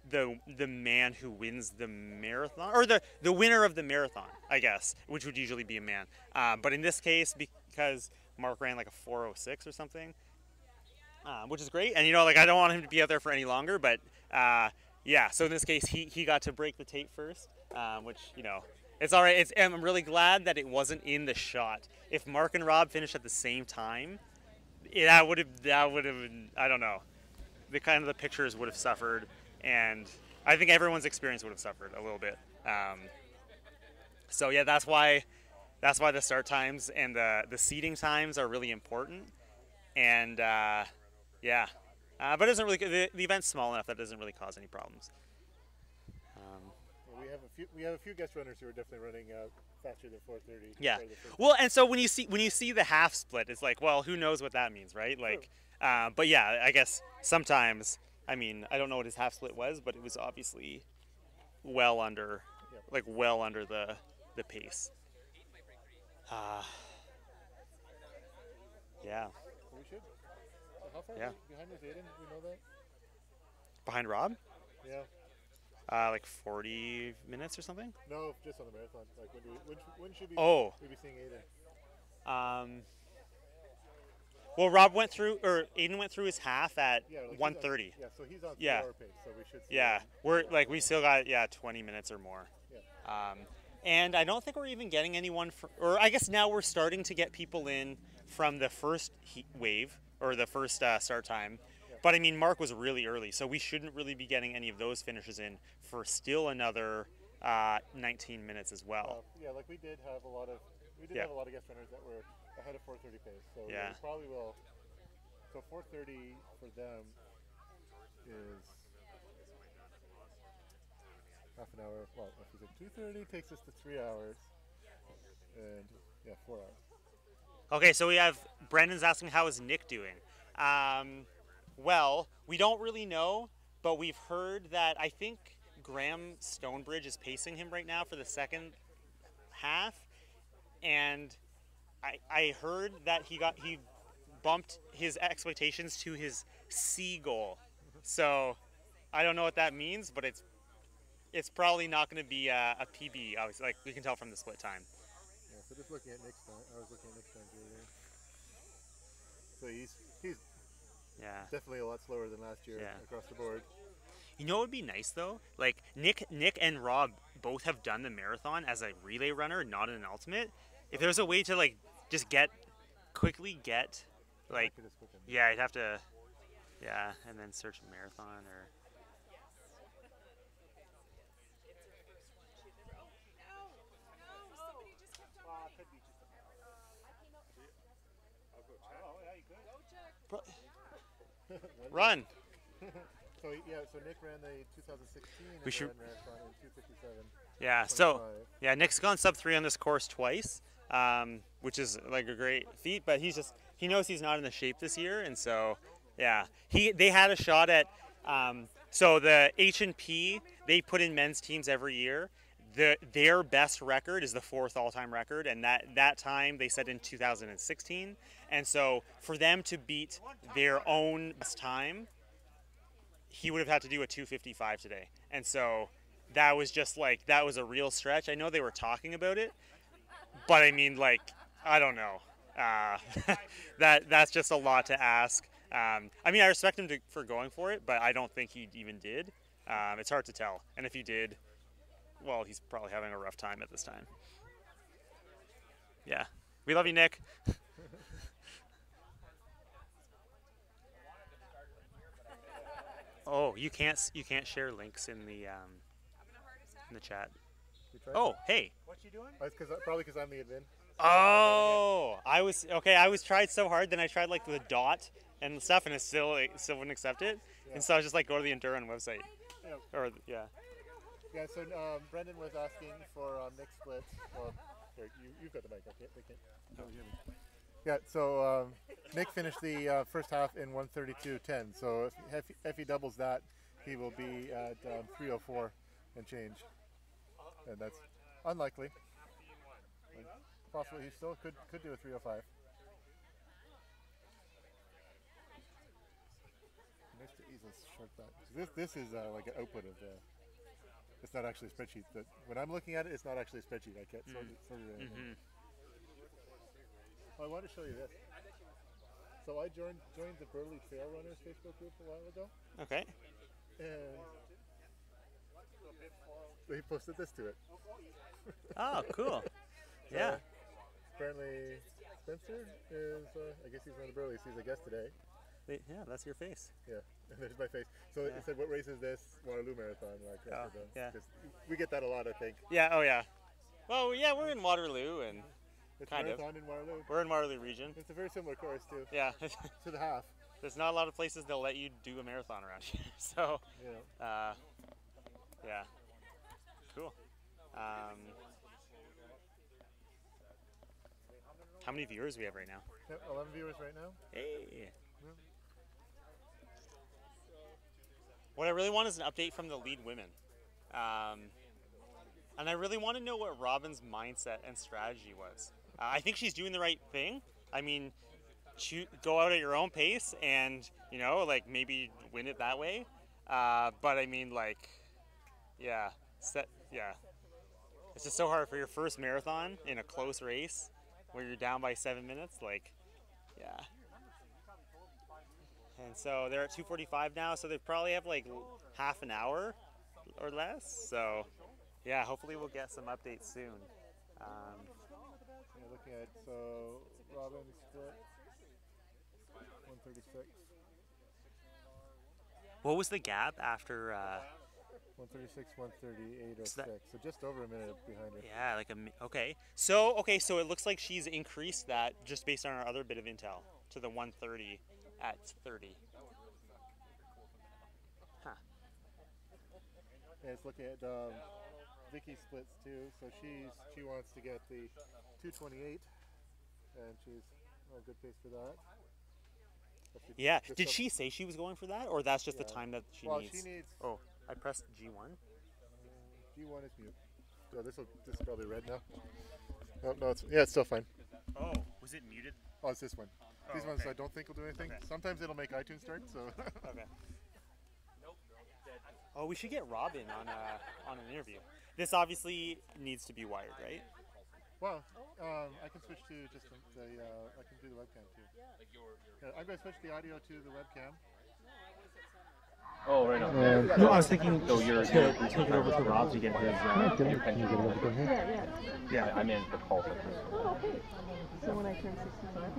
the man who wins the marathon, or the winner of the marathon, I guess, which would usually be a man. But in this case, because Mark ran like a 4:06 or something, which is great, and you know, like, I don't want him to be out there for any longer, but yeah. So in this case, he got to break the tape first, which, you know, it's all right. I'm really glad that it wasn't in the shot. If Mark and Rob finished at the same time, that would have I don't know, the pictures would have suffered, and I think everyone's experience would have suffered a little bit. So yeah, that's why the start times and the seating times are really important, and yeah, but it doesn't really, the event's small enough that it doesn't really cause any problems. We have a few guest runners who are definitely running faster than 4:30. Yeah. Well, and so when you see the half split, it's like, well, who knows what that means, right? Like, but yeah, I guess sometimes, I mean, I don't know what his half split was, but it was obviously well under the pace. Yeah. We should. How far behind is Aiden? Do we know that? Behind Rob? Yeah. Like 40 minutes or something? No, just on the marathon. Like, when should we be seeing Aiden? Well, Aiden went through his half at 1:30. Yeah, so he's on 3-hour pace, so we should see him. We still got 20 minutes or more. Yeah. And I don't think we're even getting anyone or I guess now we're starting to get people in from the first heat wave, or the first start time. But I mean, Mark was really early, so we shouldn't really be getting any of those finishes in for still another 19 minutes as well. Yeah, like we did have a lot of guest runners that were ahead of 4:30 pace. So we probably will. So 4:30 for them is half an hour. Well, if we said 2:30 takes us to 3 hours, and 4 hours. Okay, so we have Brendan's asking, how is Nick doing? Well, we don't really know, but we've heard that I think Graham Stonebridge is pacing him right now for the second and I heard that he bumped his expectations to his C goal. So I don't know what that means, but it's probably not going to be a PB. Obviously, like we can tell from the split time. Yeah, so just looking at Nick's time, I was looking at Nick's time here. So he's definitely a lot slower than last year across the board. You know what would be nice though? Like Nick and Rob both have done the marathon as a relay runner, not an ultimate. If there's a way to like just quickly get like I'd have to and then search marathon or run. So Nick ran the 2016 marathon in 2:57. Yeah, so Nick's gone sub 3 on this course twice, which is like a great feat. But he knows he's not in the shape this year, and so they had a shot at. So the H&P, they put in men's teams every year. Their best record is the 4th all-time record, and that time they set in 2016. And so for them to beat their own best time, he would have had to do a 2:55 today. And so that was just like, that was a real stretch. I know they were talking about it, but I mean, like, I don't know. That's just a lot to ask. I mean, I respect him for going for it, but I don't think he even did. It's hard to tell. And if he did, well, he's probably having a rough time at this time. Yeah. We love you, Nick. Oh, you can't share links in the chat. Oh, hey. What you doing? Probably because I'm the admin. Oh, I was tried so hard. Then I tried like the dot and stuff, and it still wouldn't accept it. Yeah. And so I was just like, go to the ENDURrun website. Yeah. Yeah. So Brendan was asking for mixed splits. Well, here, you've got the mic. They can't. Yeah. So Nick finished the first half in 1:32.10. So if he doubles that, he will be at 3:04 and change, and that's unlikely. Possibly he still could do a 3:05. Nice to easel short that. This is like an output of the. It's not actually a spreadsheet. But when I'm looking at it, it's not actually a spreadsheet. I can't sort it in. I want to show you this. So I joined the Burley Trail Runners Facebook group a while ago. Okay. And they posted this to it. Oh, cool. So yeah. Apparently Spencer is, I guess he's one of the Burleys. He's a guest today. Yeah, that's your face. Yeah, and there's my face. So it said, what race is this? Waterloo Marathon. Like, yeah. We get that a lot, I think. Yeah, oh yeah. Well, yeah, we're in Waterloo and it's kind of. in Waterloo. We're in Waterloo region. It's a very similar course too. Yeah. To the half. There's not a lot of places they'll let you do a marathon around here. So, yeah. Cool. How many viewers do we have right now? 11 viewers right now. Hey. Yeah. What I really want is an update from the lead women. And I really want to know what Robin's mindset and strategy was. I think she's doing the right thing. I mean, go out at your own pace and, like maybe win it that way. But I mean, like, it's just so hard for your first marathon in a close race where you're down by 7 minutes. Like, And so they're at 2:45 now, so they probably have like half an hour or less. So, yeah, hopefully we'll get some updates soon. Looking at Robin split 136. What was the gap after? 136, 138, 06. So just over a minute behind her. Yeah, like okay. So it looks like she's increased that just based on our other bit of intel to the 130 at 30. Huh. Yeah, it's looking at Vicky splits too. So she wants to get the 228, and she's on a good pace for that. Yeah. Did she say she was going for that, or that's just the time that she needs? She needs. Oh, I pressed G1. G1 is mute. So this is probably red now. Oh, no, it's still fine. Oh, was it muted? Oh, it's this one. Oh, These ones okay. I don't think will do anything. Okay. Sometimes it'll make iTunes start, so. Okay. Oh, we should get Robin on an interview. This obviously needs to be wired, right? Well, I can switch to just I can do the webcam too. Yeah, I'm going to switch the audio to the webcam. Oh, right on. No, I was thinking so you're to take take it over to Rob to get his. Can you get it over here? Yeah, I managed the call. Oh, okay. So when I turn 65,